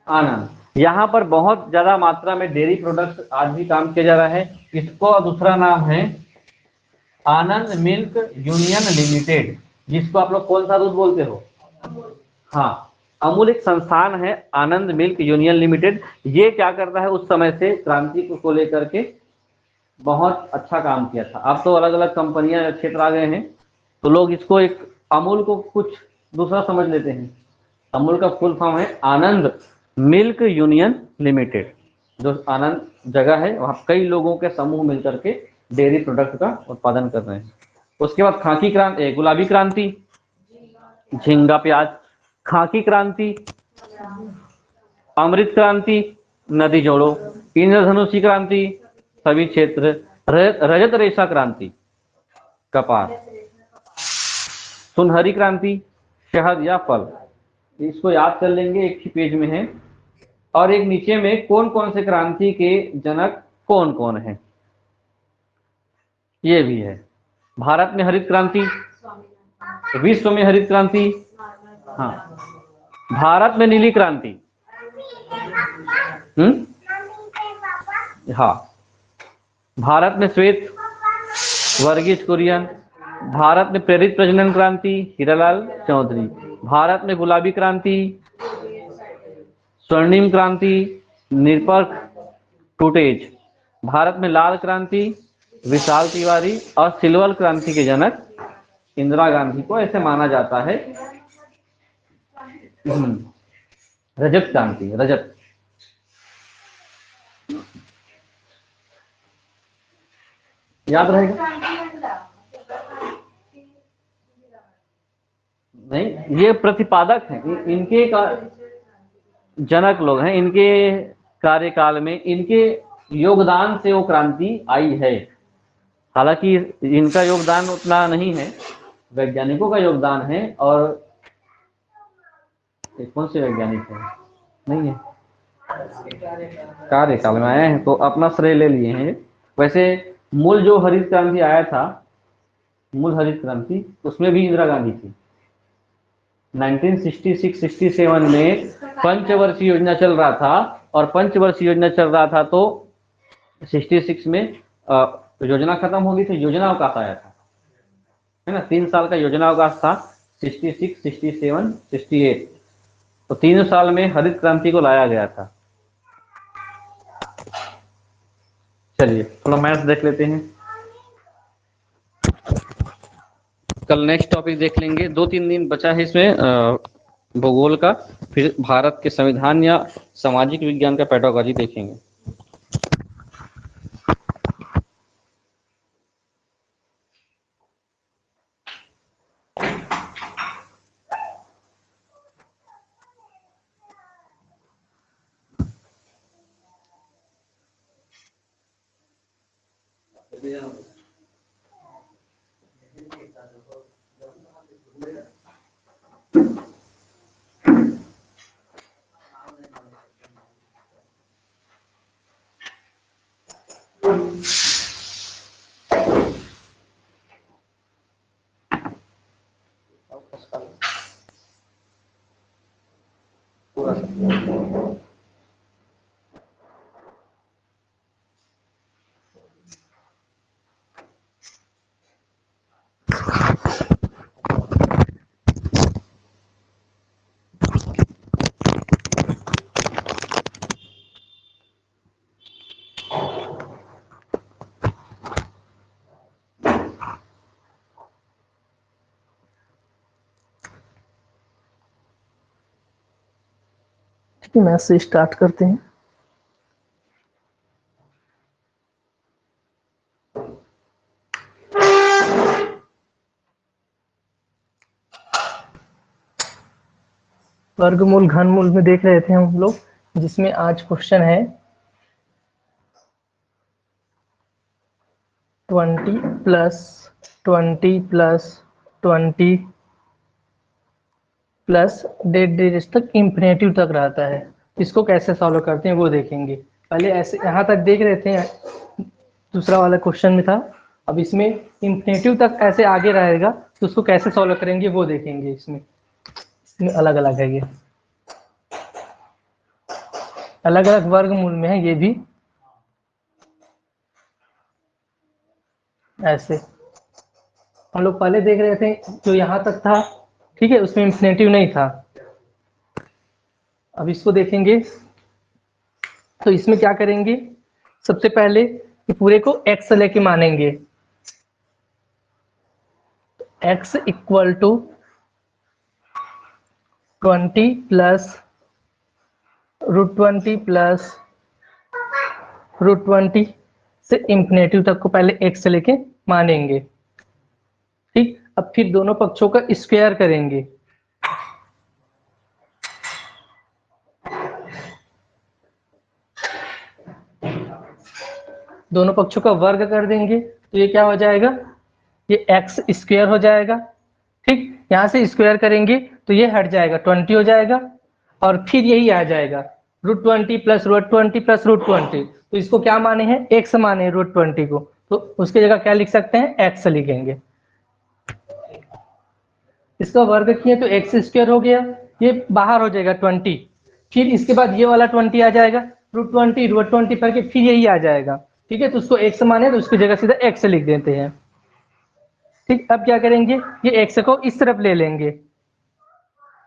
आनंद, यहाँ पर बहुत ज्यादा मात्रा में डेयरी प्रोडक्ट्स आज भी काम किया जा रहा है। इसको दूसरा नाम है आनंद मिल्क यूनियन लिमिटेड, जिसको आप लोग कौन सा दूध बोलते हो? हाँ, अमूल एक संस्थान है आनंद मिल्क यूनियन लिमिटेड। ये क्या करता है, उस समय से क्रांति को लेकर के बहुत अच्छा काम किया था। अब तो अलग अलग कंपनियां क्षेत्र आ गए हैं, तो लोग इसको एक अमूल को कुछ दूसरा समझ लेते हैं। अमूल का फुल फॉर्म है आनंद मिल्क यूनियन लिमिटेड। जो आनंद जगह है वहाँ कई लोगों के समूह मिलकर के डेयरी प्रोडक्ट का उत्पादन कर रहे हैं। उसके बाद खाकी क्रांति, गुलाबी क्रांति, झींगा प्याज। खाकी क्रांति, अमृत क्रांति, नदी जोड़ो। इंद्रधनुषी क्रांति, सभी क्षेत्र। रजत रेशा क्रांति, कपास। सुनहरी क्रांति, शहद या फल। इसको याद कर लेंगे, एक ही पेज में है। और एक नीचे में कौन कौन से क्रांति के जनक कौन कौन है, ये भी है। भारत में हरित क्रांति, विश्व में हरित क्रांति, हाँ। भारत में नीली क्रांति, हाँ। भारत में श्वेत, वर्गीस कुरियन। भारत में प्रेरित प्रजनन क्रांति, हीरालाल चौधरी। भारत में गुलाबी क्रांति, स्वर्णिम क्रांति, निरपक्ष टूटेज। भारत में लाल क्रांति, विशाल तिवारी। और सिल्वर क्रांति के जनक इंदिरा गांधी को ऐसे माना जाता है। रजत क्रांति, रजत। याद रहेगा? नहीं, ये प्रतिपादक हैं, इनके का जनक लोग हैं। इनके कार्यकाल में, इनके योगदान से वो क्रांति आई है। हालांकि इनका योगदान उतना नहीं है, वैज्ञानिकों का योगदान है। और कौन से वैज्ञानिक है, नहीं है, कार्यकाल में आए हैं तो अपना श्रेय ले लिए हैं। वैसे मूल जो हरित क्रांति आया था, मूल हरित क्रांति, उसमें भी इंदिरा गांधी थी। 1966-67 में पंचवर्षीय योजना चल रहा था, और पंचवर्षीय योजना चल रहा था तो 66 में योजना खत्म हो गई थी, योजना अवकाश आया था, है ना। 3 साल का योजना अवकाश था, 66, 67, 68। तो 3 साल में हरित क्रांति को लाया गया था। चलिए थोड़ा मैथ्स देख लेते हैं, कल नेक्स्ट टॉपिक देख लेंगे। 2-3 दिन बचा है इसमें भूगोल का, फिर भारत के संविधान या सामाजिक विज्ञान का पेडागॉजी देखेंगे। ठीक है, मैथ से स्टार्ट करते हैं। वर्गमूल घनमूल में देख रहे थे हम लोग, जिसमें आज क्वेश्चन है 20 प्लस 20 प्लस 20 प्लस डेढ़ डेढ़ तक इंफिनिटी तक रहता है। इसको कैसे सॉल्व करते हैं वो देखेंगे। पहले ऐसे यहाँ तक देख रहे थे, दूसरा वाला क्वेश्चन में था। अब इसमें इंफिनिटी तक ऐसे आगे रहेगा, तो उसको कैसे सॉल्व करेंगे वो देखेंगे। इसमें अलग अलग है, ये अलग अलग वर्गमूल में है। ये भी ऐसे हम लोग पहले देख रहे थे, जो यहाँ तक था, ठीक है, उसमें इंफिनिटी नहीं था। अब इसको देखेंगे तो इसमें क्या करेंगे, सबसे पहले कि पूरे को x लेके मानेंगे। x equal to 20 plus √20 plus √20 से इंफिनिटी तक को पहले x लेके मानेंगे। ठीक, अब फिर दोनों पक्षों का स्क्वायर करेंगे। दोनों पक्षों का वर्ग कर देंगे, तो ये क्या हो जाएगा, ये x स्क्वायर हो जाएगा। ठीक, यहाँ से स्क्वायर करेंगे तो ये हट जाएगा, 20 हो जाएगा, और फिर यही आ जाएगा √20 प्लस √20 प्लस √20। तो इसको क्या माने हैं, x माने हैं √20 को, तो उसकी जगह क्या लिख सकते हैं, x लिखेंगे। इसका वर्ग किए तो x स्क्वायर हो गया, ये बाहर हो जाएगा 20, फिर इसके बाद ये वाला 20 आ जाएगा, √20 करके फिर यही आ जाएगा। ठीक है, तो उसको x माने तो उसकी जगह सीधा x लिख देते हैं। ठीक, अब क्या करेंगे, ये x को इस तरफ ले लेंगे,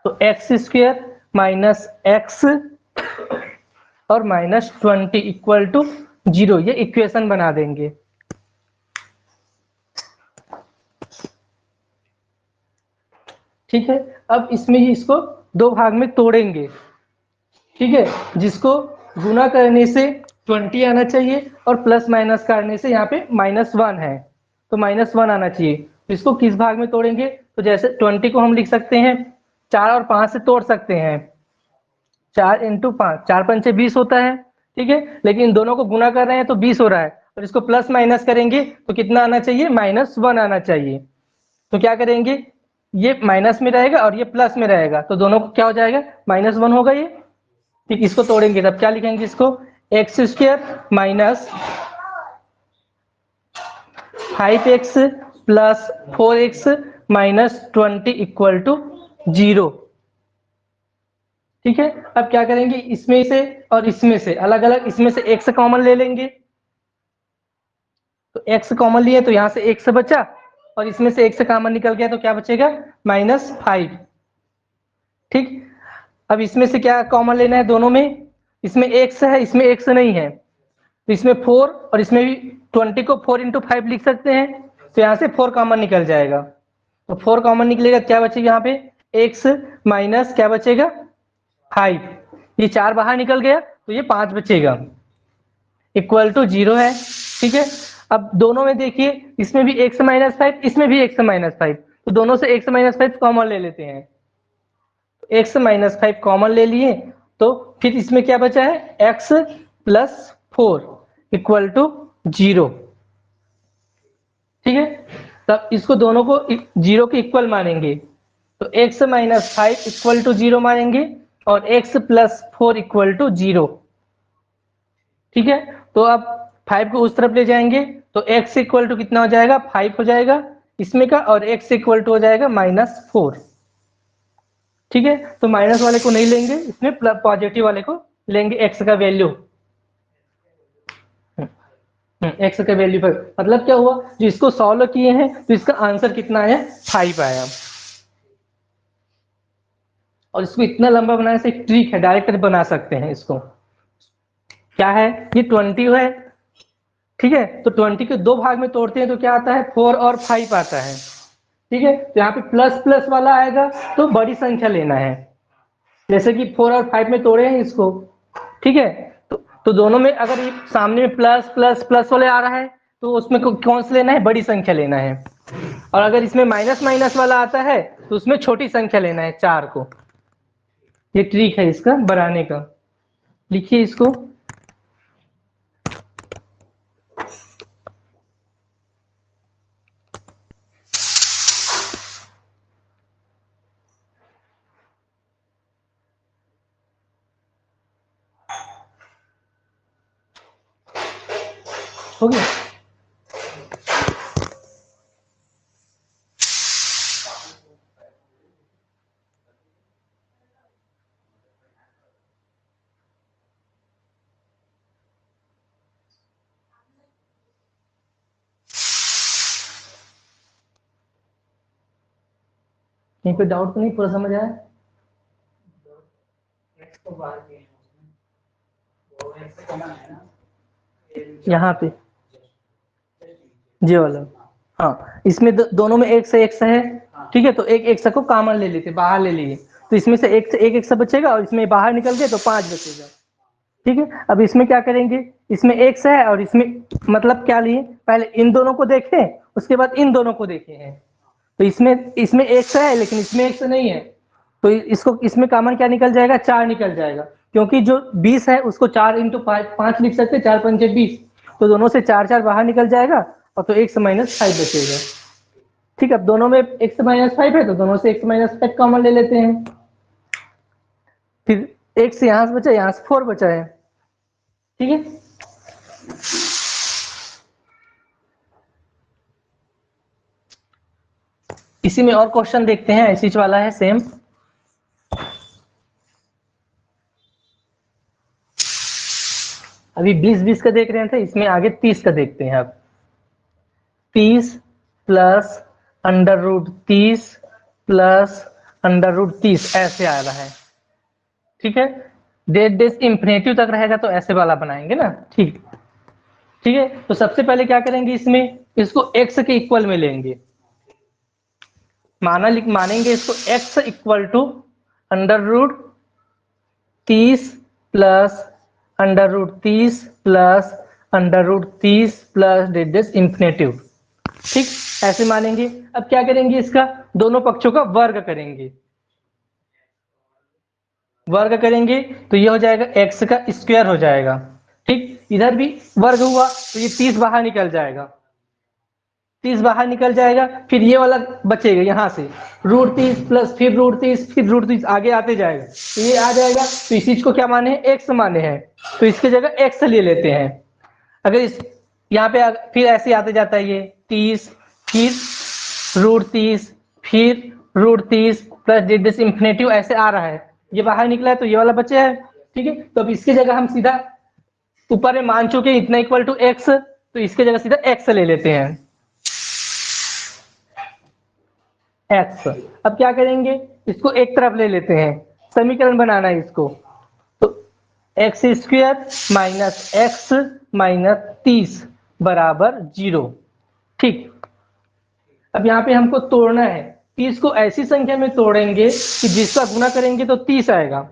तो x स्क्वायर माइनस x और माइनस 20 इक्वल टू 0, ये इक्वेशन बना देंगे। ठीक है, अब इसमें ही इसको दो भाग में तोड़ेंगे। ठीक है, जिसको गुना करने से 20 आना चाहिए और प्लस माइनस करने से यहाँ पे -1 है, तो -1 आना चाहिए। तो इसको किस भाग में तोड़ेंगे, तो जैसे 20 को हम लिख सकते हैं 4 और 5 से तोड़ सकते हैं। 4 × 5, 4 पंचे 20 होता है। ठीक है, लेकिन दोनों को गुना कर रहे हैं तो 20 हो रहा है, और इसको प्लस माइनस करेंगे तो कितना आना चाहिए, -1 आना चाहिए। तो क्या करेंगे, ये माइनस में रहेगा और ये प्लस में रहेगा, तो दोनों को क्या हो जाएगा, -1 होगा ये। ठीक, इसको तोड़ेंगे तब क्या लिखेंगे, इसको x square minus 5x plus 4x minus 20 equal to 0। ठीक है, अब क्या करेंगे, इसमें से और इसमें से अलग अलग, इसमें से x कॉमन ले लेंगे, तो x कॉमन लिए तो यहां से x बचा, और इसमें से x कॉमन निकल गया तो क्या बचेगा, -5। ठीक, अब इसमें से क्या कॉमन लेना है, दोनों में, इसमें x है, इसमें x नहीं है, तो इसमें 4 और इसमें भी 20 को 4 × 5 लिख सकते हैं, तो यहाँ से 4 कॉमन निकल जाएगा, तो 4 कॉमन निकलेगा, क्या बचेगा यहाँ पे, x माइनस क्या बचेगा 5, ये 4 बाहर निकल गया तो ये 5 बचेगा, इक्वल टू 0 है। ठीक है, अब दोनों में देखिए, इसमें भी x -5, इसमें भी x -5, तो दोनों से x -5 कॉमन ले लेते हैं, x -5 कॉमन ले लिए, तो फिर इसमें क्या बचा है, x + 4 इक्वल टू 0। ठीक है, तब इसको दोनों को 0 के इक्वल मानेंगे, तो x -5 इक्वल टू 0 मानेंगे और x + 4 इक्वल टू 0। ठीक है, तो अब 5 को उस तरफ ले जाएंगे, तो x इक्वल टू कितना हो जाएगा, 5 हो जाएगा इसमें का, और x इक्वल टू हो जाएगा -4। ठीक है, तो माइनस वाले को नहीं लेंगे, इसमें पॉजिटिव वाले को लेंगे, x का वैल्यू, x का वैल्यू पर, मतलब क्या हुआ, जो इसको सॉल्व किए हैं तो इसका आंसर कितना आया, 5 आया। और इसको इतना लंबा बनाने से एक ट्रिक है, डायरेक्ट बना सकते हैं इसको। क्या है, ये 20 है, ठीक है, तो 20 के दो भाग में तोड़ते हैं तो क्या आता है, 4 और 5 आता है। ठीक है, तो यहाँ पे प्लस प्लस वाला आएगा तो बड़ी संख्या लेना है, जैसे कि 4 और 5 में तोड़े हैं इसको, ठीक है। तो दोनों में अगर ये सामने में प्लस प्लस प्लस वाले आ रहा है तो उसमें कौन सा लेना है, बड़ी संख्या लेना है। और अगर इसमें माइनस माइनस वाला आता है तो उसमें छोटी संख्या लेना है, 4 को। ये ट्रिक है इसका बनाने का, लिखिए इसको। हो गया। कहीं पे डाउट तो नहीं, पूरा समझ आया? यहाँ पे ये वाला, हाँ इसमें दोनों में एक से एक से है, ठीक है। तो एक एक को कॉमन ले लेते, बाहर ले लिए, तो इसमें से एक से बचेगा और इसमें बाहर निकल गए तो 5 बचेगा, ठीक है। अब इसमें क्या करेंगे, इसमें एक से है और इसमें मतलब क्या लिए, पहले इन दोनों को देखें उसके बाद इन दोनों को देखे हैं। तो इसमें एक से है लेकिन इसमें एक से नहीं है, तो इसको इसमें कॉमन क्या निकल जाएगा, 4 निकल जाएगा, क्योंकि जो 20 है उसको 4 इंटू 5 लिख सकते हैं, 4 पंचे 20, तो दोनों से 4 4 बाहर निकल जाएगा और तो एक से -5 बचेगा, ठीक है। अब दोनों में एक से -5 है तो दोनों से एक से -5 कॉमन ले लेते हैं, फिर एक से यहां से बचा, यहां से 4 बचा है, ठीक है। इसी में और क्वेश्चन देखते हैं, ऐसी वाला है सेम। अभी 20 का देख रहे थे, इसमें आगे 30 का देखते हैं। अब 30 प्लस √30 प्लस √30 ऐसे आ रहा है, ठीक है। डेस इंफिनिटिव तक रहेगा तो ऐसे वाला बनाएंगे ना, ठीक ठीक है। तो सबसे पहले क्या करेंगे, इसमें इसको x के इक्वल में लेंगे, मानेंगे इसको x equal to √30 plus √30 plus √30 plus डेस इंफिनिटिव, ठीक ऐसे मानेंगे। अब क्या करेंगे, इसका दोनों पक्षों का वर्ग करेंगे, वर्ग करेंगे तो ये हो जाएगा x का स्क्वायर हो जाएगा, ठीक। इधर भी वर्ग हुआ तो ये 30 बाहर निकल जाएगा, 30 बाहर निकल जाएगा, फिर ये वाला बचेगा यहाँ से √30 प्लस फिर √30 फिर √30 आगे आते जाएगा, तो ये आ जाएगा। तो इस चीज को क्या माने हैं, x माने हैं, तो इसकी जगह x ले लेते हैं। अगर इस यहाँ पे फिर ऐसे आते जाता है, ये 30 फिर √30 फिर √30 प्लस डेस इंफिनिटिव ऐसे आ रहा है, ये बाहर निकला है तो ये वाला बचे है, ठीक है। तो अब इसकी जगह हम सीधा ऊपर में मान चुके इतना इक्वल टू x, तो इसके जगह सीधा x ले लेते हैं, x। अब क्या करेंगे, इसको एक तरफ ले लेते हैं, समीकरण बनाना है इसको, तो x² माइनस x माइनस 30 बराबर 0, ठीक। अब यहाँ पे हमको तोड़ना है, 30 को ऐसी संख्या में तोड़ेंगे कि जिसका गुना करेंगे तो 30 आएगा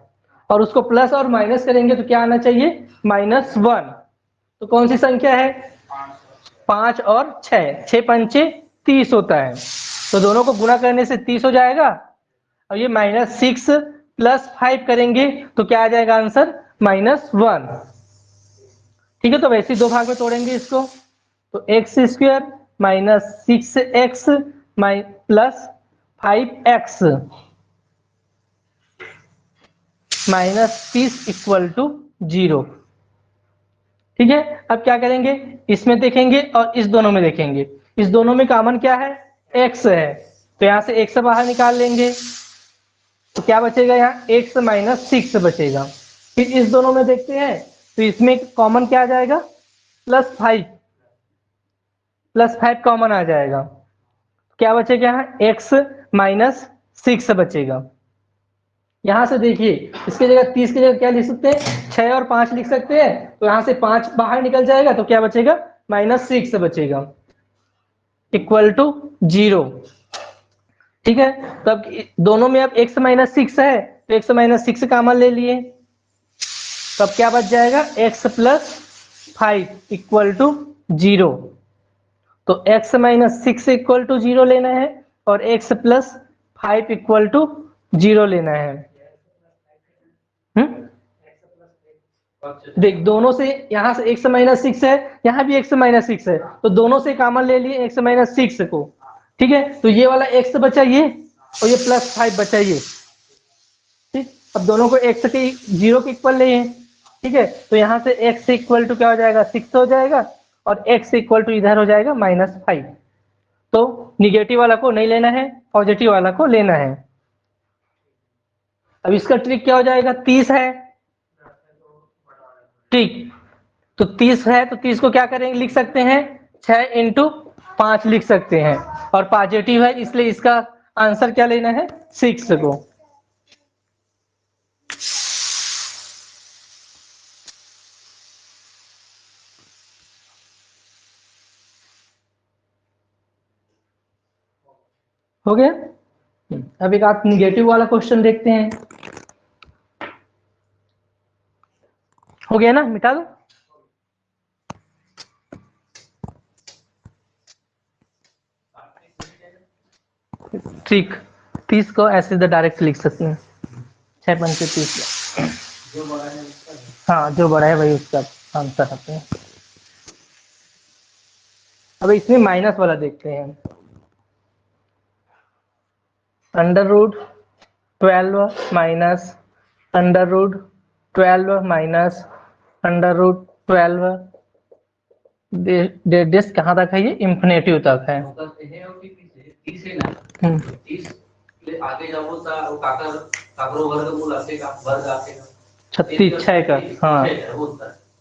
और उसको प्लस और माइनस करेंगे तो क्या आना चाहिए, -1। तो कौन सी संख्या है, 5 और 6, 6 पंचे 30 होता है, तो दोनों को गुना करने से 30 हो जाएगा। और ये -6 प्लस 5 करेंगे तो क्या आ जाएगा आंसर, -1, ठीक है। तो वैसे दो भाग में तोड़ेंगे इसको, तो x² minus 6x plus 5x -30 equal to 0, ठीक है। अब क्या करेंगे, इसमें देखेंगे और इस दोनों में देखेंगे, इस दोनों में कॉमन क्या है, x है, तो यहां से x बाहर निकाल लेंगे तो क्या बचेगा, यहाँ x -6 बचेगा। फिर इस दोनों में देखते हैं तो इसमें कॉमन क्या आ जाएगा, +5 कॉमन आ जाएगा, क्या बचेगा, यहाँ x -6 बचेगा। यहां से देखिए, इसकी जगह 30 की जगह क्या लिख सकते हैं, 6 और 5 लिख सकते हैं, तो यहां से 5 बाहर निकल जाएगा तो क्या बचेगा, -6 बचेगा इक्वल टू 0, ठीक है। तो अब दोनों में अब x -6 है तो x माइनस 6 कॉमन ले लिए, तो अब क्या बच जाएगा, x प्लस 5 इक्वल टू 0। तो x माइनस 6 इक्वल टू 0 लेना है और x प्लस 5 इक्वल टू 0 लेना है। देख दोनों से, यहाँ से x माइनस 6 है, यहाँ भी x माइनस 6 है, तो दोनों से कॉमन ले लिए x माइनस 6 को। ठीक है, तो ये वाला x बचा ये, और ये प्लस 5 बचा ये। ठीक, अब दोनों को x के 0 के इक्वल ले। ठीक है, तो यहाँ से x इक्वल टू क्या हो जाएगा, 6 हो जाएगा, और x इक्वल टू इधर हो जाएगा -5। तो निगेटिव वाला को नहीं लेना है, पॉजिटिव वाला को लेना है। अब इसका ट्रिक क्या हो जाएगा, 30 है। ठीक, तो 30 है, तो 30 को क्या करेंगे, लिख सकते हैं 6 इंटू 5 लिख सकते हैं, और पॉजिटिव है इसलिए इसका आंसर क्या लेना है, 6 को। हो गया। अब एक आप निगेटिव वाला क्वेश्चन देखते हैं। हो गया ना, मिटा दो। ठीक, 30 को ऐसे डायरेक्ट लिख सकते हैं, 6 पंचे 30। हाँ, जो बड़ा है वही उसका आंसर आते हैं। अब इसमें माइनस वाला देखते हैं। √12 माइनस √12 माइनस √12, डिस कहाँ तक है, ये इंफिनिटिव तक है। आगे जाओ तो काकरो वर्गमूल असेगा, वर्ग आसेगा 36 6 का। हाँ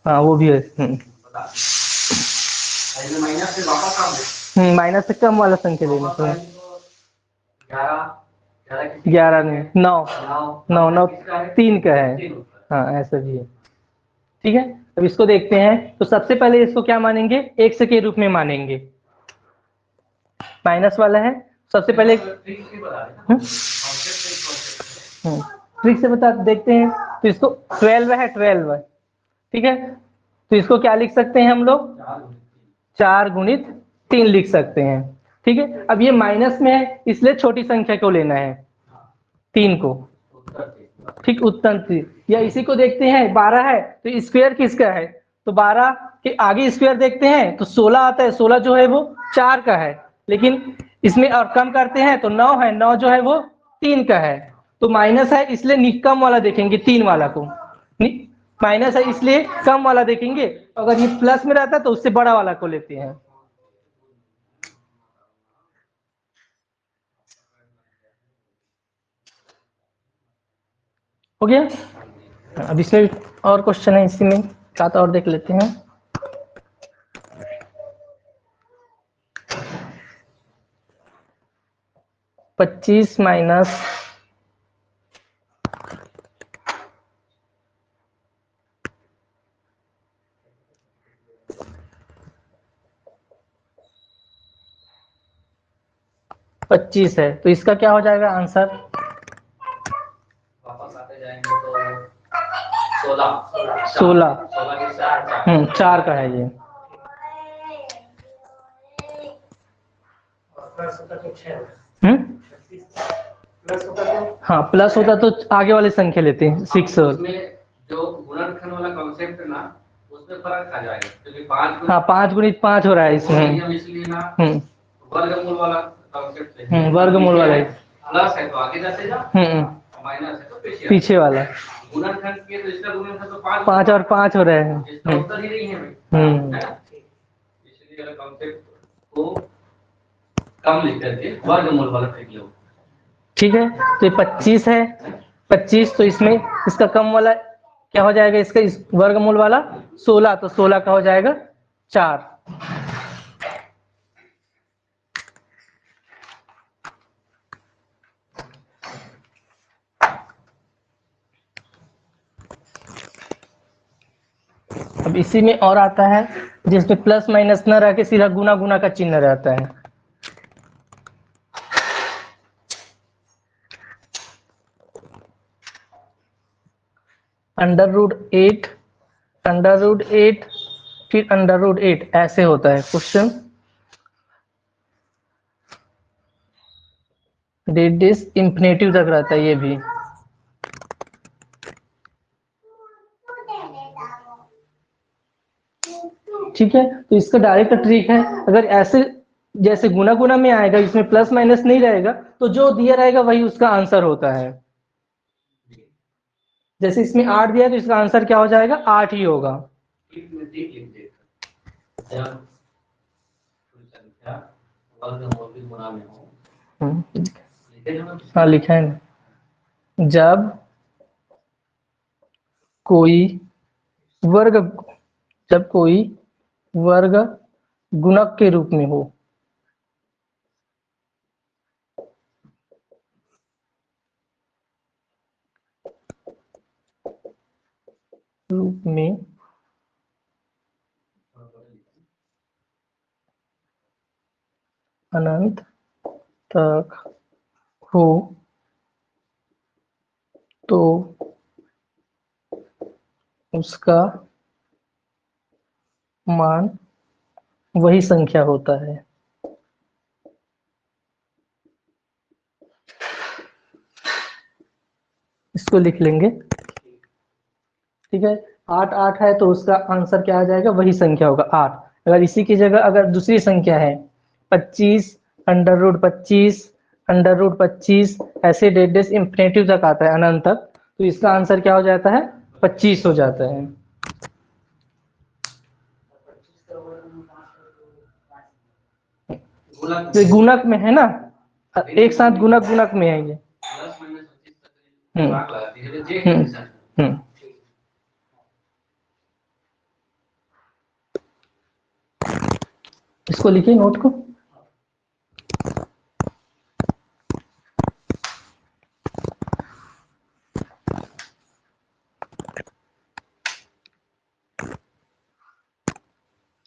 हाँ, वो भी है। माइनस से वापस आ माइनस से कम वाला संख्या लेना है। 11 नहीं, 9 9 9 3 का है। हाँ, ऐसा भी है। ठीक है, अब इसको देखते हैं। तो सबसे पहले इसको क्या मानेंगे, x के रूप में मानेंगे। माइनस वाला है, सबसे पहले ट्रिक से बता देखते हैं। तो इसको 12 है, 12 है। ठीक है, तो इसको क्या लिख सकते हैं हम लोग, 4 गुणित 3 लिख सकते हैं। ठीक है, अब ये माइनस में है इसलिए छोटी संख्या को लेना है, 3 को। ठीक, उत्तर 3। या इसी को देखते हैं, 12 है तो स्क्वायर किसका है, तो 12 के आगे स्क्वायर देखते हैं तो 16 आता है। 16 जो है वो 4 का है, लेकिन इसमें और कम करते हैं तो 9 है, 9 जो है वो 3 का है। तो माइनस है इसलिए कम वाला देखेंगे, 3 वाला को। माइनस है इसलिए कम वाला देखेंगे, अगर ये प्लस में रहता है तो उससे बड़ा वाला को लेते हैं। हो गया। अब इसमें और क्वेश्चन है, इसी में साथ और देख लेते हैं। पच्चीस माइनस पच्चीस है, तो इसका क्या हो जाएगा आंसर, वापस आते जाएंगे तो 16 16 4 का है ये। हाँ, प्लस होता तो आगे वाली संख्या लेते हैं 6। उसमें जो गुणनखंड वाला कॉन्सेप्ट है ना, उसमें फर्क आ जाएगा, क्योंकि 5 हाँ, 5 गुणित 5 हो रहा है इसमें। इसलिए ना वर्गमूल वाला कॉन्सेप्ट है। वर्गमूल वाला है। प्लस है तो आगे जाएगा, माइनस है तो पीछे वाला। गुणनखंड के तो इसका गुणनखंड तो 5 और 5 हो रहे हैं। इसका उत्तर ही नहीं है भाई, इसलिए वाला कॉन्सेप्ट को कम लिख करके वर्गमूल वाला ट्रिक लो। ठीक है, तो ये 25 है, 25, तो इसमें इसका कम वाला क्या हो जाएगा, इसका इस वर्गमूल वाला 16, तो 16 का हो जाएगा 4। अब इसी में और आता है जिसमें प्लस माइनस न रह के सीधा गुना गुना का चिन्ह रहता है। √8, √8, फिर √8, ऐसे होता है क्वेश्चन। रेडियस इंफिनिटिव तक रहता है ये भी। ठीक है, तो इसका डायरेक्ट ट्रिक है, अगर ऐसे जैसे गुना गुना में आएगा, इसमें प्लस माइनस नहीं रहेगा, तो जो दिया रहेगा वही उसका आंसर होता है। जैसे इसमें 8 दिया है तो इसका आंसर क्या हो जाएगा, 8 ही होगा। हाँ लिखा है ना। जब कोई वर्ग जब कोई वर्ग गुणक के रूप में हो, रूप में अनंत तक हो, तो उसका मान वही संख्या होता है। इसको लिख लेंगे, ठीक है। 8 8 है तो उसका आंसर क्या आ जाएगा, वही संख्या होगा 8। अगर इसी की जगह अगर दूसरी संख्या है 25, √25, √25, ऐसे रेडियस इंफिनिटिव तक आता है, अनंत तक, तो इसका आंसर क्या हो जाता है, 25 हो जाता है। ये गुणक में है ना, एक साथ गुणक गुणक में है ये। हम्म हम्म हम्म। इसको लिखिए नोट को।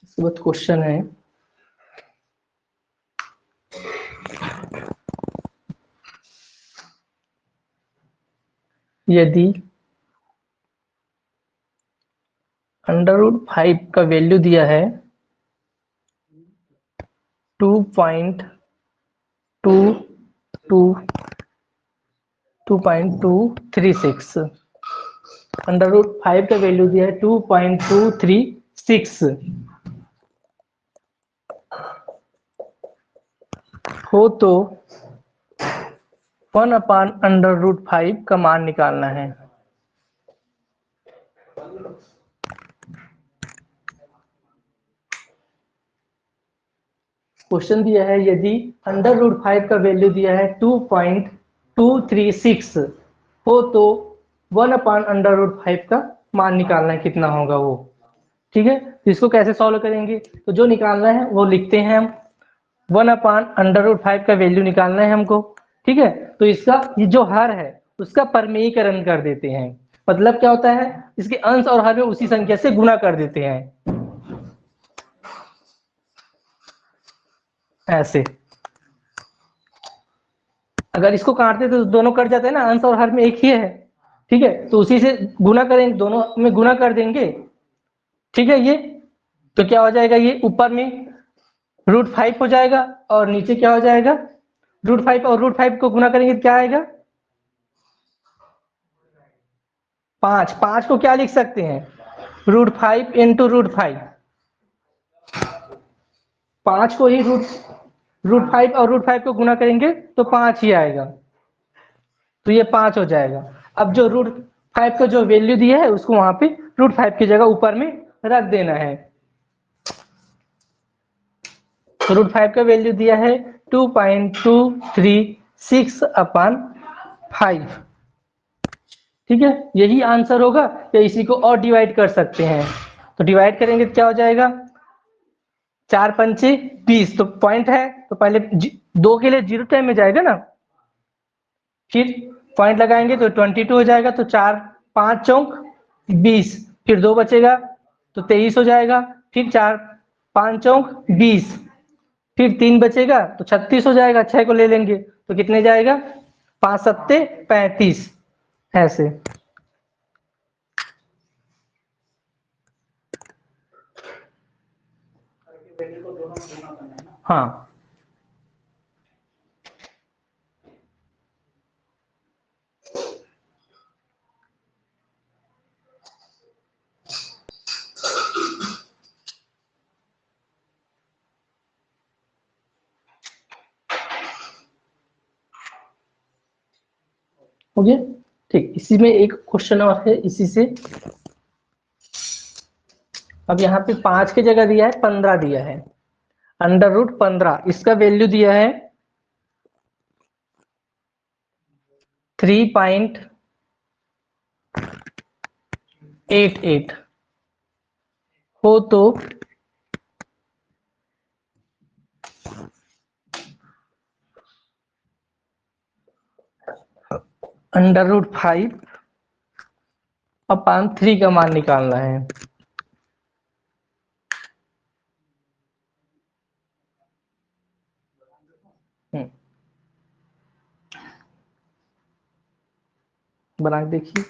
इसके बाद क्वेश्चन है, यदि √5 का वैल्यू दिया है 2.236, √5 का वैल्यू दिया है 2.236 हो, तो 1/√5 का मान निकालना है। क्वेश्चन दिया है, यदि √5 का वैल्यू दिया है 2.236 हो, तो 1/√5 का मान निकालना है, कितना होगा वो। ठीक है, तो इसको कैसे सॉल्व करेंगे, तो जो निकालना है वो लिखते हैं हम। 1/√5 का वैल्यू निकालना है हमको, ठीक है। तो इसका ये जो हर है उसका परमेयीकरण कर देते हैं। मतलब क्या होता है, इसके अंश और हर में उसी संख्या से गुणा कर देते हैं, ऐसे। अगर इसको काटते तो दोनों कट जाते हैं ना, अंश और हर में एक ही है, ठीक है। तो उसी से गुणा करेंगे, दोनों में गुणा कर देंगे, ठीक है। ये तो क्या हो जाएगा, ये ऊपर में √5 हो जाएगा और नीचे क्या हो जाएगा, √5 और √5 को गुणा करेंगे तो क्या आएगा, 5। 5 को क्या लिख सकते हैं, √5 इंटू √5। 5 को ही √5 और √5 को गुणा करेंगे तो 5 ही आएगा, तो ये 5 हो जाएगा। अब जो √5 का जो वैल्यू दिया है उसको वहां पे √5 की जगह ऊपर में रख देना है। तो √5 का वैल्यू दिया है 2.236/5, ठीक है। यही आंसर होगा, या इसी को और डिवाइड कर सकते हैं। तो डिवाइड करेंगे तो क्या हो जाएगा, 4 पंचे 20, तो पॉइंट है तो पहले 2 के लिए 0 टाइम में जाएगा ना, फिर पॉइंट लगाएंगे तो 22 हो जाएगा, तो 4 5 चौक 20, फिर 2 बचेगा तो 23 हो जाएगा, फिर 4 5 चौक 20, फिर 3 बचेगा तो 36 हो जाएगा, 6 को ले लेंगे तो कितने जाएगा, 5 7 35, ऐसे। हाँ, हो गया। ठीक, इसी में एक क्वेश्चन और है इसी से। अब यहाँ पे 5 की जगह दिया है 15 दिया है, √15 इसका वैल्यू दिया है 3.88 हो तो √5 अपान 3 का मान निकालना है। बना के देखिए।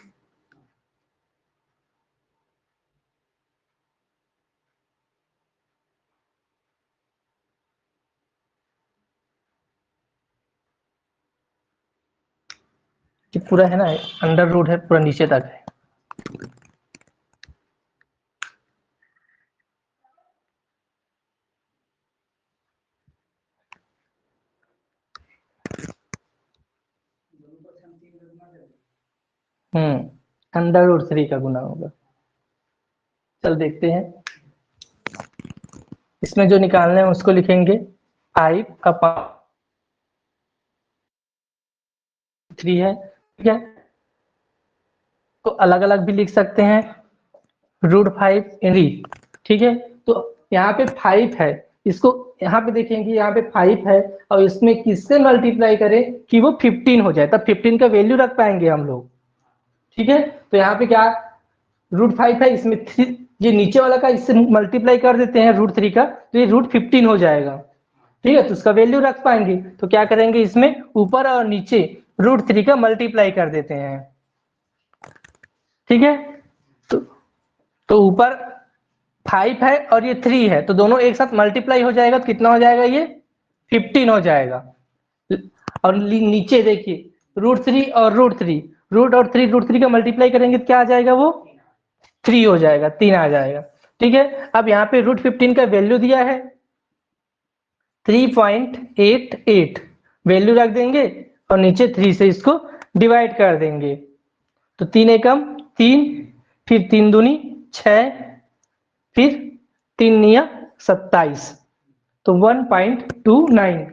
ये पूरा है ना, √ है, पूरा नीचे तक है। √3 का गुना होगा। चल देखते हैं, इसमें जो निकालना है उसको लिखेंगे 5 अपान 3 है, ठीक है। तो अलग अलग भी लिख सकते हैं, √5 ठीक है। तो यहाँ पे 5 है, इसको यहाँ पे देखेंगे, यहाँ पे 5 है और इसमें किससे मल्टीप्लाई करें कि वो 15 हो जाए, तब 15 का वैल्यू रख पाएंगे हम लोग, ठीक है। तो यहाँ पे क्या √5 है, इसमें 3, ये नीचे वाला का इससे मल्टीप्लाई कर देते हैं √3 का, तो ये √15 हो जाएगा, ठीक है। तो उसका वैल्यू रख पाएंगे, तो क्या करेंगे, इसमें ऊपर और नीचे √3 का मल्टीप्लाई कर देते हैं, ठीक है। तो ऊपर 5 है और ये 3 है, तो दोनों एक साथ मल्टीप्लाई हो जाएगा, तो कितना हो जाएगा, ये 15 हो जाएगा। और नीचे देखिए √3 और √3, √3 का मल्टीप्लाई करेंगे तो क्या आ जाएगा, वो 3 हो जाएगा, 3 आ जाएगा, ठीक है। अब यहाँ पे √15 का वैल्यू दिया है 3.88, वैल्यू रख देंगे और नीचे 3 से इसको डिवाइड कर देंगे, तो 3 एकम 3, फिर 3 दूनी 6, फिर 3 निया 27, तो 1.29।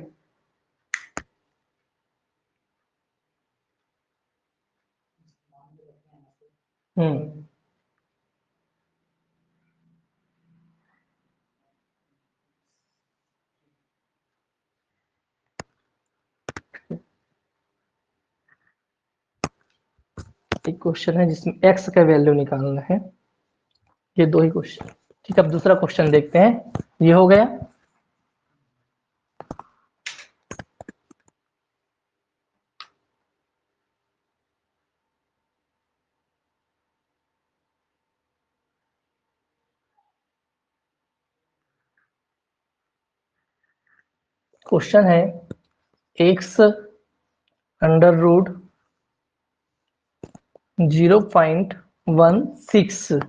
एक क्वेश्चन है जिसमें x का वैल्यू निकालना है, ये 2 ही क्वेश्चन, ठीक है। अब दूसरा क्वेश्चन देखते हैं, ये हो गया। क्वेश्चन है x √0.16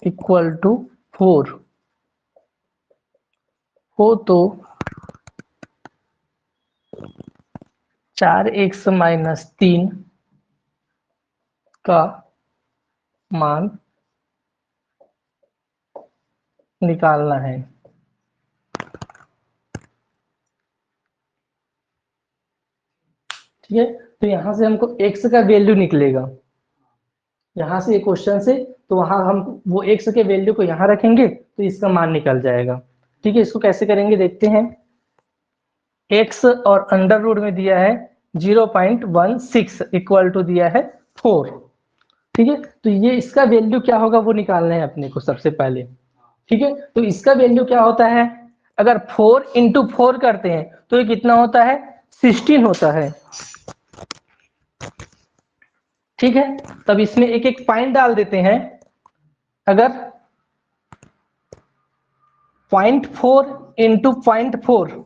इक्वल टू 4 हो तो 4x-3 का मान निकालना है, ठीक है। तो यहां से हमको x का वैल्यू निकलेगा, यहाँ से क्वेश्चन से, तो वहां हम वो x के वैल्यू को यहाँ रखेंगे तो इसका मान निकल जाएगा, ठीक है। इसको कैसे करेंगे देखते हैं। x और √ में दिया है 0.16 इक्वल टू दिया है 4, ठीक है। तो ये इसका वैल्यू क्या होगा वो निकालना है अपने को सबसे पहले, ठीक है। तो इसका वैल्यू क्या होता है, अगर 4 × 4 करते हैं तो ये कितना होता है, 16 होता है, ठीक है। तब इसमें एक एक पॉइंट डाल देते हैं, अगर 0.4 इंटू 0.4,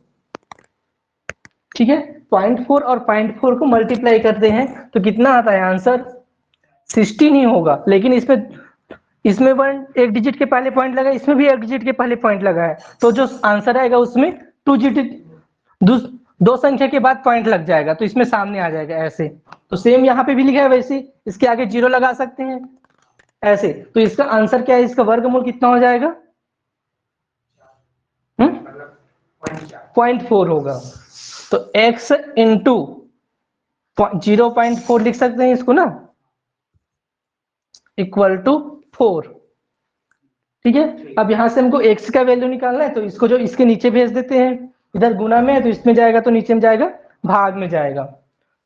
ठीक है, 0.4 और 0.4 को मल्टीप्लाई करते हैं तो कितना आता है आंसर, 16 ही होगा। लेकिन इसमें इसमें वन एक डिजिट के पहले पॉइंट लगा, इसमें भी एक डिजिट के पहले पॉइंट लगा है, तो जो आंसर आएगा उसमें टू डिजिट दो संख्या के बाद पॉइंट लग जाएगा, तो इसमें सामने आ जाएगा ऐसे। तो सेम यहाँ पे भी लिखा है वैसे, इसके आगे 0 लगा सकते हैं ऐसे। तो इसका आंसर क्या है, इसका वर्गमूल कितना हो जाएगा, 0.4 होगा। तो x इंटू 0.4 लिख सकते हैं इसको ना, इक्वल टू 4, ठीक है। अब यहां से हमको x का वैल्यू निकालना है, तो इसको जो इसके नीचे भेज देते हैं, इधर गुना में है तो इसमें जाएगा, तो नीचे में जाएगा भाग में जाएगा,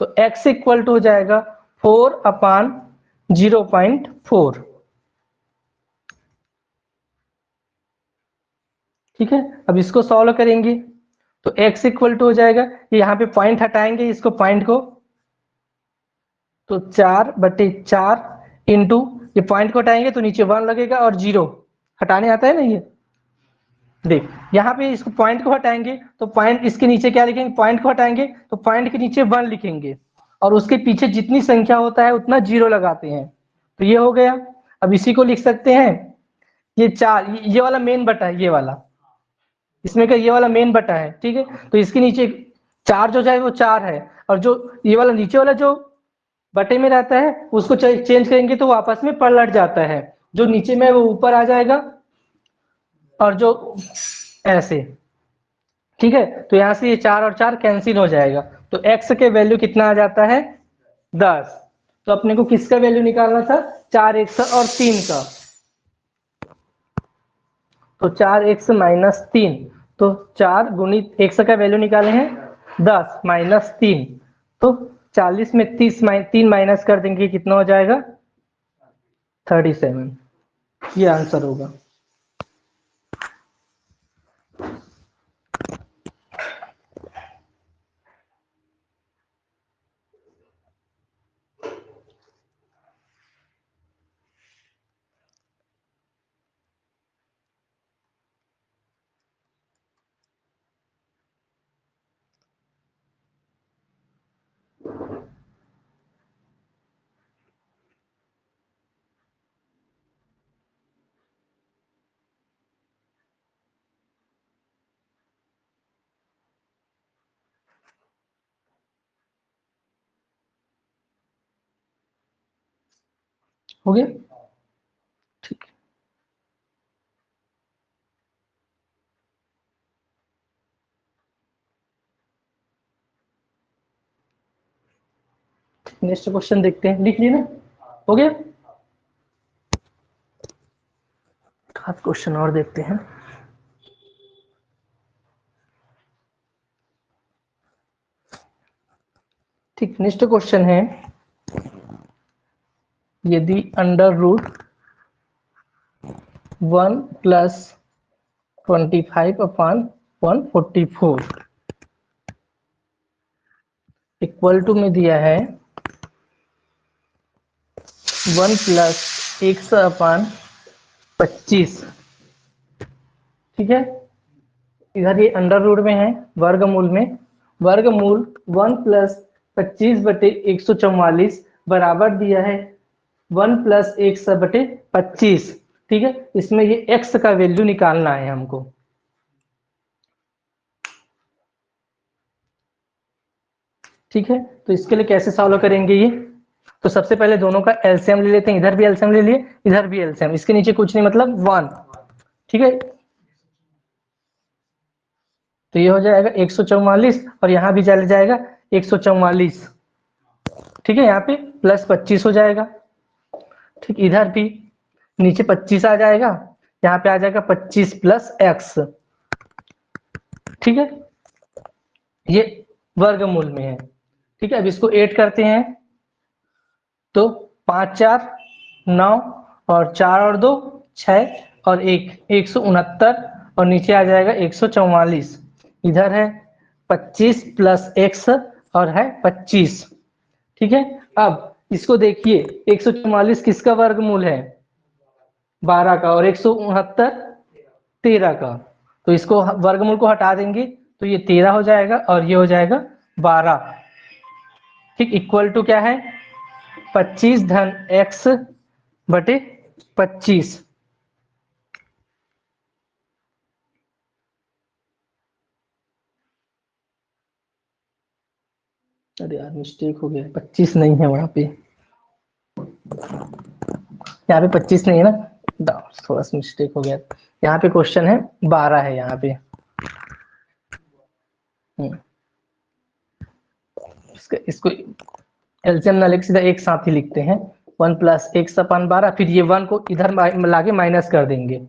तो x इक्वल टू हो जाएगा 4/0.4, ठीक है। अब इसको सॉल्व करेंगे तो x इक्वल टू हो जाएगा, यहाँ पे पॉइंट हटाएंगे इसको, पॉइंट को, तो 4/4 इंटू, ये पॉइंट को हटाएंगे तो नीचे 1 लगेगा और 0 हटाने आता है ना, ये देख यहाँ पे इसको पॉइंट को हटाएंगे तो पॉइंट इसके नीचे क्या लिखेंगे, पॉइंट को हटाएंगे तो पॉइंट के नीचे 1 लिखेंगे और उसके पीछे जितनी संख्या होता है उतना 0 लगाते हैं, तो ये हो गया। अब इसी को लिख सकते हैं, ये 4, ये वाला मेन बटा है, ये वाला इसमें का ये वाला मेन बटा है, ठीक है। तो इसके नीचे 4 जो जाए वो 4 है, और जो ये वाला नीचे वाला जो बटे में रहता है उसको चेंज करेंगे तो वापस में पलट जाता है, जो नीचे में वो ऊपर आ जाएगा और जो ऐसे, ठीक है। तो यहां से ये 4 और 4 कैंसिल हो जाएगा, तो x के वैल्यू कितना आ जाता है 10। तो अपने को किसका वैल्यू निकालना था, 4x और 3 का, तो 4x माइनस 3, तो 4 गुणित x का वैल्यू निकाले हैं 10 माइनस 3, तो 40 में 3 माइनस कर देंगे कितना हो जाएगा 37, ये आंसर होगा। हो गया, ठीक है। नेक्स्ट क्वेश्चन देखते हैं, लिख लिए ना, हो गया। खास क्वेश्चन और देखते हैं, ठीक। नेक्स्ट क्वेश्चन है, यदि under root 1 plus 25/144 equal to में दिया है 1 प्लस 1/25, ठीक है। इधर ये अंडर रूट में है, वर्गमूल में, वर्गमूल 1 प्लस 25/144 बराबर दिया है 1 प्लस 1/25, ठीक है। इसमें ये x का वैल्यू निकालना है हमको, ठीक है। तो इसके लिए कैसे सॉल्व करेंगे ये, तो सबसे पहले दोनों का एलसीएम ले लेते हैं, इधर भी एलसीएम ले लिए, इधर भी एलसीएम, इसके नीचे कुछ नहीं मतलब 1, ठीक है। तो ये हो जाएगा 144 और यहाँ भी चले जाएगा 144, ठीक है। यहाँ पे प्लस 25 हो जाएगा, ठीक। इधर भी नीचे 25 आ जाएगा, यहाँ पे आ जाएगा 25 प्लस x, ठीक है। ये वर्गमूल में है, ठीक है। अब इसको ऐड करते हैं तो 5 4 9 और 4 और 2 6 और 1 169 और नीचे आ जाएगा 144, इधर है 25 प्लस x और है 25, ठीक है। अब इसको देखिए 144 किसका वर्गमूल है 12 का, और 169 13 का, तो इसको वर्गमूल को हटा देंगे तो ये 13 हो जाएगा और ये हो जाएगा 12। ठीक, इक्वल टू क्या है 25 धन x बटे 25। अरे यार मिस्टेक हो गया, 25 नहीं है वहां पे, यहाँ पे 25 नहीं है ना, थोड़ा सा मिस्टेक हो गया। यहाँ पे क्वेश्चन है 12 है यहाँ पे। इसको एलसीएम ना लेके सीधा एक साथ ही लिखते हैं, 1 प्लस एक्स अपन 12, फिर ये 1 को इधर लाके माइनस कर देंगे,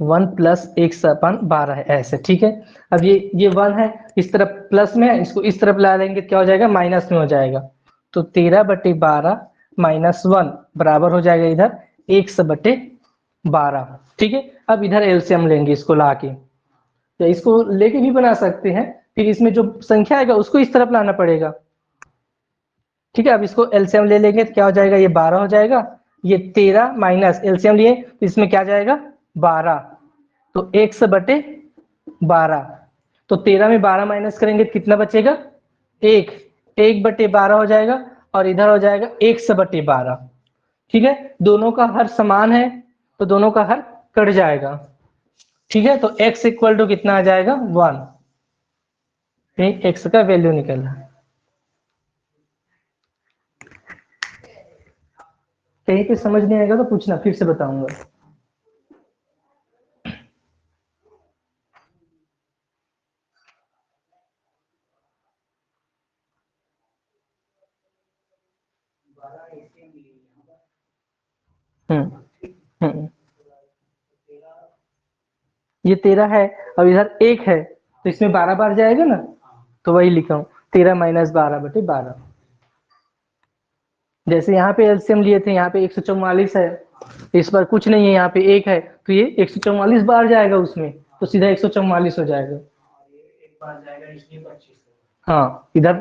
1 प्लस एक्स अपन 12 है ऐसे। ठीक है, अब ये 1 है, इस तरफ प्लस में है, इसको इस तरफ ला लेंगे क्या हो जाएगा माइनस में हो जाएगा। तो 13/12 माइनस 1 बराबर हो जाएगा इधर x बटे 12। ठीक है, अब इधर एलसीएम लेंगे इसको लाके, या इसको लेके भी बना सकते हैं, फिर इसमें जो संख्या आएगा उसको इस तरफ लाना पड़ेगा। ठीक है, अब इसको एलसीएम ले लेंगे तो क्या हो जाएगा, ये 12 हो जाएगा, ये 13 माइनस एलसीएम लिए तो इसमें क्या जाएगा 12, तो x बटे 12। तो 13 में 12 माइनस करेंगे तो कितना बचेगा 1, 1/12 हो जाएगा और इधर हो जाएगा x बटे 12। ठीक है, दोनों का हर समान है तो दोनों का हर कट जाएगा। ठीक है, तो x इक्वल टू कितना आ जाएगा 1, x का वैल्यू निकल रहा है। कहीं पे समझ नहीं आएगा तो पूछना, फिर से बताऊंगा। हम्म, ये 13 है और इधर 1 है तो इसमें 12 बार जाएगा ना, तो वही लिखा हूं 13 माइनस 12/12। जैसे यहाँ पे एलसीएम लिए थे, यहाँ पे 144 है, इस बार कुछ नहीं है, यहाँ पे 1 है तो ये 144 बार जाएगा उसमें, तो सीधा 144 हो जाएगा। हाँ इधर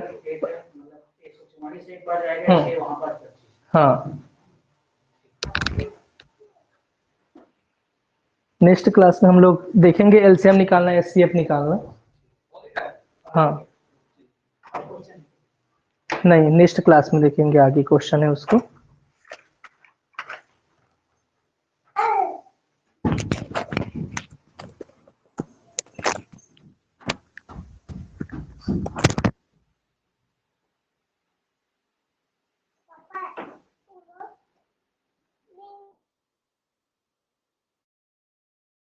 हाँ, नेक्स्ट क्लास में हम लोग देखेंगे एलसीएम निकालना, एचसीएफ निकालना। हाँ नहीं, नेक्स्ट क्लास में देखेंगे, आगे क्वेश्चन है उसको।